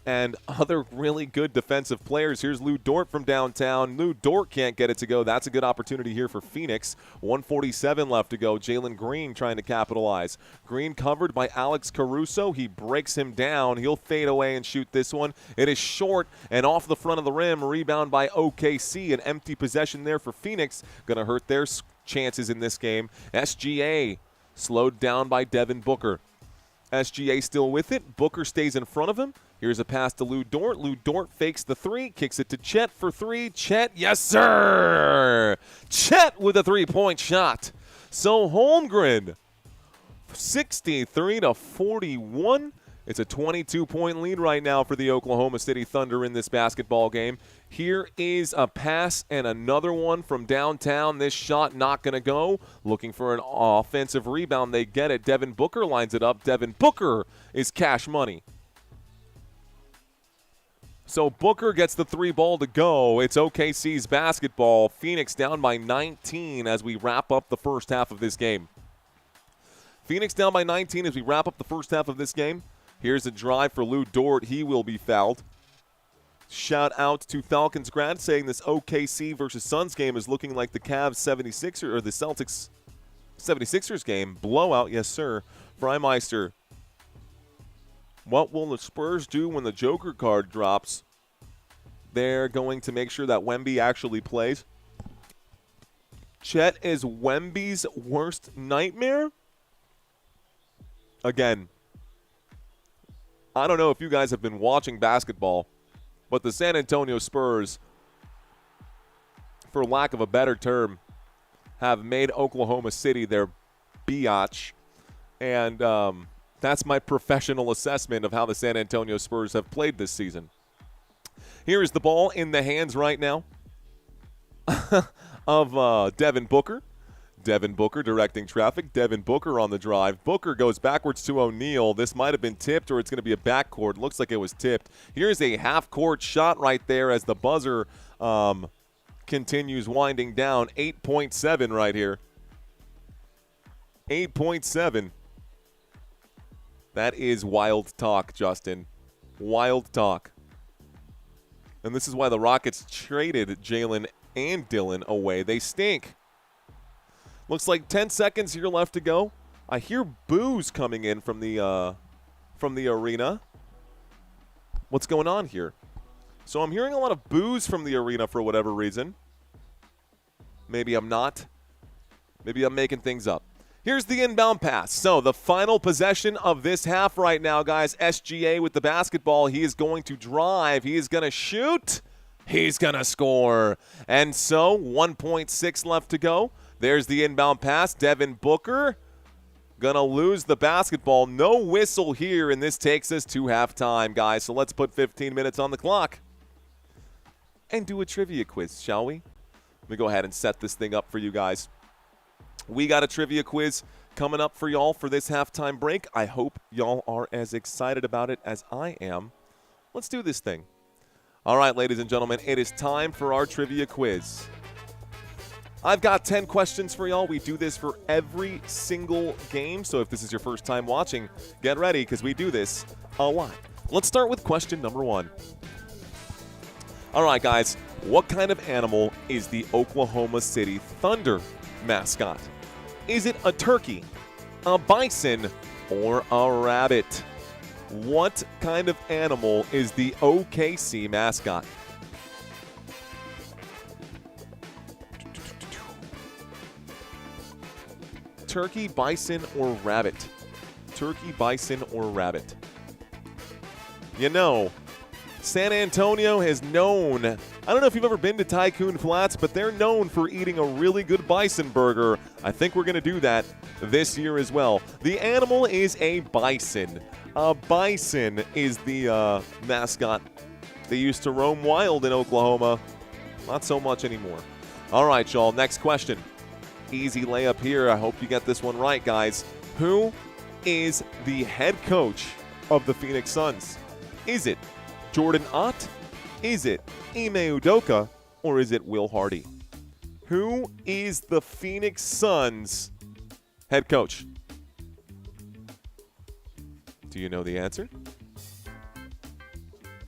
and other really good defensive players. Here's Lou Dort from downtown. Lou Dort can't get it to go. That's a good opportunity here for Phoenix. 1:47 left to go. Jalen Green trying to capitalize. Green covered by Alex Caruso. He breaks him down. He'll fade away and shoot this one. It is short and off the front of the rim. Rebound by OKC. An empty possession there for Phoenix. Going to hurt their chances in this game. SGA slowed down by Devin Booker. SGA still with it. Booker stays in front of him. Here's a pass to Lou Dort. Lou Dort fakes the three, kicks it to Chet for three. Chet, yes, sir! Chet with a three-point shot. So Holmgren, 63-41. It's a 22-point lead right now for the Oklahoma City Thunder in this basketball game. Here is a pass and another one from downtown. This shot not going to go. Looking for an offensive rebound. They get it. Devin Booker lines it up. Devin Booker is cash money. So Booker gets the 3 ball to go. It's OKC's basketball. Phoenix down by 19 as we wrap up the first half of this game. Phoenix down by 19 as we wrap up the first half of this game. Here's a drive for Lou Dort. He will be fouled. Shout out to Falcons grad saying this OKC versus Suns game is looking like the Cavs 76ers or the Celtics 76ers game. Blowout, yes sir. Freimeister. What will the Spurs do when the Joker card drops? They're going to make sure that Wemby actually plays. Chet is Wemby's worst nightmare? Again, I don't know if you guys have been watching basketball, but the San Antonio Spurs, for lack of a better term, have made Oklahoma City their biatch. And that's my professional assessment of how the San Antonio Spurs have played this season. Here is the ball in the hands right now of Devin Booker. Devin Booker directing traffic. Devin Booker on the drive. Booker goes backwards to O'Neal. This might have been tipped or it's going to be a backcourt. Looks like it was tipped. Here's a half-court shot right there as the buzzer continues winding down. 8.7 right here. 8.7. That is wild talk, Justin. Wild talk. And this is why the Rockets traded Jalen and Dylan away. They stink. Looks like 10 seconds here left to go. I hear boos coming in from the arena. What's going on here? So I'm hearing a lot of boos from the arena for whatever reason. Maybe I'm not. Maybe I'm making things up. Here's the inbound pass. So the final possession of this half right now, guys. SGA with the basketball. He is going to drive. He is going to shoot. He's going to score. And so 1.6 left to go. There's the inbound pass. Devin Booker going to lose the basketball. No whistle here, and this takes us to halftime, guys. So let's put 15 minutes on the clock and do a trivia quiz, shall we? Let me go ahead and set this thing up for you guys. We got a trivia quiz coming up for y'all for this halftime break. I hope y'all are as excited about it as I am. Let's do this thing. All right, ladies and gentlemen, it is time for our trivia quiz. I've got 10 questions for y'all. We do this for every single game. So if this is your first time watching, get ready because we do this a lot. Let's start with question number 1. All right, guys. What kind of animal is the Oklahoma City Thunder mascot? Is it a turkey, a bison, or a rabbit? What kind of animal is the OKC mascot? Turkey, bison, or rabbit? Turkey, bison, or rabbit? You know, San Antonio has known, I don't know if you've ever been to Tycoon Flats, but they're known for eating a really good bison burger. I think we're going to do that this year as well. The animal is a bison. A bison is the mascot. They used to roam wild in Oklahoma. Not so much anymore. All right, y'all, next question. Easy layup here. I hope you get this one right, guys. Who is the head coach of the Phoenix Suns? Is it Jordan Ott? Is it Ime Udoka? Or is it Will Hardy? Who is the Phoenix Suns head coach? Do you know the answer?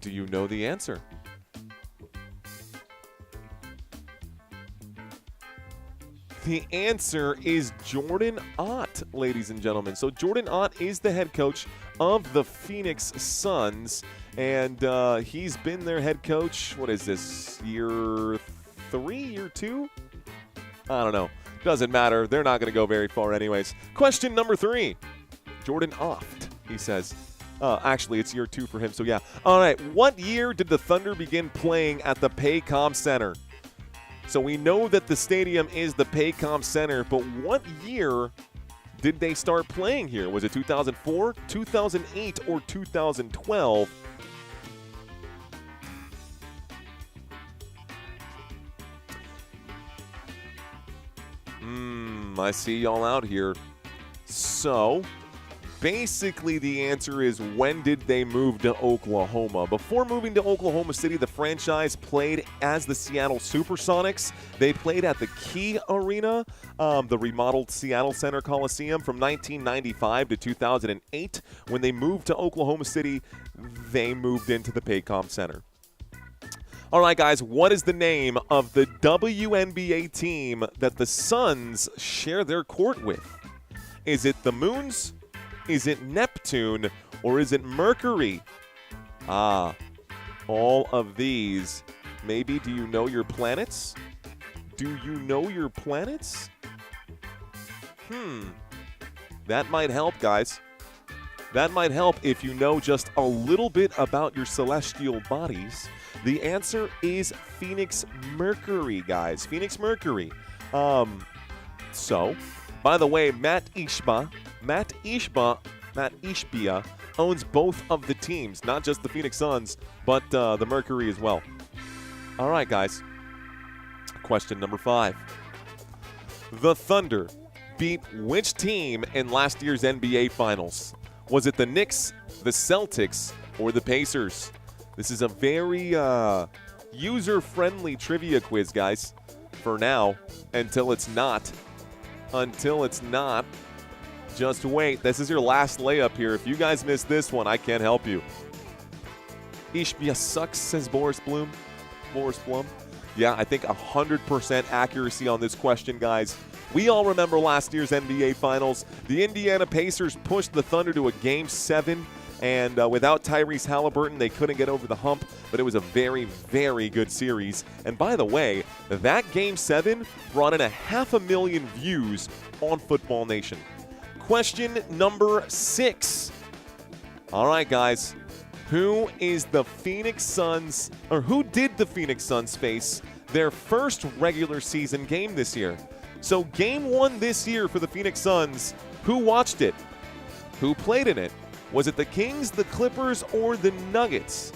Do you know the answer? The answer is Jordan Ott, ladies and gentlemen. So Jordan Ott is the head coach of the Phoenix Suns, and he's been their head coach, what is this, year 3, year 2? I don't know. Doesn't matter. They're not going to go very far anyways. Question number 3. Jordan Ott, he says. Actually, it's year 2 for him, so yeah. All right, what year did the Thunder begin playing at the Paycom Center? So we know that the stadium is the Paycom Center, but what year did they start playing here? Was it 2004, 2008, or 2012? I see y'all out here. So, basically the answer is, when did they move to Oklahoma? Before moving to Oklahoma City, the franchise played as the Seattle Supersonics. They played at the Key Arena, the remodeled Seattle Center Coliseum, from 1995 to 2008. When they moved to Oklahoma City, they moved into the Paycom Center. All right, guys, what is the name of the WNBA team that the Suns share their court with? Is it the Moons? Is it Neptune? Or is it Mercury? All of these. Maybe, do you know your planets? Do you know your planets? That might help, guys. That might help if you know just a little bit about your celestial bodies. The answer is Phoenix Mercury, guys. Phoenix Mercury. So, by the way, Matt Ishbia owns both of the teams, not just the Phoenix Suns, but the Mercury as well. All right, guys. Question number 5. The Thunder beat which team in last year's NBA Finals? Was it the Knicks, the Celtics, or the Pacers? This is a very user-friendly trivia quiz, guys, for now, until it's not. Until it's not. Just wait. This is your last layup here. If you guys miss this one, I can't help you. Ishbia sucks, says Boris Blum. Yeah, I think 100% accuracy on this question, guys. We all remember last year's NBA Finals. The Indiana Pacers pushed the Thunder to a Game 7. And without Tyrese Halliburton, they couldn't get over the hump, but it was a very, very good series. And by the way, that Game 7 brought in 500,000 views on Football Nation. Question number 6. All right, guys. Who did the Phoenix Suns face their first regular season game this year? So Game 1 this year for the Phoenix Suns, who watched it? Who played in it? Was it the Kings, the Clippers, or the Nuggets?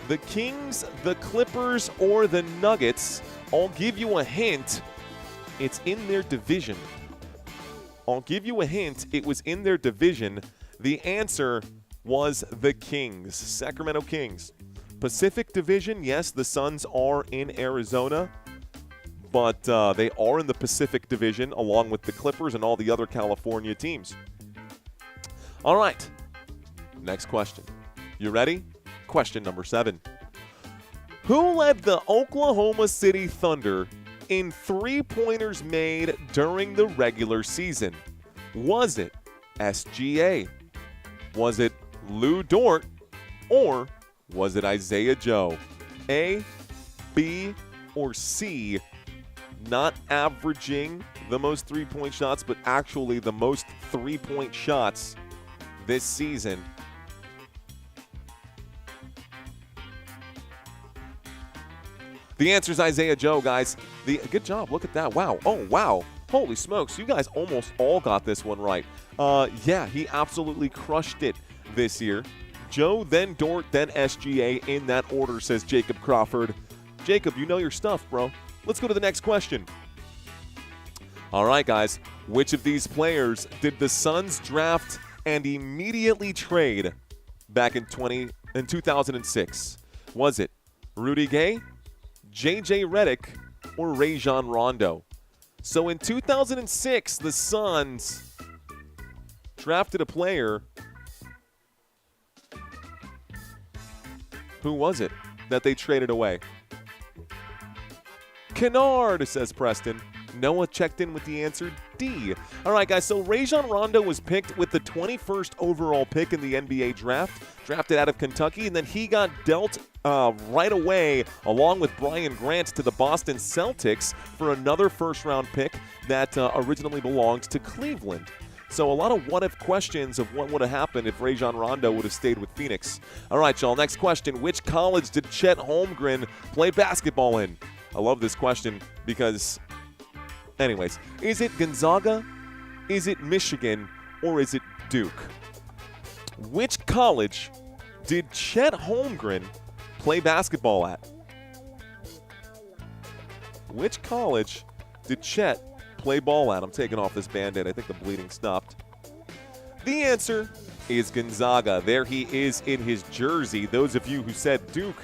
The Kings, the Clippers, or the Nuggets? I'll give you a hint. It's in their division. I'll give you a hint. It was in their division. The answer was the Kings, Sacramento Kings. Pacific Division, yes, the Suns are in Arizona, but they are in the Pacific Division along with the Clippers and all the other California teams. All right. Next question. You ready? Question number 7. Who led the Oklahoma City Thunder in three-pointers made during the regular season? Was it SGA? Was it Lou Dort? Or was it Isaiah Joe? A, B, or C? Not averaging the most three-point shots, but actually the most three-point shots this season. The answer is Isaiah Joe, guys. Good job. Look at that. Wow. Oh, wow. Holy smokes. You guys almost all got this one right. Yeah, he absolutely crushed it this year. Joe, then Dort, then SGA in that order, says Jacob Crawford. Jacob, you know your stuff, bro. Let's go to the next question. All right, guys. Which of these players did the Suns draft and immediately trade back in 2006? Was it Rudy Gay, J.J. Redick, or Rajon Rondo? So in 2006, the Suns drafted a player. Who was it that they traded away? Kennard, says Preston. Noah checked in with the answer D. All right, guys, so Rajon Rondo was picked with the 21st overall pick in the NBA draft, drafted out of Kentucky, and then he got dealt right away, along with Brian Grant, to the Boston Celtics for another first-round pick that originally belonged to Cleveland. So a lot of what-if questions of what would have happened if Rajon Rondo would have stayed with Phoenix. All right, y'all, next question. Which college did Chet Holmgren play basketball in? I love this question because, anyways, is it Gonzaga, Is it Michigan or is it Duke? Which college did Chet Holmgren play basketball at? Which college did Chet play ball at? I'm taking off this Band-Aid. I think the bleeding stopped. The answer is Gonzaga. There he is in his jersey. Those of you who said Duke,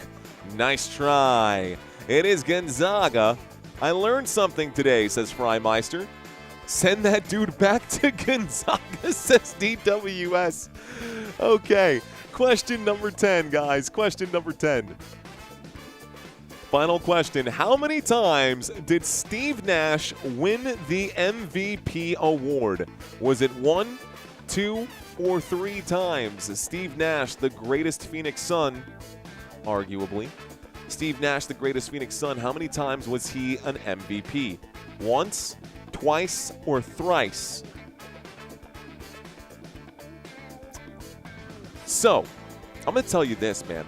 nice try. It is Gonzaga. I learned something today, says Freimeister. Send that dude back to Gonzaga, says DWS. Okay, question number 10, guys. Question number 10. Final question. How many times did Steve Nash win the MVP award? Was it 1, 2, or 3 times? Steve Nash, the greatest Phoenix Sun, arguably. Steve Nash, the greatest Phoenix Sun, how many times was he an MVP? Once, twice, or thrice? So, I'm going to tell you this, man.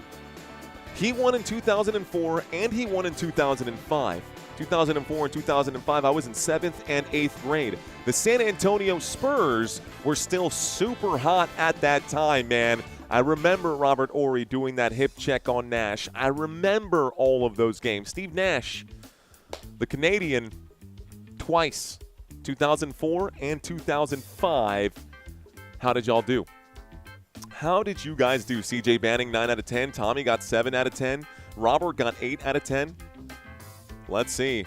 He won in 2004 and he won in 2005. 2004 and 2005, I was in 7th and 8th grade. The San Antonio Spurs were still super hot at that time, man. I remember Robert Horry doing that hip check on Nash. I remember all of those games. Steve Nash, the Canadian, twice, 2004 and 2005. How did y'all do? How did you guys do? CJ Banning, 9 out of 10. Tommy got 7 out of 10. Robert got 8 out of 10. Let's see.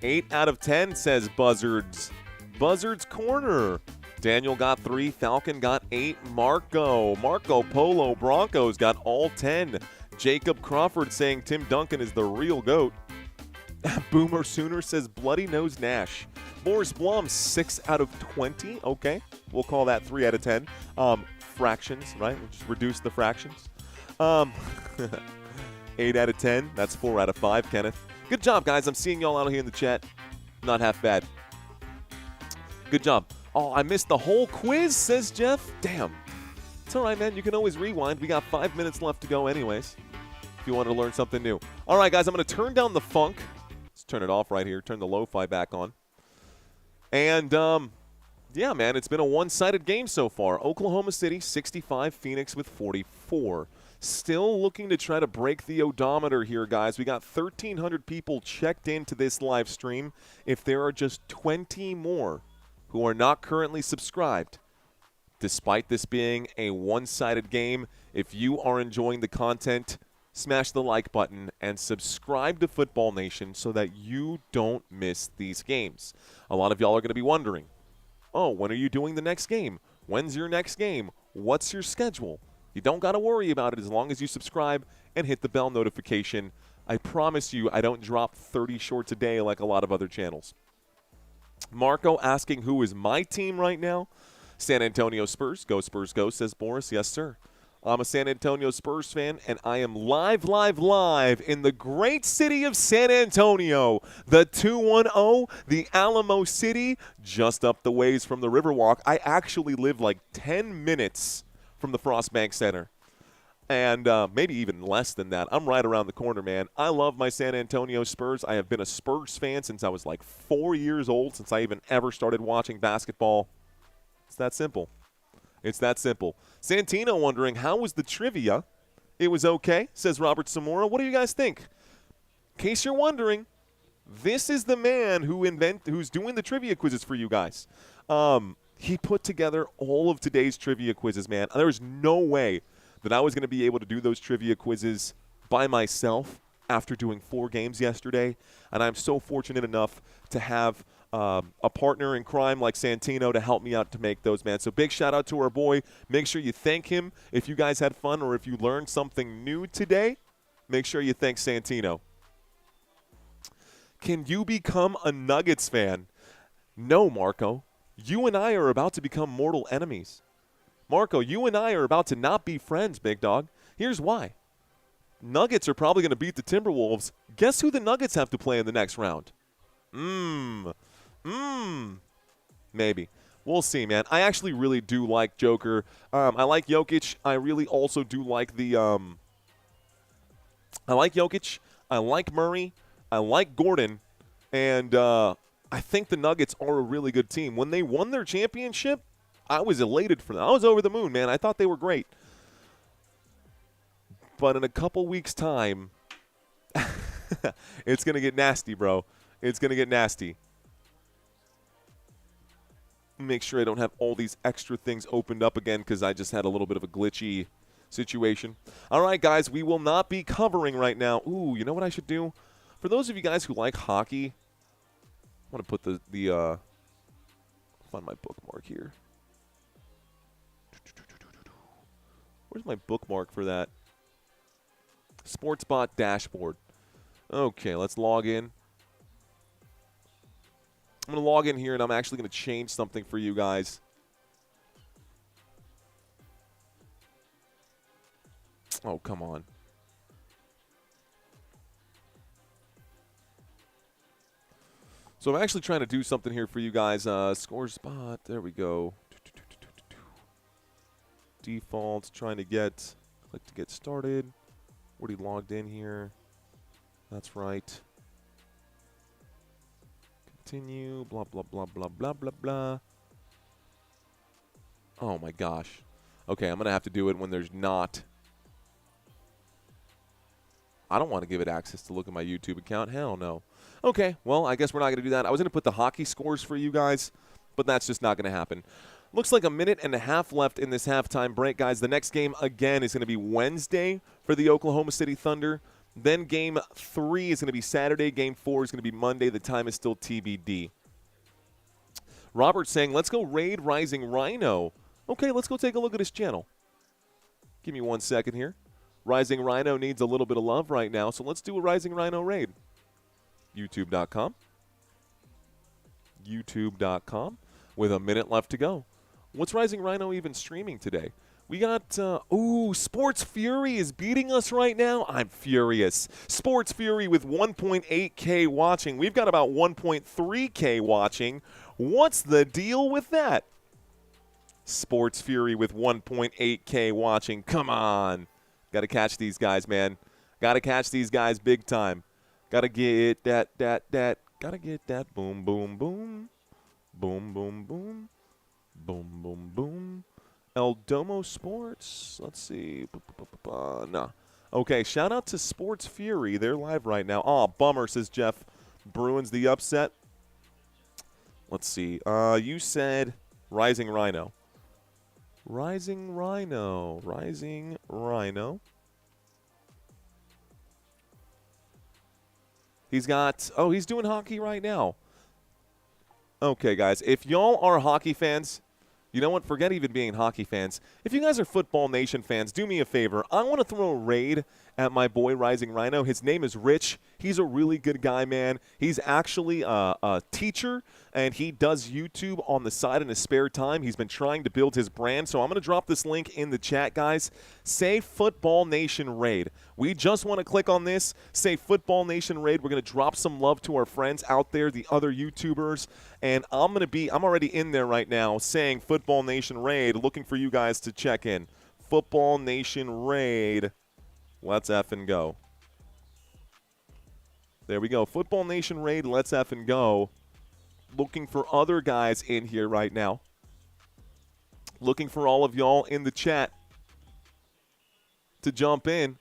8 out of 10, says Buzzards. Buzzards Corner. Daniel got 3. Falcon got 8. Marco Polo Broncos got all 10. Jacob Crawford saying Tim Duncan is the real GOAT. Boomer Sooner says Bloody Nose Nash. Boris Blum, 6 out of 20. Okay, we'll call that 3 out of 10. Fractions, right? We'll just reduce the fractions. 8 out of 10. That's 4 out of 5, Kenneth. Good job, guys. I'm seeing y'all out here in the chat. Not half bad. Good job. Oh, I missed the whole quiz, says Jeff. Damn. It's all right, man. You can always rewind. We got 5 minutes left to go anyways, if you want to learn something new. All right, guys, I'm going to turn down the funk. Let's turn it off right here. Turn the lo-fi back on. And, yeah, man, it's been a one-sided game so far. Oklahoma City, 65. Phoenix with 44. Still looking to try to break the odometer here, guys. We got 1,300 people checked into this live stream. If there are just 20 more who are not currently subscribed, despite this being a one-sided game, if you are enjoying the content, smash the like button and subscribe to Football Nation so that you don't miss these games. A lot of y'all are going to be wondering, oh, when are you doing the next game? When's your next game? What's your schedule? You don't got to worry about it as long as you subscribe and hit the bell notification. I promise you I don't drop 30 shorts a day like a lot of other channels. Marco asking who is my team right now. San Antonio Spurs. Go Spurs go, says Boris. Yes, sir. I'm a San Antonio Spurs fan, and I am live in the great city of San Antonio. The 210, the Alamo City, just up the ways from the Riverwalk. I actually live like 10 minutes from the Frost Bank Center, and maybe even less than that. I'm right around the corner, man. I love my San Antonio Spurs. I have been a Spurs fan since I was like 4 years old, since I even ever started watching basketball. It's that simple. It's that simple. Santino wondering, how was the trivia? It was okay, says Robert Zamora. What do you guys think? In case you're wondering, this is the man who's doing the trivia quizzes for you guys. He put together all of today's trivia quizzes, man. There was no way that I was going to be able to do those trivia quizzes by myself after doing 4 games yesterday. And I'm so fortunate enough to have a partner in crime like Santino to help me out to make those, man. So big shout out to our boy. Make sure you thank him if you guys had fun or if you learned something new today. Make sure you thank Santino. Can you become a Nuggets fan? No, Marco. You and I are about to become mortal enemies. Marco, you and I are about to not be friends, big dog. Here's why. Nuggets are probably going to beat the Timberwolves. Guess who the Nuggets have to play in the next round? Maybe. We'll see, man. I actually really do like Joker. I like Jokic. I really also do like the I like Jokic. I like Murray. I like Gordon. And I think the Nuggets are a really good team. When they won their championship, I was elated for them. I was over the moon, man. I thought they were great. But in a couple weeks' time, it's going to get nasty, bro. It's going to get nasty. Make sure I don't have all these extra things opened up again because I just had a little bit of a glitchy situation. All right, guys, we will not be covering right now. Ooh, you know what I should do? For those of you guys who like hockey, I want to put find my bookmark here. Where's my bookmark for that? Sportsbot dashboard. Okay, let's log in. I'm going to log in here, and I'm actually going to change something for you guys. Oh, come on. So I'm actually trying to do something here for you guys. Score spot. There we go. Default. Trying to click to get started. Already logged in here. That's right. Continue. Blah, blah, blah, blah, blah, blah, blah. Oh, my gosh. Okay, I'm going to have to do it when there's not. I don't want to give it access to look at my YouTube account. Hell no. Okay, well, I guess we're not going to do that. I was going to put the hockey scores for you guys, but that's just not going to happen. Looks like a minute and a half left in this halftime break, guys. The next game, again, is going to be Wednesday for the Oklahoma City Thunder. Then Game 3 is going to be Saturday. Game 4 is going to be Monday. The time is still TBD. Robert saying, let's go raid Rising Rhino. Okay, let's go take a look at his channel. Give me 1 second here. Rising Rhino needs a little bit of love right now, so let's do a Rising Rhino raid. YouTube.com. YouTube.com with a minute left to go. What's Rising Rhino even streaming today? We got, Sports Fury is beating us right now. I'm furious. Sports Fury with 1.8K watching. We've got about 1.3K watching. What's the deal with that? Sports Fury with 1.8K watching. Come on. Got to catch these guys, man. Got to catch these guys big time. Got to get that. Got to get that boom, boom, boom. Boom, boom, boom. Boom, boom, boom. El Domo Sports. Let's see. No. Okay, shout out to Sports Fury. They're live right now. Oh, bummer, says Jeff. Bruins the upset. Let's see. You said Rising Rhino. Rising Rhino. Rising Rhino. He's doing hockey right now. Okay, guys. If y'all are hockey fans, you know what? Forget even being hockey fans. If you guys are Football Nation fans, do me a favor. I want to throw a raid at my boy Rising Rhino. His name is Rich. He's a really good guy, man. He's actually a teacher, and he does YouTube on the side in his spare time. He's been trying to build his brand, so I'm going to drop this link in the chat, guys. Say Football Nation Raid. We just want to click on this, say Football Nation Raid. We're going to drop some love to our friends out there, the other YouTubers, and I'm already in there right now saying Football Nation Raid, looking for you guys to check in. Football Nation Raid. Let's effing go. There we go. Football Nation Raid, let's effing go. Looking for other guys in here right now. Looking for all of y'all in the chat to jump in.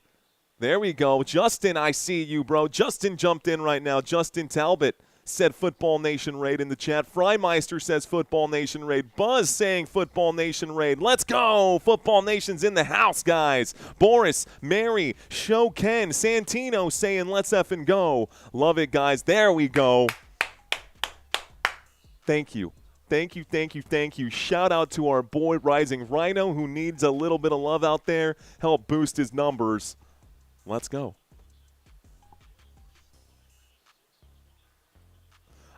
There we go. Justin, I see you, bro. Justin jumped in right now. Justin Talbot said Football Nation Raid in the chat. Freimeister says Football Nation Raid. Buzz saying Football Nation Raid. Let's go. Football Nation's in the house, guys. Boris, Mary, Show Ken, Santino saying let's effing go. Love it, guys. There we go. Thank you. Thank you, thank you, thank you. Shout out to our boy Rising Rhino who needs a little bit of love out there. Help boost his numbers. Let's go.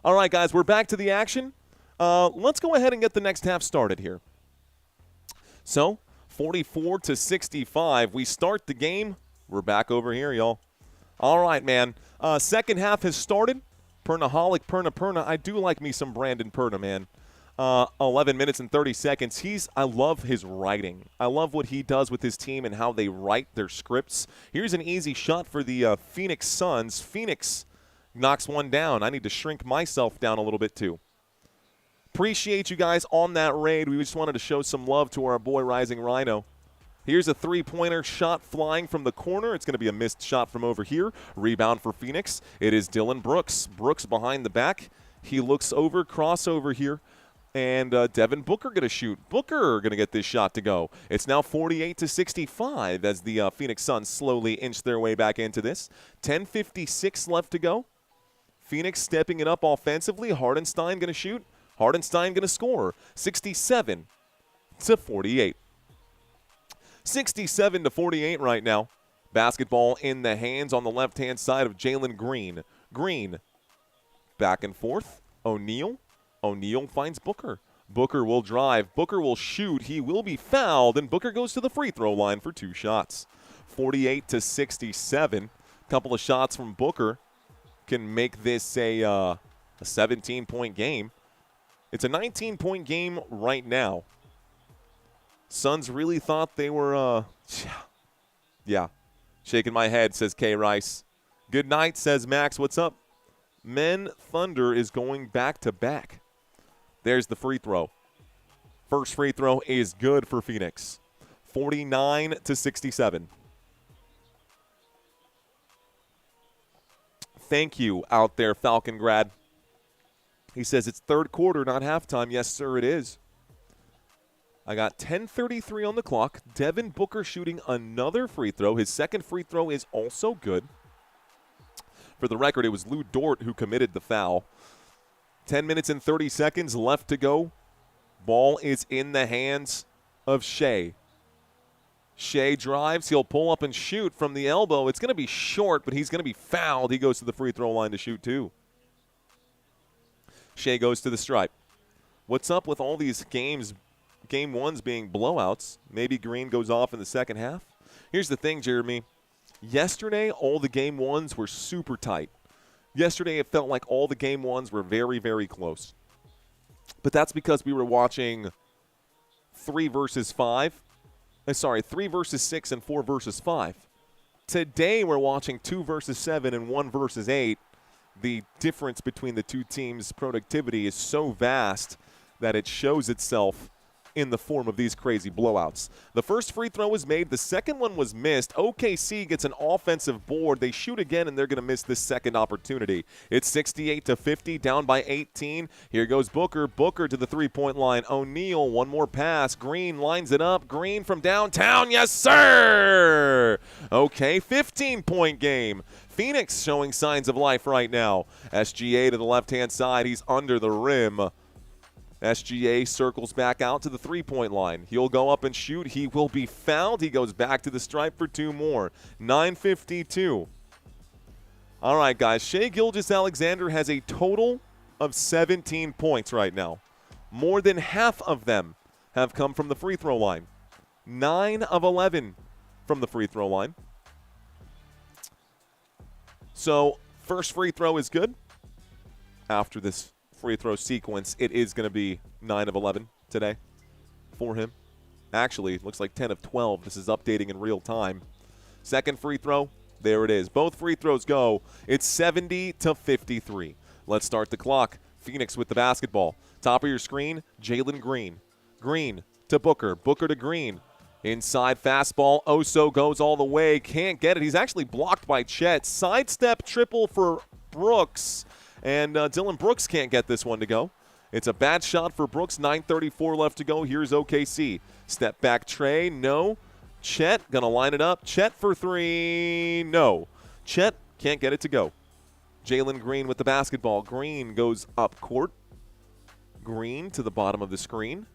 All right, guys, we're back to the action. Let's go ahead and get the next half started here. So, 44-65. We start the game. We're back over here, y'all. All right, man. Second half has started. Pernaholic, Perna. I do like me some Brandon Perna, man. 11 minutes and 30 seconds. I love his writing. I love what he does with his team and how they write their scripts. Here's an easy shot for the Phoenix Suns. Phoenix Knocks one down. I need to shrink myself down a little bit too. Appreciate you guys on that raid. We just wanted to show some love to our boy Rising Rhino. Here's a three-pointer shot flying from the corner. It's going to be a missed shot from over here. Rebound for Phoenix. It is Dylan Brooks. Brooks behind the back. He looks over, crossover here. And Devin Booker going to shoot. Booker going to get this shot to go. It's now 48-65 as the Phoenix Suns slowly inch their way back into this. 10:56 left to go. Phoenix stepping it up offensively. Hardenstein going to shoot. Hardenstein going to score. 67-48. 67-48 right now. Basketball in the hands on the left-hand side of Jalen Green. Green back and forth. O'Neal. O'Neal finds Booker. Booker will drive. Booker will shoot. He will be fouled, and Booker goes to the free throw line for 2 shots. 48-67. Couple of shots from Booker can make this a 17-point game. It's a 19-point game right now. Suns really thought they were, yeah. Shaking my head, says K. Rice. Good night, says Max. What's up? Men Thunder is going back-to-back. There's the free throw. First free throw is good for Phoenix. 49-67. Thank you out there, Falcon Grad. He says it's third quarter, not halftime. Yes, sir, it is. I got 10:33 on the clock. Devin Booker shooting another free throw. His second free throw is also good. For the record, it was Lou Dort who committed the foul. 10 minutes and 30 seconds left to go. Ball is in the hands of Shea. Shea drives. He'll pull up and shoot from the elbow. It's going to be short, but he's going to be fouled. He goes to the free throw line to shoot too. Shea goes to the stripe. What's up with all these games, game ones being blowouts? Maybe Green goes off in the second half. Here's the thing, Jeremy. Yesterday, all the game ones were super tight. Yesterday, it felt like all the game ones were very, very close. But that's because we were watching 3 versus 6 and 4 versus 5. Today, we're watching 2 versus 7 and 1 versus 8. The difference between the two teams' productivity is so vast that it shows itself in the form of these crazy blowouts. The first free throw was made. The second one was missed. OKC gets an offensive board. They shoot again, and they're going to miss this second opportunity. It's 68-50, down by 18. Here goes Booker. Booker to the three-point line. O'Neal, one more pass. Green lines it up. Green from downtown. Yes, sir! Okay, 15-point game. Phoenix showing signs of life right now. SGA to the left-hand side. He's under the rim. SGA circles back out to the three-point line. He'll go up and shoot. He will be fouled. He goes back to the stripe for 2 more. 9:52. All right, guys. Shai Gilgeous-Alexander has a total of 17 points right now. More than half of them have come from the free throw line. 9 of 11 from the free throw line. So, first free throw is good. After this free throw sequence, it is going to be 9 of 11 today for him. Actually, it looks like 10 of 12. This is updating in real time. Second free throw, there it is. Both free throws go. It's 70-53. Let's start the clock. Phoenix with the basketball. Top of your screen, Jalen Green. Green to Booker. Booker to Green. Inside fastball. Oso goes all the way. Can't get it. He's actually blocked by Chet. Sidestep triple for Brooks. And Dylan Brooks can't get this one to go. It's a bad shot for Brooks. 9:34 left to go. Here's OKC. Step back tray. No. Chet going to line it up. Chet for 3. No. Chet can't get it to go. Jalen Green with the basketball. Green goes up court. Green to the bottom of the screen.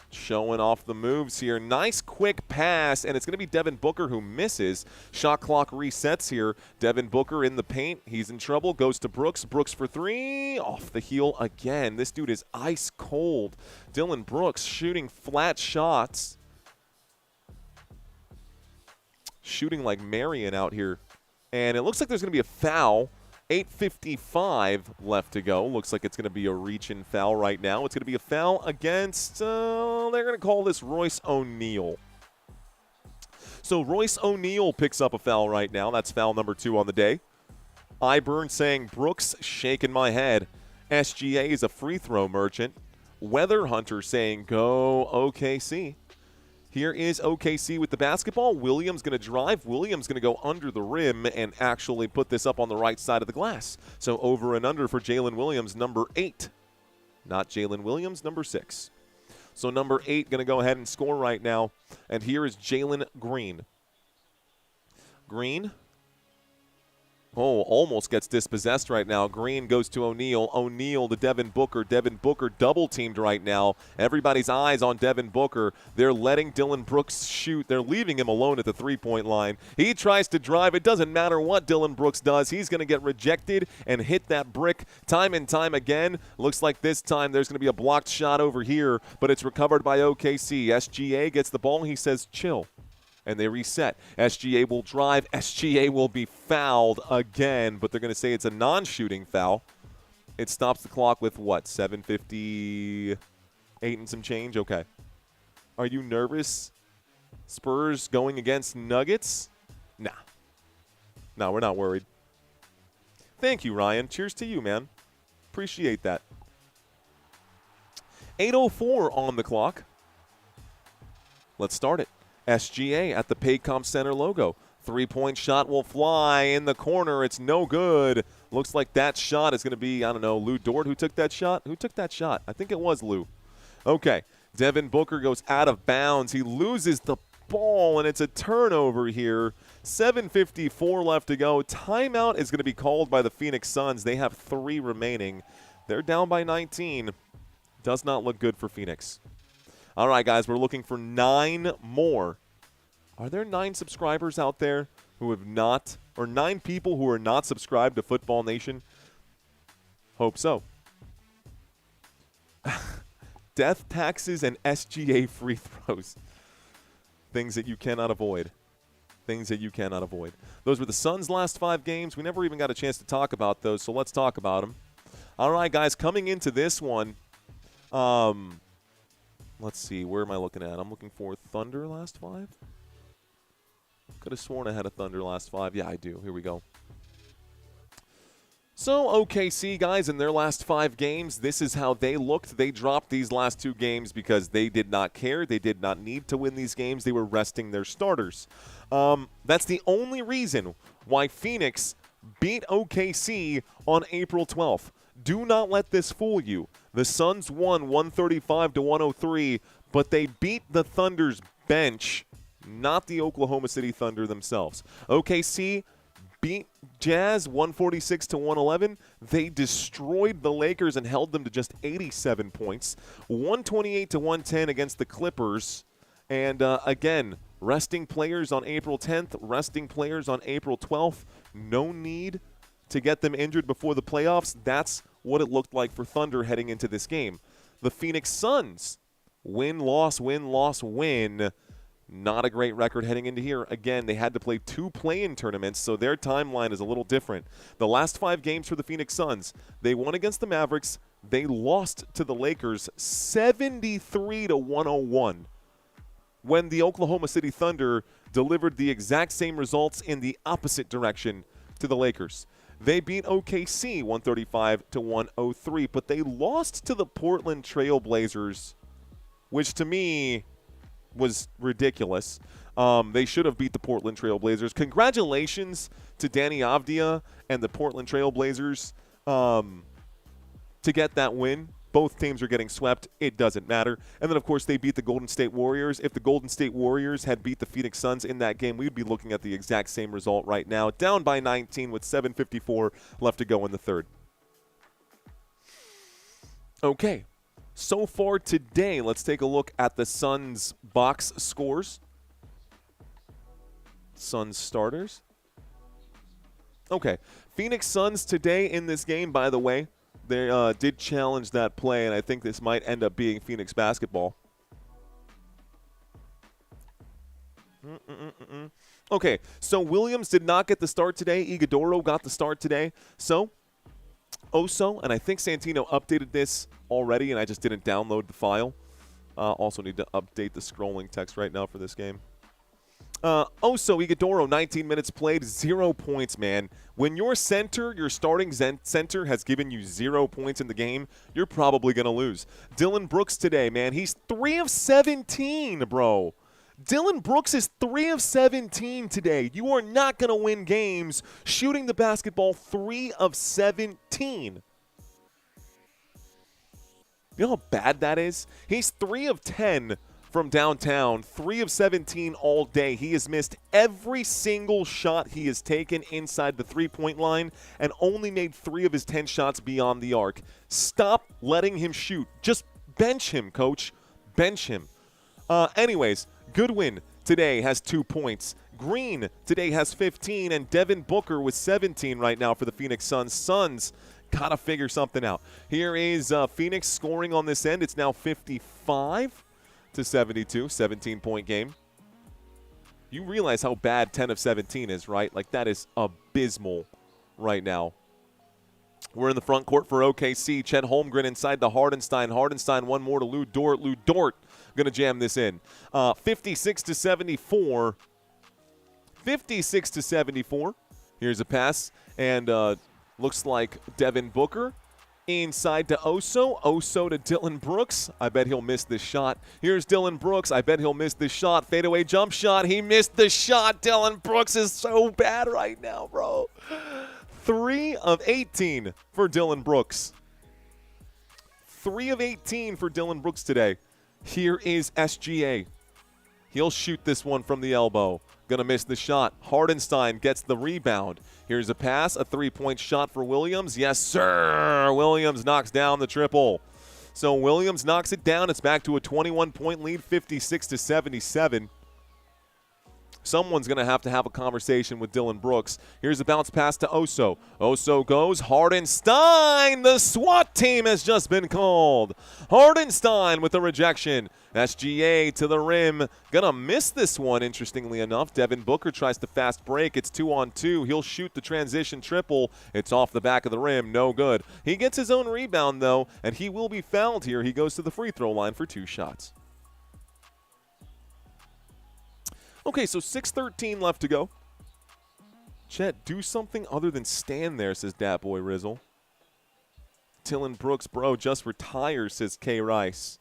Showing off the moves here. Nice quick pass, and it's going to be Devin Booker who misses. Shot clock resets here. Devin Booker in the paint. He's in trouble. Goes to Brooks. Brooks for 3. Off the heel again. This dude is ice cold. Dylan Brooks shooting flat shots. Shooting like Marion out here. And it looks like there's going to be a foul. 8:55 left to go. Looks like it's going to be a reach-in foul right now. It's going to be a foul against, they're going to call this Royce O'Neal. So Royce O'Neal picks up a foul right now. That's foul number 2 on the day. iBurn saying, Brooks shaking my head. SGA is a free throw merchant. Weather Hunter saying, go OKC. Here is OKC with the basketball. Williams going to drive. Williams going to go under the rim and actually put this up on the right side of the glass. So over and under for Jalen Williams, number 8. Not Jalen Williams, number 6. So number 8 going to go ahead and score right now. And here is Jalen Green. Green. Oh, almost gets dispossessed right now. Green goes to O'Neal. O'Neal to Devin Booker. Devin Booker double-teamed right now. Everybody's eyes on Devin Booker. They're letting Dillon Brooks shoot. They're leaving him alone at the three-point line. He tries to drive. It doesn't matter what Dillon Brooks does. He's going to get rejected and hit that brick time and time again. Looks like this time there's going to be a blocked shot over here, but it's recovered by OKC. SGA gets the ball. He says, chill. And they reset. SGA will drive. SGA will be fouled again, but they're going to say it's a non-shooting foul. It stops the clock with what, 7:58 and some change? Okay. Are you nervous? Spurs going against Nuggets? Nah. No, we're not worried. Thank you, Ryan. Cheers to you, man. Appreciate that. 8:04 on the clock. Let's start it. SGA at the Paycom Center logo. Three-point shot will fly in the corner. It's no good. Looks like that shot is going to be, I don't know, Lou Dort who took that shot? Who took that shot? I think it was Lou. Okay. Devin Booker goes out of bounds. He loses the ball, and it's a turnover here. 7:54 left to go. Timeout is going to be called by the Phoenix Suns. They have 3 remaining. They're down by 19. Does not look good for Phoenix. All right, guys, we're looking for 9 more. Are there 9 subscribers out there who have not, or 9 people who are not subscribed to Football Nation? Hope so. Death taxes and SGA free throws. Things that you cannot avoid. Things that you cannot avoid. Those were the Suns' last 5 games. We never even got a chance to talk about those, so let's talk about them. All right, guys, coming into this one, let's see, where am I looking at? I'm looking for Thunder last 5. Could have sworn I had a Thunder last 5. Yeah, I do. Here we go. So, OKC, guys, in their last 5 games, this is how they looked. They dropped these last 2 games because they did not care. They did not need to win these games. They were resting their starters. That's the only reason why Phoenix beat OKC on April 12th. Do not let this fool you. The Suns won 135-103, but they beat the Thunder's bench, not the Oklahoma City Thunder themselves. OKC beat Jazz 146-111. They destroyed the Lakers and held them to just 87 points. 128-110 against the Clippers. And again, resting players on April 10th, resting players on April 12th. No need to get them injured before the playoffs. That's what it looked like for Thunder heading into this game. The Phoenix Suns, win, loss, win, loss, win. Not a great record heading into here. Again, they had to play 2 play-in tournaments, so their timeline is a little different. The last 5 games for the Phoenix Suns, they won against the Mavericks. They lost to the Lakers 73-101 when the Oklahoma City Thunder delivered the exact same results in the opposite direction to the Lakers. They beat OKC 135-103, but they lost to the Portland Trail Blazers, which to me was ridiculous. They should have beat the Portland Trail Blazers. Congratulations to Danny Avdia and the Portland Trail Blazers to get that win. Both teams are getting swept. It doesn't matter. And then, of course, they beat the Golden State Warriors. If the Golden State Warriors had beat the Phoenix Suns in that game, we'd be looking at the exact same result right now. Down by 19 with 7:54 left to go in the third. Okay. So far today, let's take a look at the Suns box scores. Suns starters. Okay. Phoenix Suns today in this game, by the way, they did challenge that play, and I think this might end up being Phoenix basketball. Okay, so Williams did not get the start today. Iguodaro got the start today. So, Oso, and I think Santino updated this already, and I just didn't download the file. Also need to update the scrolling text right now for this game. Oso Ighodaro, 19 minutes played, 0 points, man. When your center, your starting center, has given you 0 points in the game, you're probably going to lose. Dylan Brooks today, man, he's 3 of 17, bro. Dylan Brooks is 3 of 17 today. You are not going to win games shooting the basketball 3 of 17. You know how bad that is? He's 3 of 10 from downtown, 3 of 17 all day. He has missed every single shot he has taken inside the three-point line and only made 3 of his 10 shots beyond the arc. Stop letting him shoot. Just bench him, coach. Bench him. Anyways, Goodwin today has 2 points. Green today has 15, and Devin Booker with 17 right now for the Phoenix Suns. Suns got to figure something out. Here is Phoenix scoring on this end. It's now 55 to 72, 17-point game. You realize how bad 10 of 17 is, right? Like, that is abysmal right now. We're in the front court for OKC. Chet Holmgren inside to Hardenstein. Hardenstein one more to Lou Dort. Lou Dort going to jam this in. 56 to 74. 56 to 74. Here's a pass, and looks like Devin Booker inside to Oso. Oso to Dylan Brooks. I bet he'll miss this shot. Here's Dylan Brooks. I bet he'll miss this shot. Fadeaway jump shot. He missed the shot. Dylan Brooks is so bad right now, bro. 3 of 18 for Dylan Brooks. 3 of 18 for Dylan Brooks today. Here is SGA. He'll shoot this one from the elbow. Gonna miss the shot. Hardenstein gets the rebound. Here's a pass, a three-point shot for Williams. Yes, sir. Williams knocks down the triple. So Williams knocks it down. It's back to a 21-point lead, 56 to 77. Someone's going to have a conversation with Dylan Brooks. Here's a bounce pass to Oso. Oso goes. Hardenstein. The SWAT team has just been called. Hardenstein with a rejection. SGA to the rim. Gonna miss this one, interestingly enough. Devin Booker tries to fast break. It's 2-on-2. He'll shoot the transition triple. It's off the back of the rim. No good. He gets his own rebound, though, and he will be fouled here. He goes to the free throw line for 2 shots. Okay, so 6:13 left to go. Chet, do something other than stand there, says Dat Boy Rizzle. Dylan Brooks, bro, just retire, says K. Rice.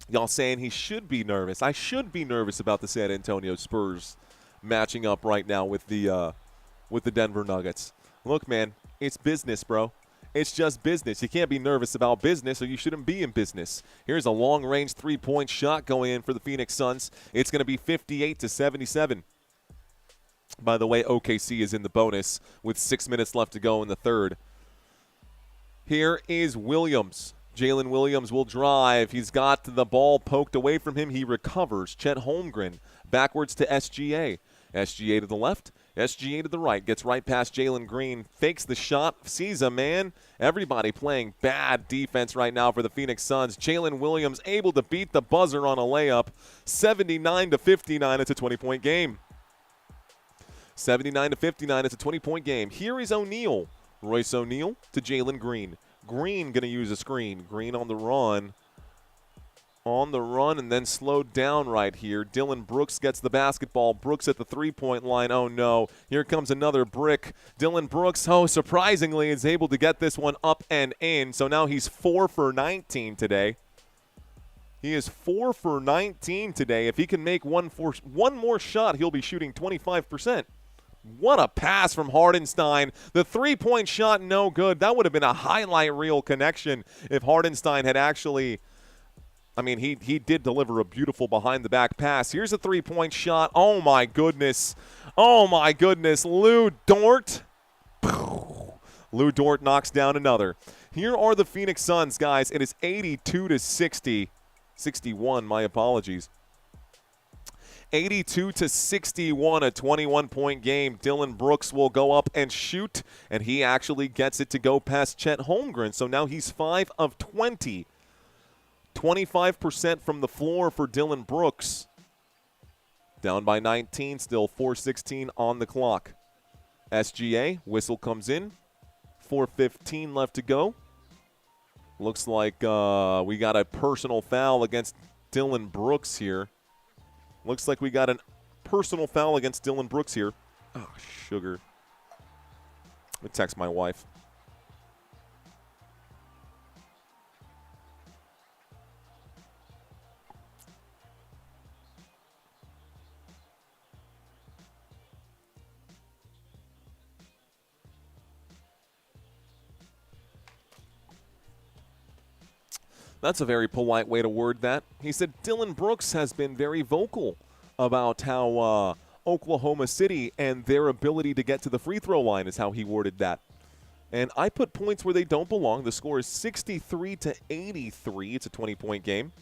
Y'all saying he should be nervous. I should be nervous about the San Antonio Spurs matching up right now with the Denver Nuggets. Look, man, it's business, bro. It's just business. You can't be nervous about business, or you shouldn't be in business. Here's a long-range three-point shot going in for the Phoenix Suns. It's going to be 58 to 77. By the way, OKC is in the bonus with 6 minutes left to go in the third. Here is Williams. Jalen Williams will drive. He's got the ball poked away from him. He recovers. Chet Holmgren backwards to SGA. SGA to the left. SGA to the right. Gets right past Jalen Green. Fakes the shot. Sees a man. Everybody playing bad defense right now for the Phoenix Suns. Jalen Williams able to beat the buzzer on a layup. 79 to 59. It's a 20-point game. 79 to 59. It's a 20-point game. Here is O'Neal. Royce O'Neal to Jalen Green. Green going to use a screen. Green on the run. On the run and then slowed down right here. Dylan Brooks gets the basketball. Brooks at the three-point line. Oh, no. Here comes another brick. Dylan Brooks, surprisingly, is able to get this one up and in. So now he's 4 for 19 today. He is 4 for 19 today. If he can make one more shot, he'll be shooting 25%. What a pass from Hardenstein. The three-point shot, no good. That would have been a highlight reel connection if Hardenstein had actually – I mean, he did deliver a beautiful behind-the-back pass. Here's a three-point shot. Oh, my goodness. Oh, my goodness. Lou Dort. Lou Dort knocks down another. Here are the Phoenix Suns, guys. It is 82 to 60. 61, my apologies. 82 to 61, a 21-point game. Dylan Brooks will go up and shoot, and he actually gets it to go past Chet Holmgren. So now he's 5 of 20. 25% from the floor for Dylan Brooks. Down by 19, still 4:16 on the clock. SGA, whistle comes in. 4:15 left to go. Looks like we got a personal foul against Dylan Brooks here. Looks like we got a personal foul against Dylan Brooks here. Oh, sugar. Let me text my wife. That's a very polite way to word that. He said Dylan Brooks has been very vocal about how Oklahoma City and their ability to get to the free throw line is how he worded that. And I put points where they don't belong. The score is 63-83. It's a 20-point game.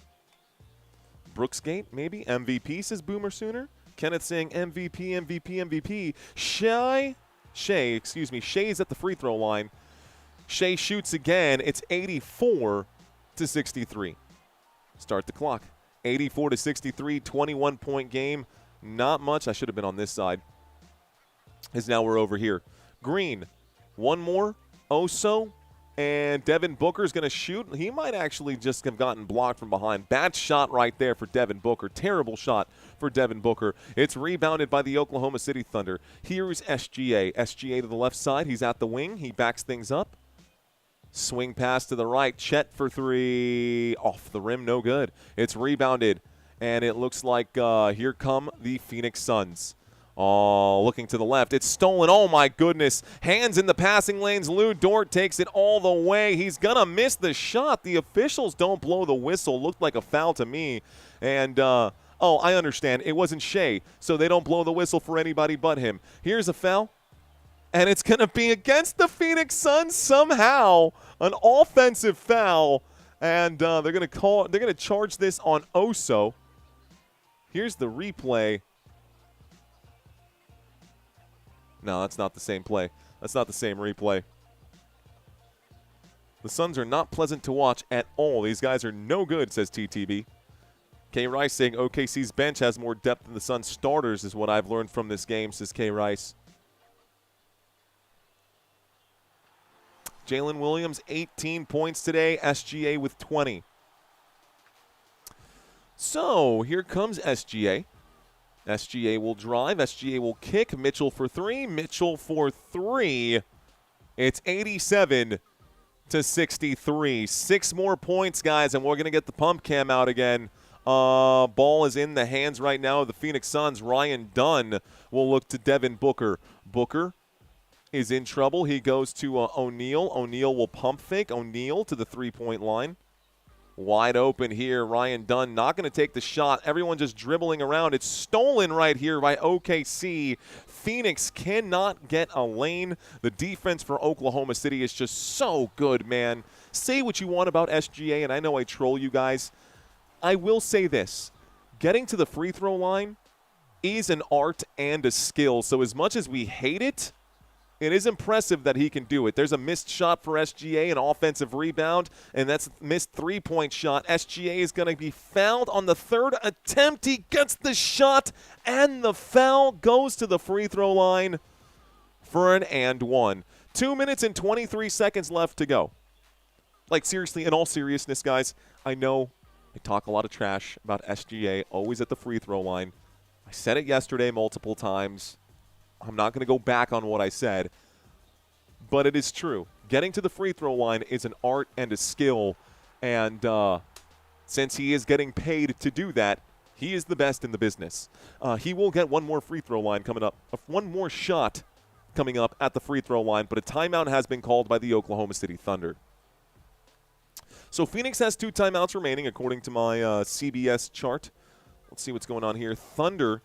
Brooksgate, maybe. MVP, says Boomer Sooner. Kenneth saying MVP. Shay's at the free throw line. Shay shoots again. It's 84-63. Start the clock. 84-63, 21-point game. Not much. I should have been on this side. As now we're over here. Green, one more. Oso, and Devin Booker's going to shoot. He might actually just have gotten blocked from behind. Bad shot right there for Devin Booker. Terrible shot for Devin Booker. It's rebounded by the Oklahoma City Thunder. Here's SGA. SGA to the left side. He's at the wing. He backs things up. Swing pass to the right. Chet for three. Off the rim. No good. It's rebounded. And it looks like here come the Phoenix Suns. Oh, looking to the left. It's stolen. Oh, my goodness. Hands in the passing lanes. Lou Dort takes it all the way. He's going to miss the shot. The officials don't blow the whistle. Looked like a foul to me. And, oh, I understand. It wasn't Shea, so they don't blow the whistle for anybody but him. Here's a foul. And it's going to be against the Phoenix Suns somehow. An offensive foul. And they're going to charge this on Oso. Here's the replay. No, that's not the same play. That's not the same replay. The Suns are not pleasant to watch at all. These guys are no good, says TTB. K. Rice saying OKC's bench has more depth than the Suns starters is what I've learned from this game, says K. Rice. Jalen Williams, 18 points today. SGA with 20. So here comes SGA. SGA will drive. SGA will kick. Mitchell for three. Mitchell for three. It's 87-63. 6 more points, guys, and we're going to get the pump cam out again. Ball is in the hands right now of the Phoenix Suns. Ryan Dunn will look to Devin Booker. Booker is in trouble. He goes to O'Neal. O'Neal will pump fake. O'Neal to the three-point line. Wide open here. Ryan Dunn not going to take the shot. Everyone just dribbling around. It's stolen right here by OKC. Phoenix cannot get a lane. The defense for Oklahoma City is just so good, man. Say what you want about SGA, and I know I troll you guys. I will say this. Getting to the free throw line is an art and a skill. So as much as we hate it, it is impressive that he can do it. There's a missed shot for SGA, an offensive rebound, and that's a missed three-point shot. SGA is going to be fouled on the third attempt. He gets the shot, and the foul goes to the free throw line for an and one. 2 minutes and 23 seconds left to go. Like, seriously, in all seriousness, guys, I know I talk a lot of trash about SGA, always at the free throw line. I said it yesterday multiple times. I'm not going to go back on what I said, but it is true. Getting to the free throw line is an art and a skill, and since he is getting paid to do that, he is the best in the business. He will get one more free throw line coming up, one more shot coming up at the free throw line, but a timeout has been called by the Oklahoma City Thunder. So Phoenix has 2 timeouts remaining according to my CBS chart. Let's see what's going on here. Thunder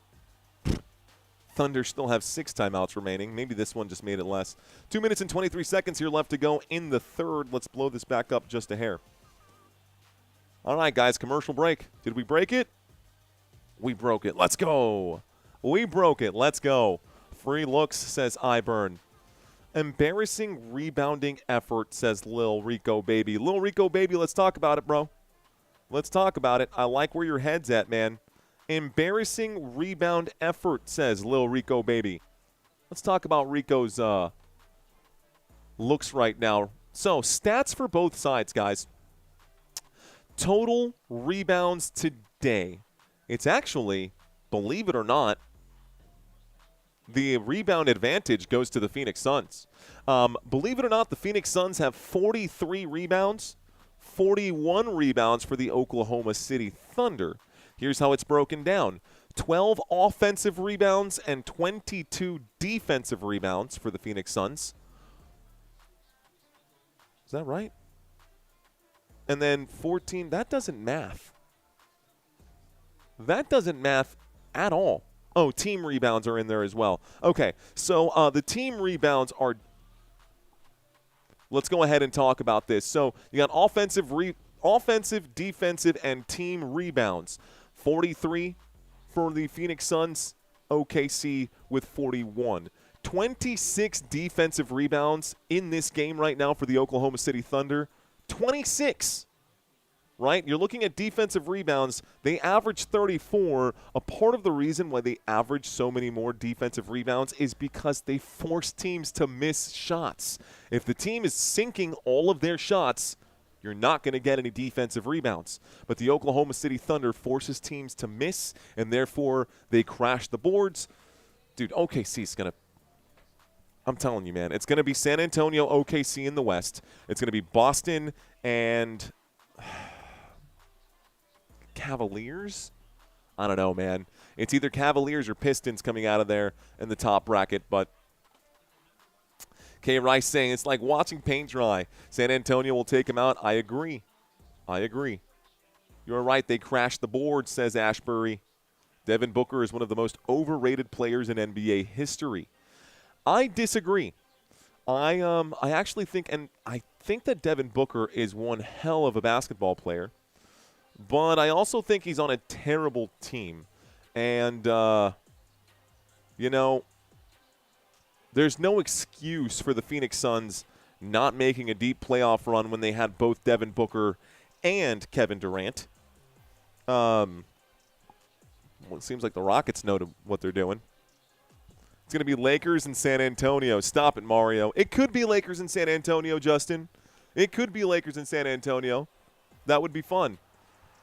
still have 6 timeouts remaining. Maybe this one just made it less. 2 minutes and 23 seconds here left to go in the third. Let's blow this back up just a hair. All right, guys, commercial break. Did we break it? We broke it. Let's go. We broke it. Let's go. Free looks, says iBurn. Embarrassing rebounding effort, says Lil Rico Baby. Lil Rico Baby, let's talk about it, bro. Let's talk about it. I like where your head's at, man. Embarrassing rebound effort, says Lil Rico Baby. Let's talk about Rico's looks right now. So, stats for both sides, guys. Total rebounds today. It's actually, believe it or not, the rebound advantage goes to the Phoenix Suns. Believe it or not, the Phoenix Suns have 43 rebounds, 41 rebounds for the Oklahoma City Thunder. Here's how it's broken down. 12 offensive rebounds and 22 defensive rebounds for the Phoenix Suns. Is that right? And then 14, that doesn't math. That doesn't math at all. Oh, team rebounds are in there as well. Okay, so the team rebounds are – let's go ahead and talk about this. So you got offensive, defensive, and team rebounds. 43 for the Phoenix Suns, OKC with 41. 26 defensive rebounds in this game right now for the Oklahoma City Thunder. 26, right? You're looking at defensive rebounds. They average 34. A part of the reason why they average so many more defensive rebounds is because they force teams to miss shots. If the team is sinking all of their shots, you're not going to get any defensive rebounds. But the Oklahoma City Thunder forces teams to miss, and therefore they crash the boards. Dude, OKC's going to – I'm telling you, man, it's going to be San Antonio, OKC in the West. It's going to be Boston and Cavaliers? I don't know, man. It's either Cavaliers or Pistons coming out of there in the top bracket, but K. Rice saying it's like watching paint dry. San Antonio will take him out. I agree. You're right. They crashed the board, says Ashbury. Devin Booker is one of the most overrated players in NBA history. I disagree. I actually think, and I think that Devin Booker is one hell of a basketball player, but I also think he's on a terrible team. And, there's no excuse for the Phoenix Suns not making a deep playoff run when they had both Devin Booker and Kevin Durant. Well, it seems like the Rockets know what they're doing. It's going to be Lakers and San Antonio. Stop it, Mario. It could be Lakers and San Antonio, Justin. It could be Lakers and San Antonio. That would be fun.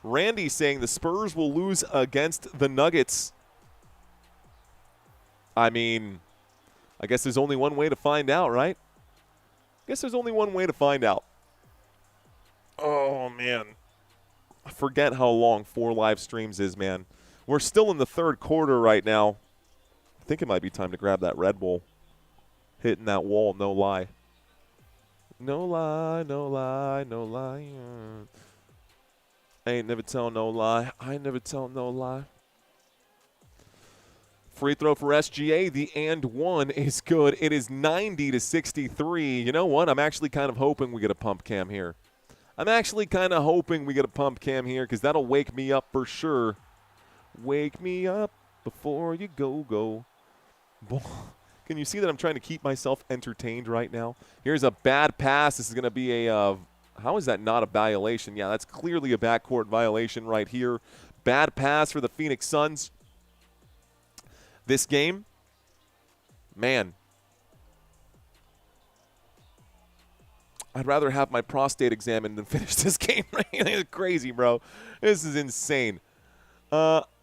Randy saying the Spurs will lose against the Nuggets. I mean, I guess there's only one way to find out, right? Oh, man. I forget how long 4 live streams is, man. We're still in the third quarter right now. I think it might be time to grab that Red Bull. Hitting that wall, no lie. No lie. I ain't never tell no lie. I never tell no lie. Free throw for SGA. The and one is good. It is 90-63. You know what? I'm actually kind of hoping we get a pump cam here. Because that'll wake me up for sure. Wake me up before you go. Can you see that I'm trying to keep myself entertained right now? Here's a bad pass. This is going to be a how is that not a violation? Yeah, that's clearly a backcourt violation right here. Bad pass for the Phoenix Suns. This game, man, I'd rather have my prostate examined than finish this game. It's crazy, bro. This is insane.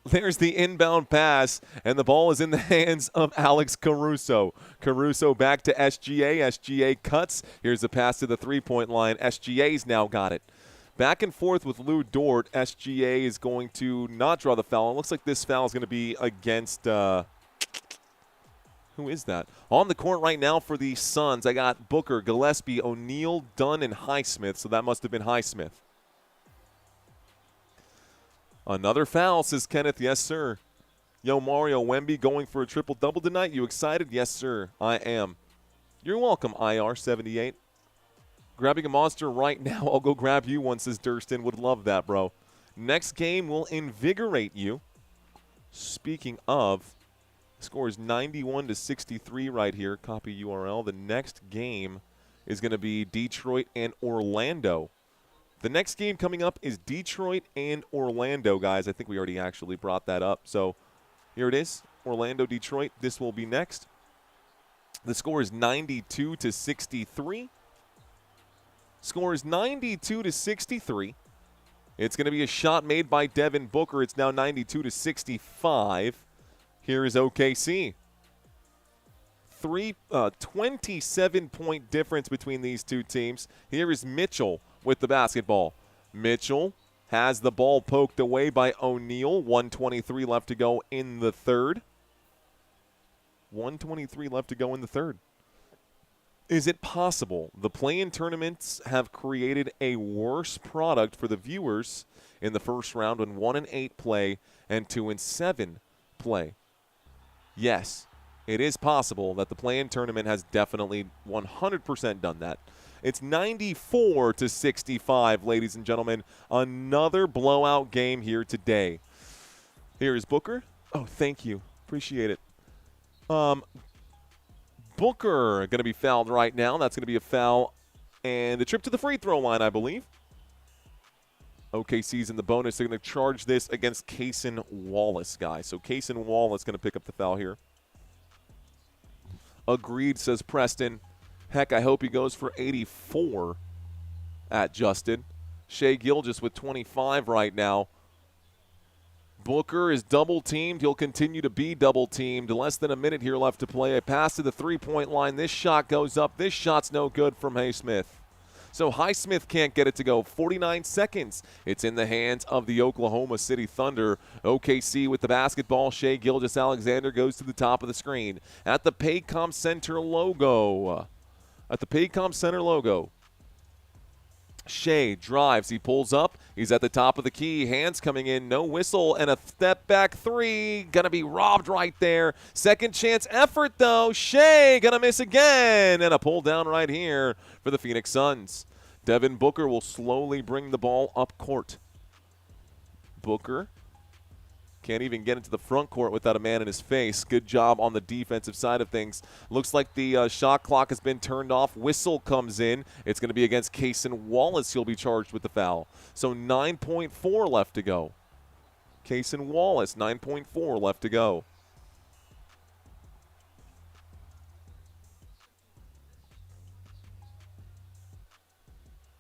There's the inbound pass, and the ball is in the hands of Alex Caruso. Caruso back to SGA. SGA cuts. Here's the pass to the three-point line. SGA's now got it. Back and forth with Lou Dort. SGA is going to not draw the foul. It looks like this foul is going to be against who is that? On the court right now for the Suns, I got Booker, Gillespie, O'Neal, Dunn, and Highsmith. So that must have been Highsmith. Another foul, says Kenneth. Yes, sir. Yo, Mario Wemby going for a triple-double tonight. You excited? Yes, sir. I am. You're welcome, IR78. Grabbing a monster right now. I'll go grab you one, says Durston. Would love that, bro. Next game will invigorate you. Speaking of, score is 91-63 right here. Copy URL. The next game is going to be Detroit and Orlando. The next game coming up is Detroit and Orlando, guys. I think we already actually brought that up. So here it is, Orlando, Detroit. This will be next. The score is 92 to 63. Score is 92 to 63. It's going to be a shot made by Devin Booker. It's now 92 to 65. Here is OKC. 27-point difference between these two teams. Here is Mitchell with the basketball. Mitchell has the ball poked away by O'Neal. 1:23 left to go in the third. 1:23 left to go in the third. Is it possible the play-in tournaments have created a worse product for the viewers in the first round when 1-8 play and 2-7 play? Yes, it is possible that the play-in tournament has definitely 100% done that. It's 94 to 65, ladies and gentlemen. Another blowout game here today. Here is Booker. Oh, thank you. Appreciate it. Booker going to be fouled right now. That's going to be a foul and a trip to the free throw line, I believe. OKC's in the bonus. They're going to charge this against Cason Wallace, guys. So Cason Wallace going to pick up the foul here. Agreed, says Preston. Heck, I hope he goes for 84 at Justin. Shai Gilgeous with 25 right now. Booker is double-teamed. He'll continue to be double-teamed. Less than a minute here left to play. A pass to the three-point line. This shot goes up. This shot's no good from Highsmith. So Highsmith can't get it to go. 49 seconds. It's in the hands of the Oklahoma City Thunder. OKC with the basketball. Shai Gilgeous-Alexander goes to the top of the screen. At the Paycom Center logo. Shai drives. He pulls up. He's at the top of the key. Hands coming in. No whistle. And a step back three. Going to be robbed right there. Second chance effort, though. Shai going to miss again. And a pull down right here for the Phoenix Suns. Devin Booker will slowly bring the ball up court. Booker can't even get into the front court without a man in his face. Good job on the defensive side of things. Looks like the shot clock has been turned off. Whistle comes in. It's going to be against Cason Wallace. He'll be charged with the foul. So 9.4 left to go. Cason Wallace, 9.4 left to go.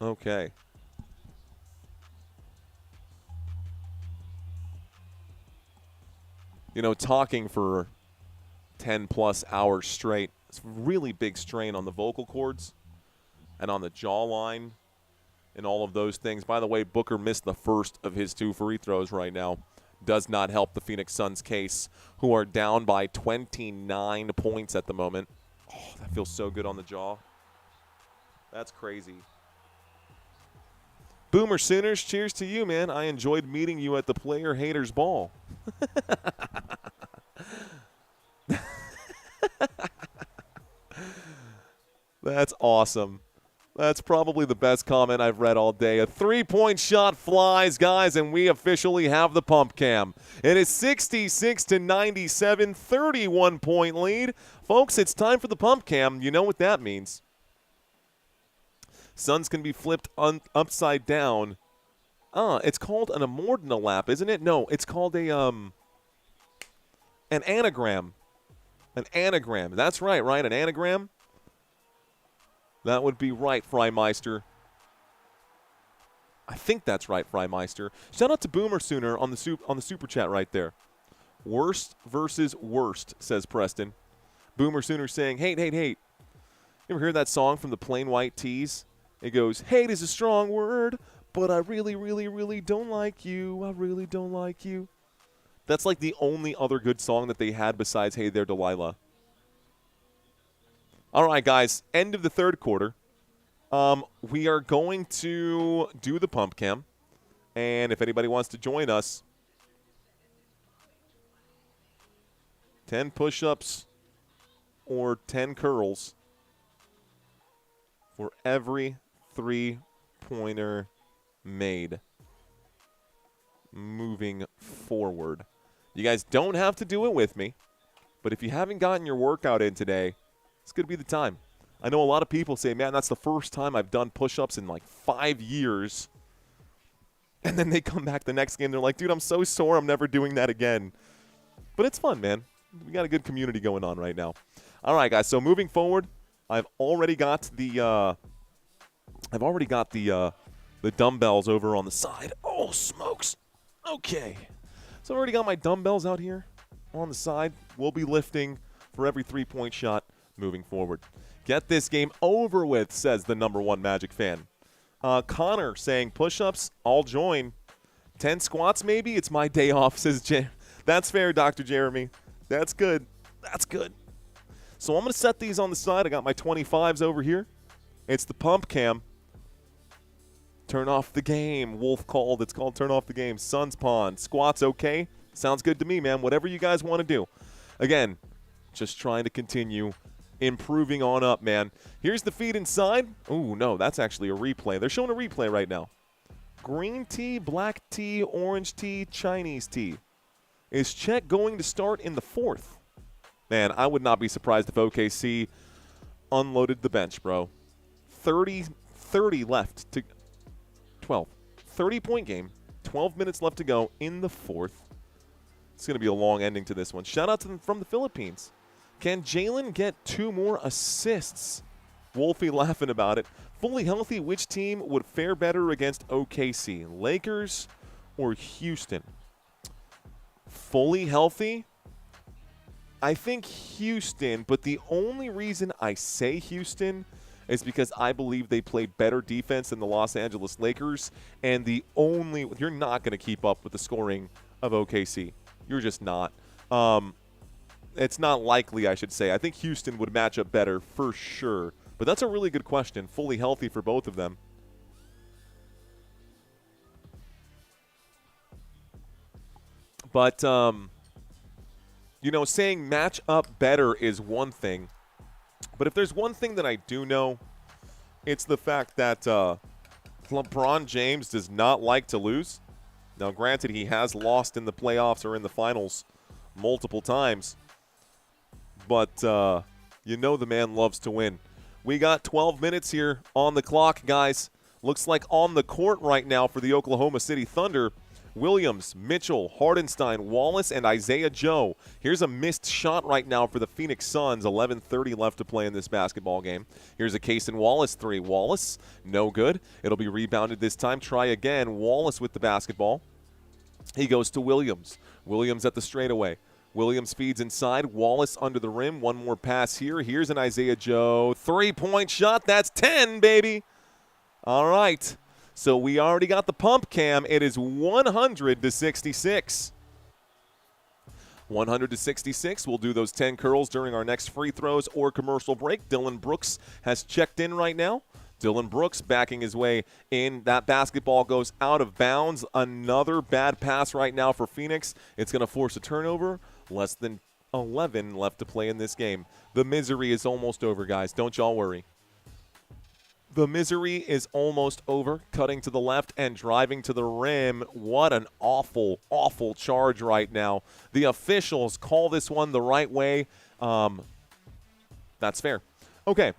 Okay. You know, talking for 10-plus hours straight, it's a really big strain on the vocal cords and on the jawline and all of those things. By the way, Booker missed the first of his 2 free throws right now. Does not help the Phoenix Suns case, who are down by 29 points at the moment. Oh, that feels so good on the jaw. That's crazy. Boomer Sooners, cheers to you, man. I enjoyed meeting you at the Player Haters Ball. That's awesome. That's probably the best comment I've read all day. A three-point shot flies, guys, and we officially have the pump cam. It is 66 to 97, 31-point lead. Folks, it's time for the pump cam. You know what that means. Suns can be flipped upside down. It's called an amordina lap, isn't it? No, it's called a an anagram. An anagram. That's right? An anagram? That would be right, Freimeister. I think that's right, Freimeister. Shout out to Boomer Sooner on the super chat right there. Worst versus worst, says Preston. Boomer Sooner saying, hate, hate, hate. You ever hear that song from the Plain White Tees? It goes, hate is a strong word, but I really, really, really don't like you. I really don't like you. That's like the only other good song that they had besides Hey There, Delilah. All right, guys, end of the third quarter. We are going to do the pump cam. And if anybody wants to join us, 10 push-ups or 10 curls for every three-pointer made moving forward. You guys don't have to do it with me, but if you haven't gotten your workout in today, it's going to be the time. I know a lot of people say, man, that's the first time I've done push-ups in like 5 years. And then they come back the next game, they're like, dude, I'm so sore, I'm never doing that again. But it's fun, man. We got a good community going on right now. All right, guys. So moving forward, I've already got the the dumbbells over on the side. Oh, smokes. Okay. So I've already got my dumbbells out here on the side. We'll be lifting for every 3-point shot moving forward. Get this game over with, says the #1 Magic fan. Connor saying push-ups, I'll join. 10 squats maybe? It's my day off, says Jay. That's fair, Dr. Jeremy. That's good. That's good. So I'm going to set these on the side. I got my 25s over here. It's the pump cam. Turn off the game. Wolf called. It's called turn off the game. Sun's Pond. Squats okay? Sounds good to me, man. Whatever you guys want to do. Again, just trying to continue improving on up, man. Here's the feed inside. Oh, no, that's actually a replay. They're showing a replay right now. Green tea, black tea, orange tea, Chinese tea. Is Chet going to start in the 4th? Man, I would not be surprised if OKC unloaded the bench, bro. 30 left to 12. 30-point game, 12 minutes left to go in the 4th. It's going to be a long ending to this one. Shout out to them from the Philippines. Can Jalen get 2 more assists? Wolfie laughing about it. Fully healthy, which team would fare better against OKC? Lakers or Houston? Fully healthy? I think Houston, but the only reason I say Houston is because I believe they play better defense than the Los Angeles Lakers, and you're not going to keep up with the scoring of OKC. You're just not. It's not likely, I should say. I think Houston would match up better for sure, but that's a really good question. Fully healthy for both of them. But, saying match up better is one thing. But if there's one thing that I do know, it's the fact that LeBron James does not like to lose. Now, granted, he has lost in the playoffs or in the finals multiple times. But, the man loves to win. We got 12 minutes here on the clock, guys. Looks like on the court right now for the Oklahoma City Thunder, Williams, Mitchell, Hardenstein, Wallace, and Isaiah Joe. Here's a missed shot right now for the Phoenix Suns. 11:30 left to play in this basketball game. Here's a Cason Wallace 3. Wallace, no good. It'll be rebounded this time. Try again. Wallace with the basketball. He goes to Williams. Williams at the straightaway. Williams feeds inside. Wallace under the rim. One more pass here. Here's an Isaiah Joe 3-point shot. That's 10, baby. All right. So we already got the pump cam. It is 100-66. 100-66. We'll do those 10 curls during our next free throws or commercial break. Dylan Brooks has checked in right now. Dylan Brooks backing his way in. That basketball goes out of bounds. Another bad pass right now for Phoenix. It's going to force a turnover. Less than 11 left to play in this game. The misery is almost over, guys. Don't y'all worry. The misery is almost over. Cutting to the left and driving to the rim. What an awful, awful charge right now. The officials call this one the right way. That's fair. Okay.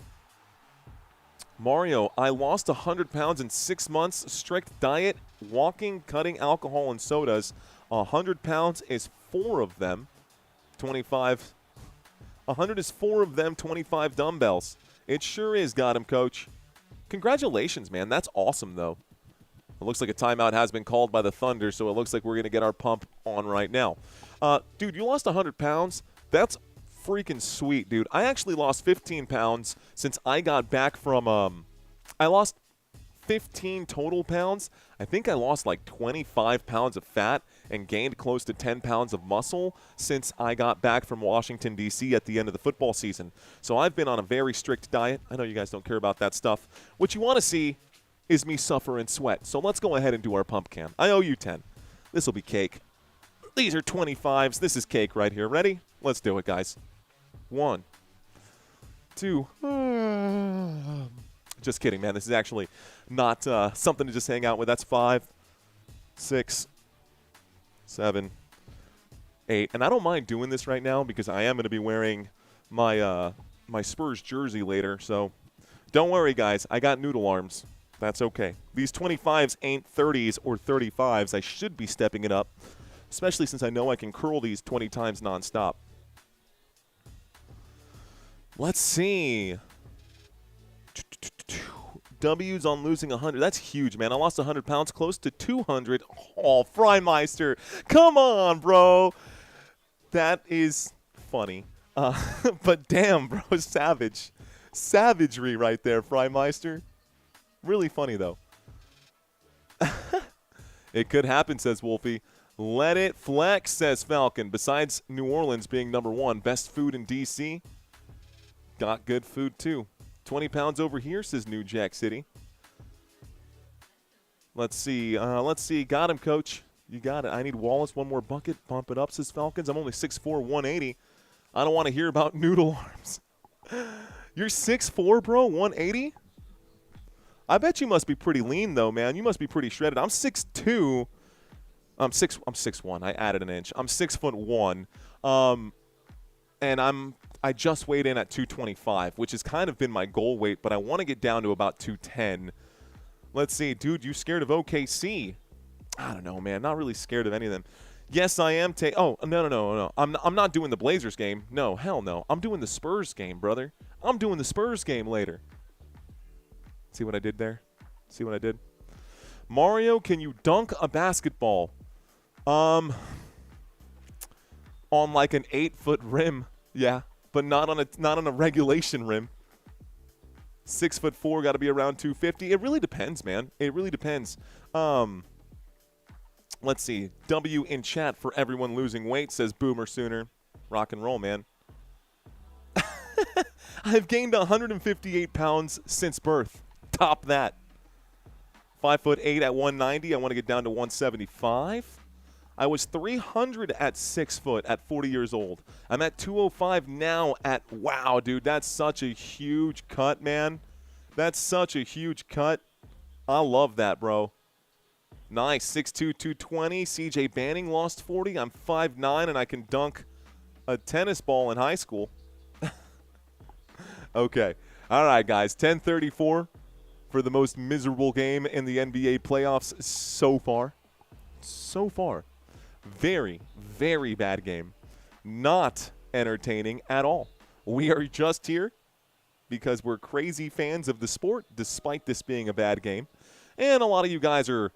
Mario, I lost 100 pounds in 6 months. Strict diet, walking, cutting alcohol and sodas. 100 pounds is 4 of them. 25. 100 is 4 of them, 25 dumbbells. It sure is, got him, coach. Congratulations, man. That's awesome, though. It looks like a timeout has been called by the Thunder, so it looks like we're going to get our pump on right now. Dude, you lost 100 pounds. That's freaking sweet, dude. I actually lost 15 pounds since I got back from I lost 15 total pounds. I think I lost like 25 pounds of fat and gained close to 10 pounds of muscle since I got back from Washington, D.C. at the end of the football season. So I've been on a very strict diet. I know you guys don't care about that stuff. What you want to see is me suffer and sweat. So let's go ahead and do our pump cam. I owe you 10. This will be cake. These are 25s. This is cake right here. Ready? Let's do it, guys. 1, 2. Just kidding, man. This is actually not something to just hang out with. That's 5, 6, 7, 8. And I don't mind doing this right now because I am going to be wearing my my Spurs jersey later. So don't worry, guys. I got noodle arms. That's okay. These 25s ain't 30s or 35s. I should be stepping it up, especially since I know I can curl these 20 times nonstop. Let's see. W's on losing 100. That's huge, man. I lost 100 pounds, close to 200. Oh, Freimeister. Come on, bro. That is funny. But damn, bro, savage. Savagery right there, Freimeister. Really funny, though. It could happen, says Wolfie. Let it flex, says Falcon. Besides New Orleans being #1, best food in D.C., got good food, too. 20 pounds over here, says New Jack City. Let's see. Got him, coach. You got it. I need Wallace. One more bucket. Pump it up, says Falcons. I'm only 6'4", 180. I don't want to hear about noodle arms. You're 6'4", bro, 180? I bet you must be pretty lean, though, man. You must be pretty shredded. I'm 6'2". I'm 6'1". I added an inch. I'm 6'1". And I just weighed in at 225, which has kind of been my goal weight, but I want to get down to about 210. Let's see. Dude, you scared of OKC? I don't know, man. Not really scared of any of them. Yes, I am. No. I'm not doing the Blazers game. No, hell no. I'm doing the Spurs game, brother. I'm doing the Spurs game later. See what I did there? See what I did? Mario, can you dunk a basketball? On like an 8-foot rim, yeah, but not on a regulation rim. 6'4", got to be around 250. It really depends, man. It really depends. Let's see. W in chat for everyone losing weight, says Boomer Sooner. Rock and roll, man. I've gained 158 pounds since birth. Top that. 5'8" at 190. I want to get down to 175. I was 300 at 6 foot at 40 years old. I'm at 205 now at, wow, dude, that's such a huge cut, man. That's such a huge cut. I love that, bro. Nice. 6'2", 220. CJ Banning lost 40. I'm 5'9", and I can dunk a tennis ball in high school. Okay. All right, guys. 10:34 for the most miserable game in the NBA playoffs so far. So far. Very, very bad game. Not entertaining at all. We are just here because we're crazy fans of the sport, despite this being a bad game. And a lot of you guys are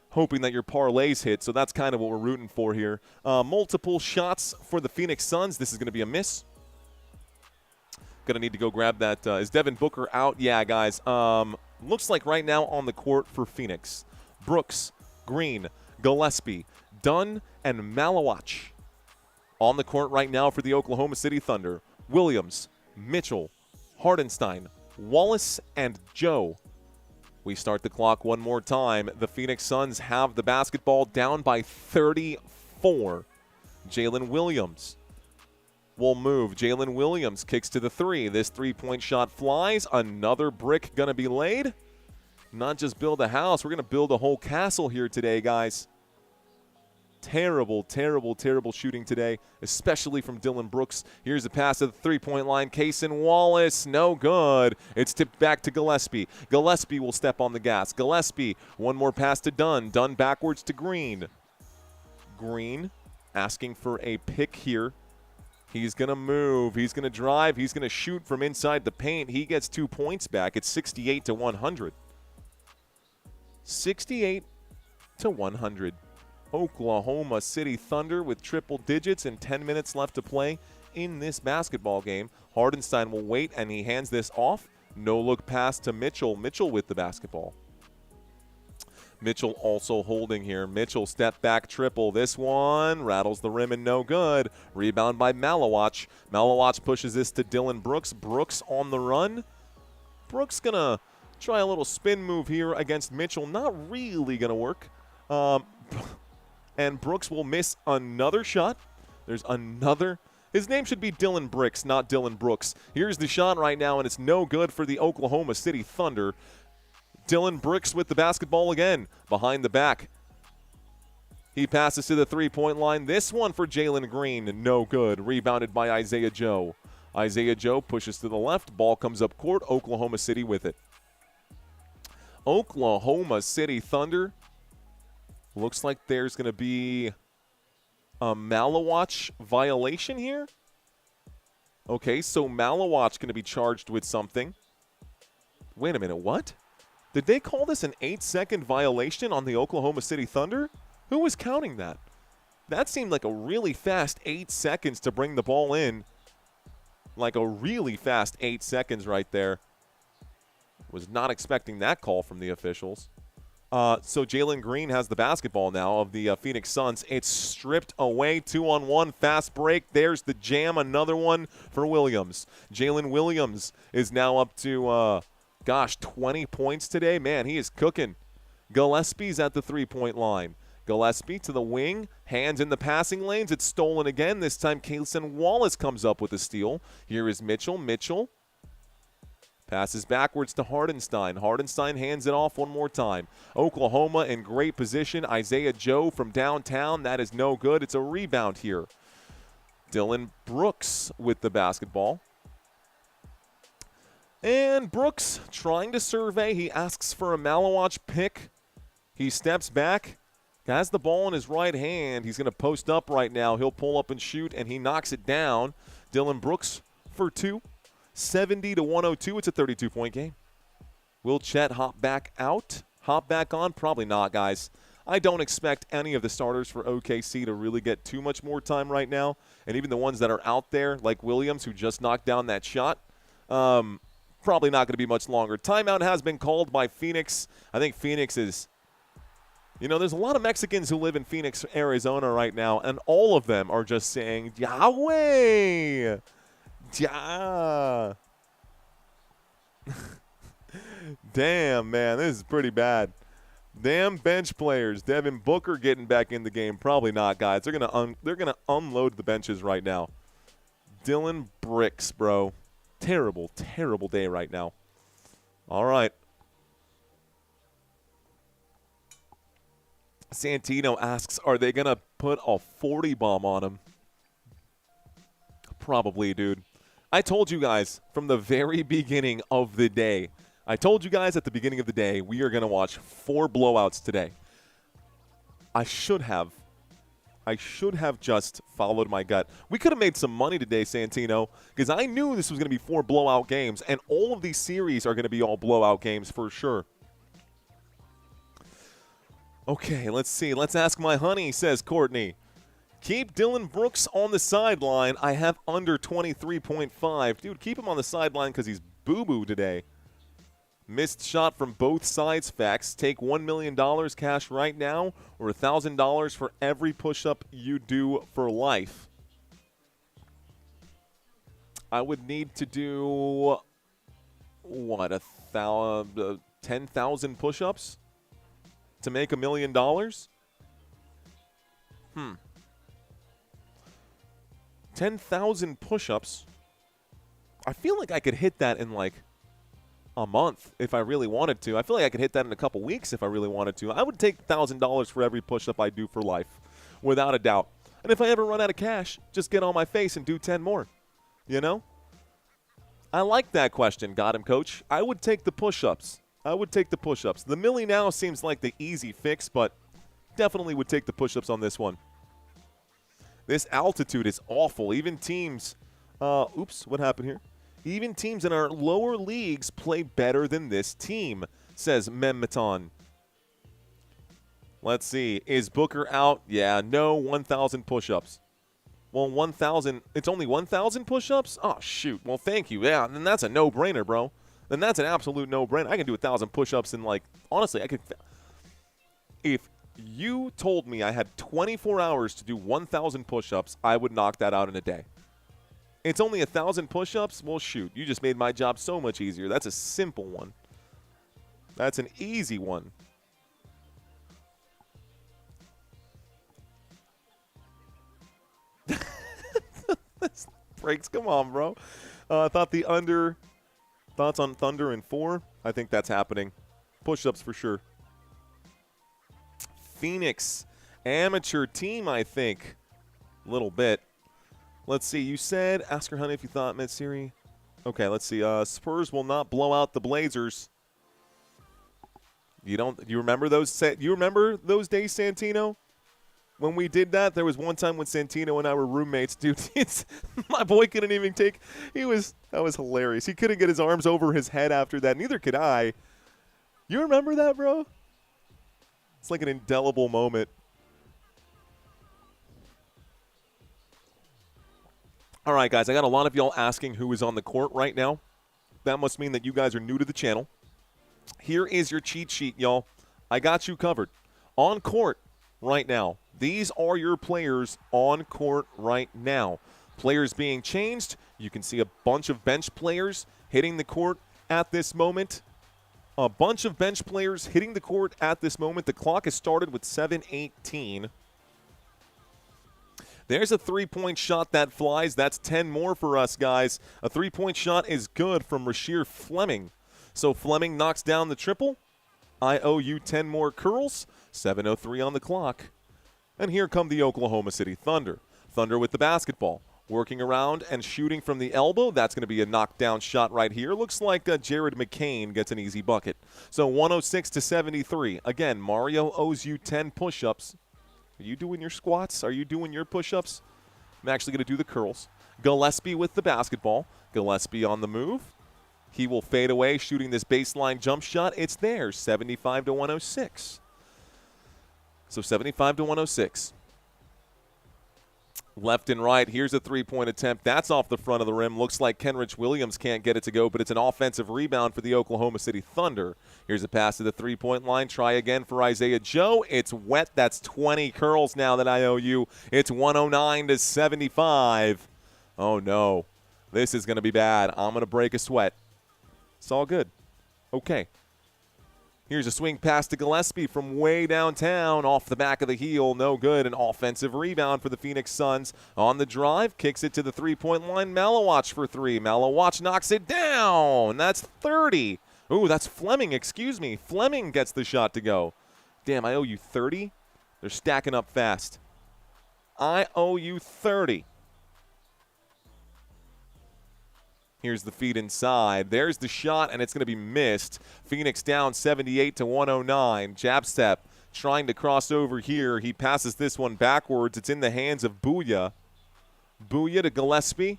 hoping that your parlays hit, so that's kind of what we're rooting for here. Multiple shots for the Phoenix Suns. This is going to be a miss. Going to need to go grab that. Is Devin Booker out? Yeah, guys. Looks like right now on the court for Phoenix, Brooks, Green, Gillespie, Dunn, and Malawach. On the court right now for the Oklahoma City Thunder, Williams, Mitchell, Hardenstein, Wallace, and Joe. We start the clock one more time. The Phoenix Suns have the basketball down by 34. Jalen Williams will move. Jalen Williams kicks to the three. This three-point shot flies. Another brick going to be laid. Not just build a house. We're going to build a whole castle here today, guys. Terrible, terrible, terrible shooting today, especially from Dylan Brooks. Here's a pass to the three-point line. Cason Wallace, no good. It's tipped back to Gillespie. Gillespie will step on the gas. Gillespie, one more pass to Dunn. Dunn backwards to Green. Green asking for a pick here. He's going to move. He's going to drive. He's going to shoot from inside the paint. He gets 2 points back. It's 68-100. 68-100. Oklahoma City Thunder with triple digits and 10 minutes left to play in this basketball game. Hardenstein will wait, and he hands this off. No look pass to Mitchell. Mitchell with the basketball. Mitchell also holding here. Mitchell step back triple. This one rattles the rim and no good. Rebound by Malawach. Malawach pushes this to Dylan Brooks. Brooks on the run. Brooks going to try a little spin move here against Mitchell. Not really going to work. And Brooks will miss another shot. There's another. His name should be Dylan Bricks, not Dylan Brooks. Here's the shot right now, and it's no good for the Oklahoma City Thunder. Dylan Bricks with the basketball again, behind the back. He passes to the three-point line. This one for Jalen Green, no good. Rebounded by Isaiah Joe. Isaiah Joe pushes to the left. Ball comes up court. Oklahoma City with it. Oklahoma City Thunder. Looks like there's going to be a Malawach violation here. Okay, so Malawat's going to be charged with something. Wait a minute, what? Did they call this an 8-second violation on the Oklahoma City Thunder? Who was counting that? That seemed like a really fast 8 seconds to bring the ball in. Like a really fast 8 seconds right there. Was not expecting that call from the officials. So Jalen Green has the basketball now of the Phoenix Suns. It's stripped away, 2-on-1, fast break. There's the jam, another one for Williams. Jalen Williams is now up to, 20 points today. Man, he is cooking. Gillespie's at the three-point line. Gillespie to the wing, hands in the passing lanes. It's stolen again. This time Cason Wallace comes up with a steal. Here is Mitchell. Mitchell passes backwards to Hardenstein. Hardenstein hands it off one more time. Oklahoma in great position. Isaiah Joe from downtown. That is no good. It's a rebound here. Dylan Brooks with the basketball. And Brooks trying to survey. He asks for a Malawatch pick. He steps back. Has the ball in his right hand. He's going to post up right now. He'll pull up and shoot, and he knocks it down. Dylan Brooks for two. 70-102. It's a 32-point game. Will Chet hop back out? Hop back on? Probably not, guys. I don't expect any of the starters for OKC to really get too much more time right now. And even the ones that are out there, like Williams, who just knocked down that shot, probably not going to be much longer. Timeout has been called by Phoenix. I think Phoenix is, there's a lot of Mexicans who live in Phoenix, Arizona right now, and all of them are just saying, Yahweh! Yeah. Damn, man, this is pretty bad. Damn bench players. Devin Booker getting back in the game. Probably not, guys. They're gonna unload the benches right now. Dylan Brooks, bro. Terrible, terrible day right now. All right. Santino asks, are they gonna put a 40 bomb on him? Probably, dude. I told you guys from the very beginning of the day. I told you guys at the beginning of the day we are going to watch 4 blowouts today. I should have just followed my gut. We could have made some money today, Santino, because I knew this was going to be 4 blowout games, and all of these series are going to be all blowout games for sure. Okay, let's see. Let's ask my honey, says Courtney. Keep Dylan Brooks on the sideline. I have under 23.5. Dude, keep him on the sideline because he's boo-boo today. Missed shot from both sides, facts. Take $1 million cash right now or $1,000 for every push-up you do for life. I would need to do, 10,000 push-ups to make $1 million? 10,000 push-ups. I feel like I could hit that in like a month if I really wanted to. I feel like I could hit that in a couple weeks if I really wanted to. I would take $1,000 for every push-up I do for life, without a doubt. And if I ever run out of cash, just get on my face and do 10 more. I like that question, got him, coach. I would take the push-ups. The milli now seems like the easy fix, but definitely would take the push-ups on this one. This altitude is awful. Even teams, what happened here? Even teams in our lower leagues play better than this team, says Memmeton. Let's see. Is Booker out? Yeah, no, 1,000 push-ups. Well, 1,000, it's only 1,000 push-ups? Oh, shoot. Well, thank you. Yeah, then that's a no-brainer, bro. Then that's an absolute no-brainer. I can do 1,000 push-ups in, honestly, I could. If you told me I had 24 hours to do 1,000 push-ups, I would knock that out in a day. It's only 1,000 push-ups? Well, shoot. You just made my job so much easier. That's a simple one. That's an easy one. Breaks. Come on, bro. I thought the under. Thoughts on Thunder in 4? I think that's happening. Push-ups for sure. Phoenix, amateur team, I think. A little bit. Let's see. You said, ask her honey if you thought mid-series. Okay, let's see. Spurs will not blow out the Blazers. You remember those days, Santino? when we did that, there was one time when Santino and I were roommates, dude. My boy couldn't even take. That was hilarious. He couldn't get his arms over his head after that. Neither could I. You remember that, bro? It's like an indelible moment. All right, guys, I got a lot of y'all asking who is on the court right now. That must mean that you guys are new to the channel. Here is your cheat sheet, y'all. I got you covered. On court right now. These are your players on court right now. Players being changed. You can see a bunch of bench players hitting the court at this moment. A bunch of bench players hitting the court at this moment. The clock has started with 7:18. There's a three-point shot that flies. That's 10 more for us, guys. A three-point shot is good from Rasheer Fleming. So Fleming knocks down the triple. I owe you 10 more curls. 7:03 on the clock. And here come the Oklahoma City Thunder. Thunder with the basketball. Working around and shooting from the elbow. That's going to be a knockdown shot right here. Looks like Jared McCain gets an easy bucket. So 106-73. Again, Mario owes you 10 push-ups. Are you doing your squats? Are you doing your push-ups? I'm actually going to do the curls. Gillespie with the basketball. Gillespie on the move. He will fade away, shooting this baseline jump shot. It's there, 75-106. So 75-106. Left and right. Here's a three-point attempt. That's off the front of the rim. Looks like Kenrich Williams can't get it to go, but it's an offensive rebound for the Oklahoma City Thunder. Here's a pass to the three-point line. Try again for Isaiah Joe. It's wet. That's 20 curls now that I owe you. It's 109-75. Oh, no. This is going to be bad. I'm going to break a sweat. It's all good. Okay. Here's a swing pass to Gillespie from way downtown, off the back of the heel, no good. An offensive rebound for the Phoenix Suns. On the drive, kicks it to the three-point line. Malawach for three. Malawach knocks it down. That's 30. Ooh, that's Fleming, excuse me. Fleming gets the shot to go. Damn, I owe you 30? They're stacking up fast. I owe you 30. Here's the feed inside. There's the shot, and it's going to be missed. Phoenix down 78-109. Jab step trying to cross over here. He passes this one backwards. It's in the hands of Booyah. Booyah to Gillespie.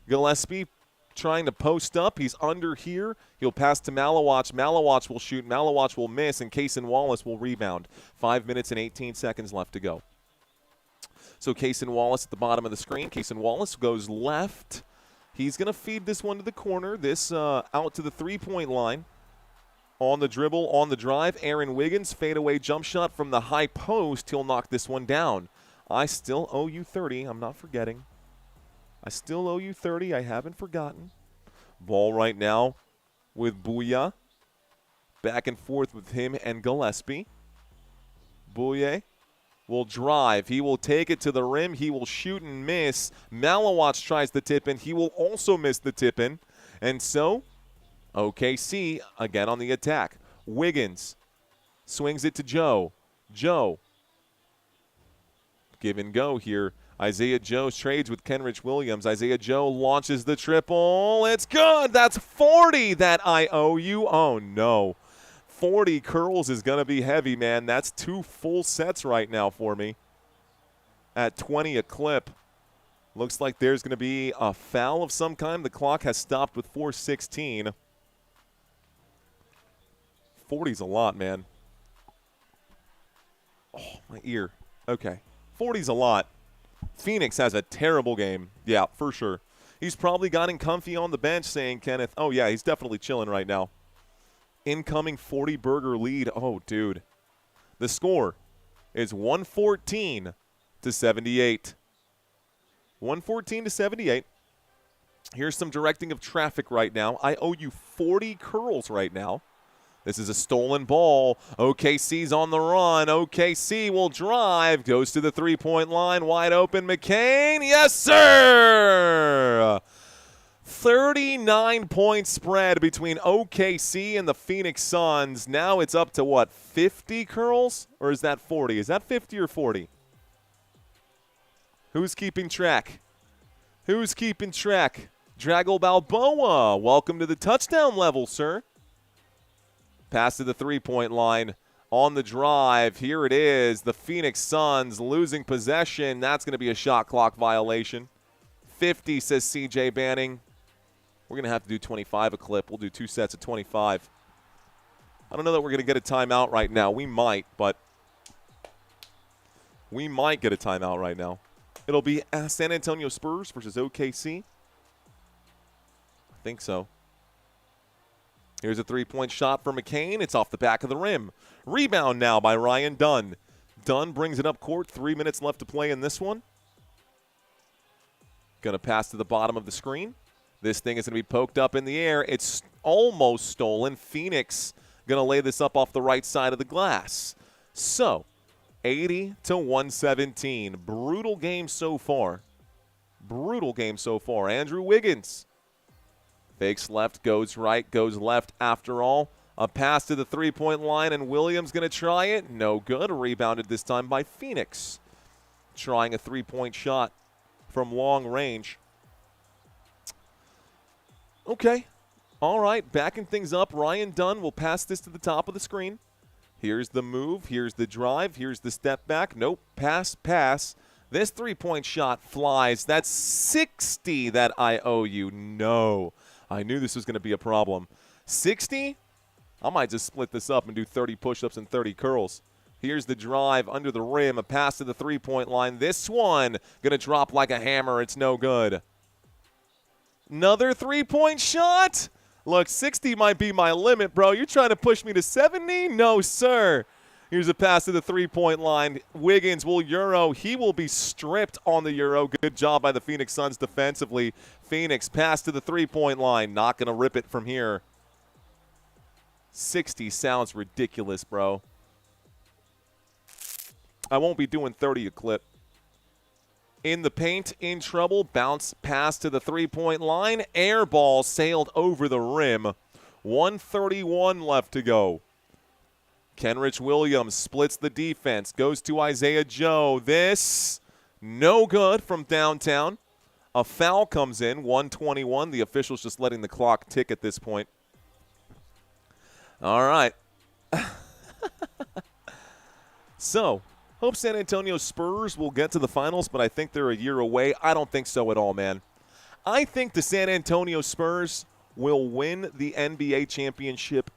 Gillespie trying to post up. He's under here. He'll pass to Malawach. Malawach will shoot. Malawach will miss, and Kaysen Wallace will rebound. 5 minutes and 18 seconds left to go. So Kaysen Wallace at the bottom of the screen. Kaysen Wallace goes left. He's going to feed this one to the corner. This out to the three-point line. On the dribble, on the drive, Aaron Wiggins, fadeaway jump shot from the high post. He'll knock this one down. I still owe you 30. I'm not forgetting. I still owe you 30. I haven't forgotten. Ball right now with Booyah. Back and forth with him and Gillespie. Booyah will drive. He will take it to the rim. He will shoot and miss. Malawach tries the tip-in. He will also miss the tip-in. And so, OKC again on the attack. Wiggins swings it to Joe. Joe. Give and go here. Isaiah Joe trades with Kenrich Williams. Isaiah Joe launches the triple. It's good. That's 40 that I owe you. Oh, no. 40 curls is going to be heavy, man. That's 2 full sets right now for me. At 20 a clip. Looks like there's going to be a foul of some kind. The clock has stopped with 4:16. 40's a lot, man. Oh, my ear. Okay. 40's a lot. Phoenix has a terrible game. Yeah, for sure. He's probably gotten comfy on the bench saying, Kenneth, oh, yeah, he's definitely chilling right now. Incoming 40-burger lead. Oh, dude. The score is 114-78. 114-78. Here's some directing of traffic right now. I owe you 40 curls right now. This is a stolen ball. OKC's on the run. OKC will drive. Goes to the three-point line. Wide open. McCain. Yes, sir! 39-point spread between OKC and the Phoenix Suns. Now it's up to, what, 50 curls? Or is that 40? Is that 50 or 40? Who's keeping track? Who's keeping track? Draggle Balboa, welcome to the touchdown level, sir. Pass to the three-point line. on the drive. Here it is. The Phoenix Suns losing possession. That's going to be a shot clock violation. 50, says CJ Banning. We're going to have to do 25 a clip. We'll do 2 sets of 25. I don't know that we're going to get a timeout right now. We might, but we might get a timeout right now. It'll be San Antonio Spurs versus OKC. I think so. Here's a three-point shot for McCain. It's off the back of the rim. Rebound now by Ryan Dunn. Dunn brings it up court. 3 minutes left to play in this one. Going to pass to the bottom of the screen. This thing is going to be poked up in the air. It's almost stolen. Phoenix going to lay this up off the right side of the glass. So, 80-117. Brutal game so far. Brutal game so far. Andrew Wiggins. Fakes left, goes right, goes left after all. A pass to the three-point line, and Williams going to try it. No good. Rebounded this time by Phoenix. Trying a three-point shot from long range. Okay. All right, backing things up. Ryan Dunn will pass this to the top of the screen. Here's the move. Here's the drive. Here's the step back. Nope. Pass, pass. This three-point shot flies. That's 60 that I owe you. No. I knew this was going to be a problem. 60? I might just split this up and do 30 push-ups and 30 curls. Here's the drive under the rim. A pass to the three-point line. This one going to drop like a hammer. It's no good. Another three-point shot? Look, 60 might be my limit, bro. You're trying to push me to 70? No, sir. Here's a pass to the three-point line. Wiggins will Euro. He will be stripped on the Euro. Good job by the Phoenix Suns defensively. Phoenix pass to the three-point line. Not going to rip it from here. 60 sounds ridiculous, bro. I won't be doing 30 a clip. In the paint, in trouble. Bounce pass to the three-point line. Air ball sailed over the rim. 1:31 left to go. Kenrich Williams splits the defense. Goes to Isaiah Joe. This, no good from downtown. A foul comes in. 1:21. The official's just letting the clock tick at this point. All right. So, hope San Antonio Spurs will get to the finals, but I think they're a year away. I don't think so at all, man. I think the San Antonio Spurs will win the NBA championship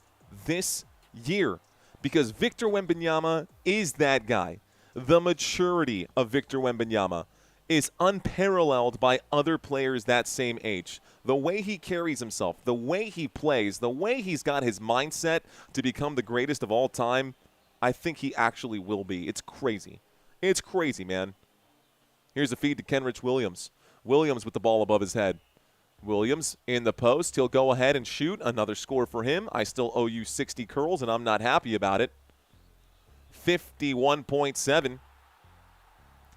this year because Victor Wembanyama is that guy. The maturity of Victor Wembanyama is unparalleled by other players that same age. The way he carries himself, the way he plays, the way he's got his mindset to become the greatest of all time, I think he actually will be. It's crazy. It's crazy, man. Here's a feed to Kenrich Williams. Williams with the ball above his head. Williams in the post. He'll go ahead and shoot. Another score for him. I still owe you 60 curls, and I'm not happy about it. 51.7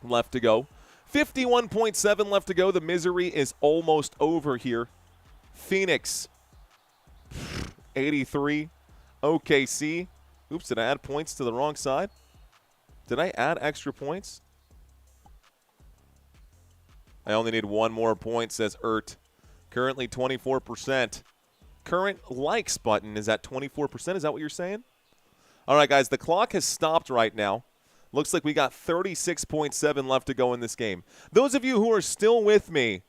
left to go. 51.7 left to go. The misery is almost over here. Phoenix, 83. OKC. Oops, did I add points to the wrong side? Did I add extra points? I only need one more point, says Ert. Currently 24%. Current likes button is at 24%. Is that what you're saying? All right, guys, the clock has stopped right now. Looks like we got 36.7 left to go in this game. Those of you who are still with me,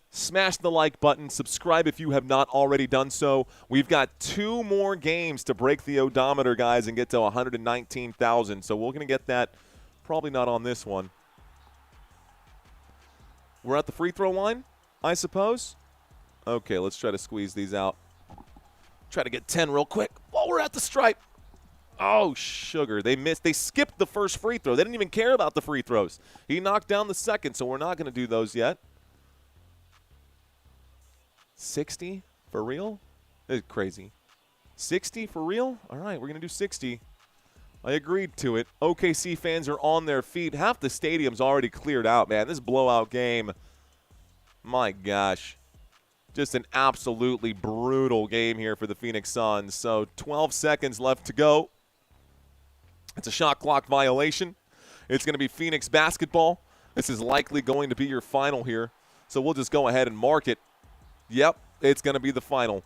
smash the like button. Subscribe if you have not already done so. We've got 2 more games to break the odometer, guys, and get to 119,000. So we're going to get that probably not on this one. We're at the free throw line, I suppose. Okay, let's try to squeeze these out. Try to get 10 real quick while we're at the stripe. Oh, sugar. They missed. They skipped the first free throw. They didn't even care about the free throws. He knocked down the second, so we're not going to do those yet. 60 for real? This is crazy. 60 for real? All right, we're going to do 60. I agreed to it. OKC fans are on their feet. Half the stadium's already cleared out, man. This blowout game, my gosh. Just an absolutely brutal game here for the Phoenix Suns. So 12 seconds left to go. It's a shot clock violation. It's going to be Phoenix basketball. This is likely going to be your final here. So we'll just go ahead and mark it. Yep, it's going to be the final.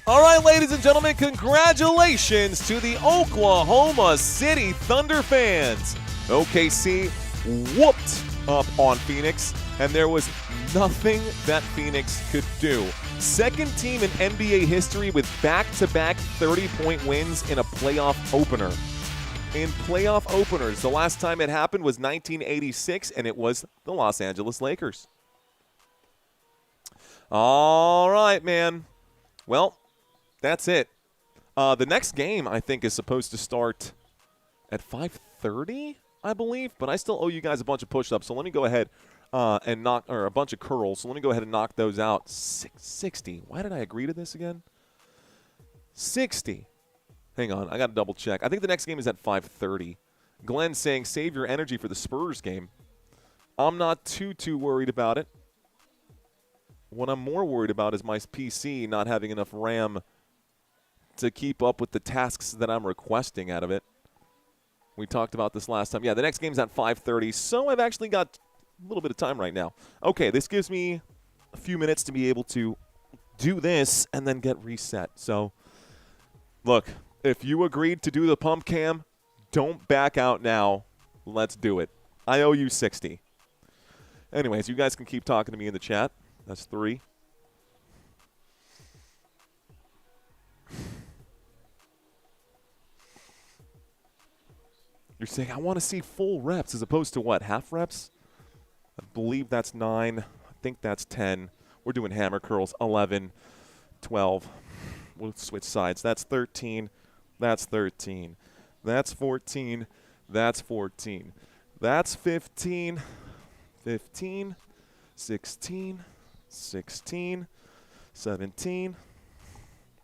All right, ladies and gentlemen, congratulations to the Oklahoma City Thunder fans. OKC whooped up on Phoenix, and there was nothing that Phoenix could do. Second team in NBA history with back-to-back 30-point wins in a playoff opener. In playoff openers, the last time it happened was 1986, and it was the Los Angeles Lakers. All right, man. Well, that's it. The next game, I think, is supposed to start at 5:30, I believe. But I still owe you guys a bunch of push-ups, so let me go ahead and knock – or a bunch of curls. So let me go ahead and knock those out. 60. Why did I agree to this again? 60. Hang on. I got to double-check. I think the next game is at 5:30. Glenn saying, save your energy for the Spurs game. I'm not too worried about it. What I'm more worried about is my PC not having enough RAM to keep up with the tasks that I'm requesting out of it. We talked about this last time. Yeah, the next game's at 5:30, so I've actually got a little bit of time right now. Okay, this gives me a few minutes to be able to do this and then get reset. So, look, if you agreed to do the pump cam, don't back out now. Let's do it. I owe you 60. Anyways, you guys can keep talking to me in the chat. That's 3. You're saying, I want to see full reps as opposed to what, half reps? I believe that's 9. I think that's 10. We're doing hammer curls, 11, 12. We'll switch sides. That's 13. That's 13. That's 14. That's 14. That's 15. 15. 16. 16. 17.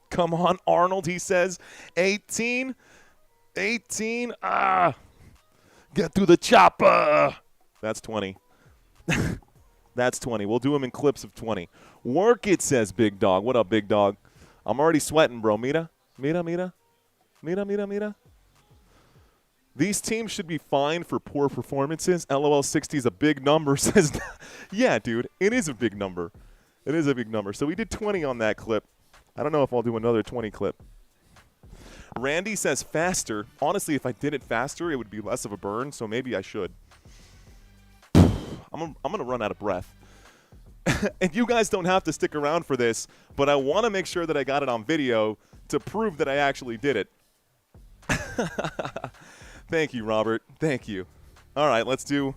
Come on, Arnold, he says. 18. 18. Get through the chopper. That's 20. That's 20. We'll do them in clips of 20. Work it, says Big Dog. What up, Big Dog? I'm already sweating, bro. Mira? These teams should be fined for poor performances. LOL 60 is a big number, says. Yeah, dude, it is a big number. It is a big number. So we did 20 on that clip. I don't know if I'll do another 20 clip. Randy says faster. Honestly, if I did it faster, it would be less of a burn, so maybe I should. I'm going to run out of breath. And you guys don't have to stick around for this, but I want to make sure that I got it on video to prove that I actually did it. Thank you, Robert. Thank you. All right, let's do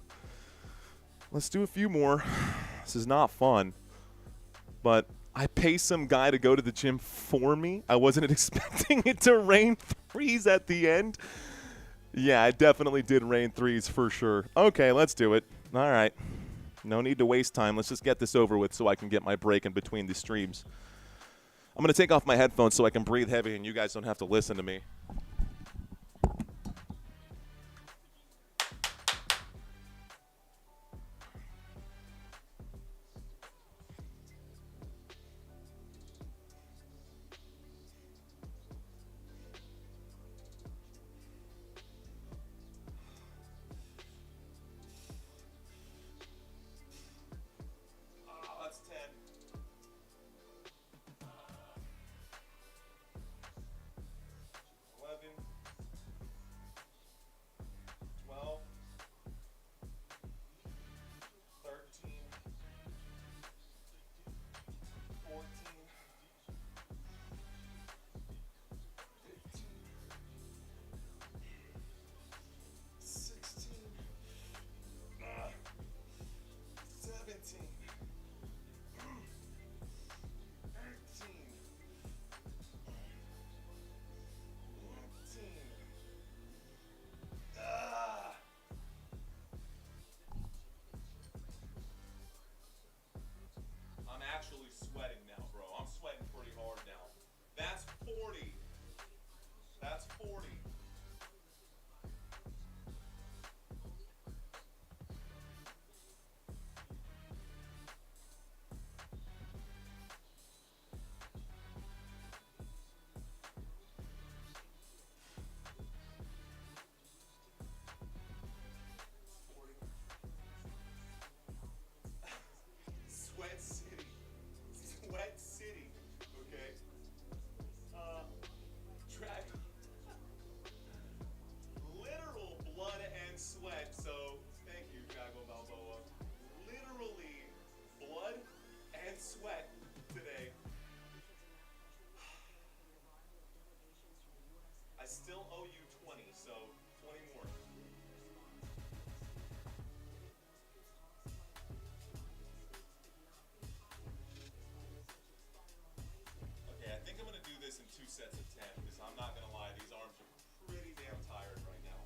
a few more. This is not fun, but I pay some guy to go to the gym for me. I wasn't expecting it to rain threes at the end. Yeah, it definitely did rain threes for sure. Okay, let's do it. All right. No need to waste time. Let's just get this over with so I can get my break in between the streams. I'm going to take off my headphones so I can breathe heavy and you guys don't have to listen to me. sets of 10, because I'm not going to lie, these arms are pretty damn tired right now.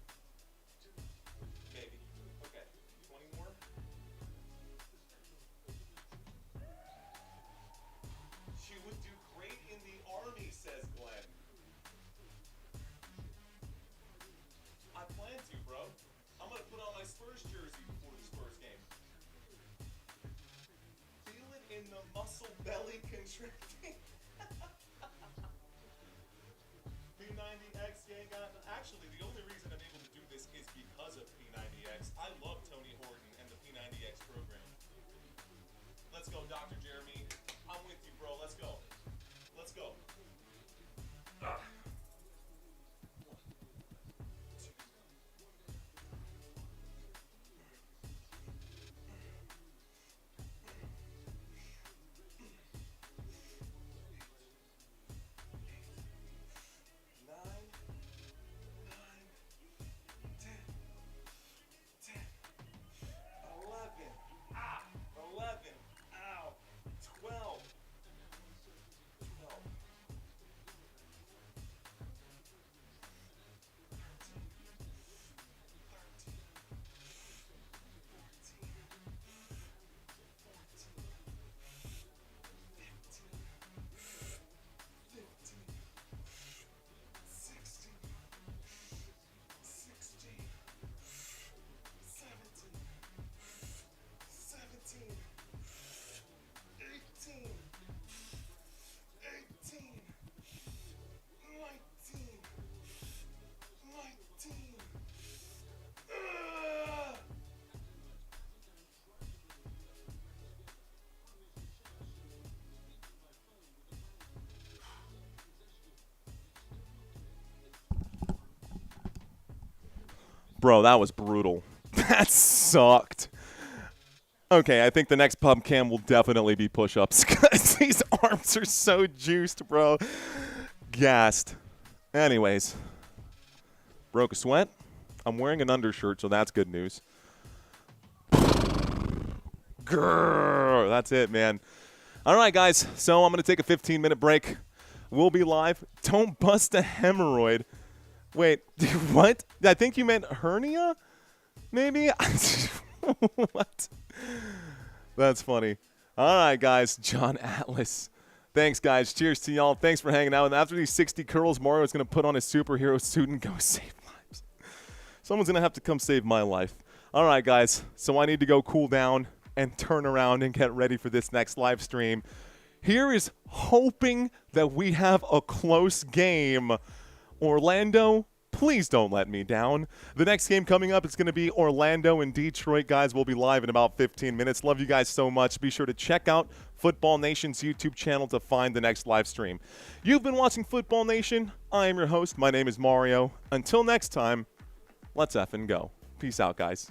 Maybe. Okay, 20 more. She would do great in the Army, says Glenn. I plan to, bro. I'm going to put on my Spurs jersey before the Spurs game. Feel it in the muscle belly contracting. P90X gang guy. Actually, the only reason I'm able to do this is because of P90X. I love Tony Horton and the P90X program. Let's go, Dr. Jeremy. I'm with you, bro. Let's go. Let's go. Ah. 19. Bro, that was brutal. That sucked. Okay, I think the next pub cam will definitely be push-ups because these arms are so juiced, bro. Gassed. Anyways, broke a sweat. I'm wearing an undershirt, so that's good news. Grrr, that's it, man. All right, guys, so I'm going to take a 15-minute break. We'll be live. Don't bust a hemorrhoid. Wait, what? I think you meant hernia? Maybe? What? That's funny. All right, guys. John Atlas. Thanks, guys. Cheers to y'all. Thanks for hanging out. And after these 60 curls, Mario's going to put on his superhero suit and go save lives. Someone's going to have to come save my life. All right, guys. So I need to go cool down and turn around and get ready for this next live stream. Here is hoping that we have a close game. Orlando, please don't let me down. The next game coming up is going to be Orlando and Detroit. Guys, we'll be live in about 15 minutes. Love you guys so much. Be sure to check out Football Nation's YouTube channel to find the next live stream. You've been watching Football Nation. I am your host. My name is Mario. Until next time, let's effing go. Peace out, guys.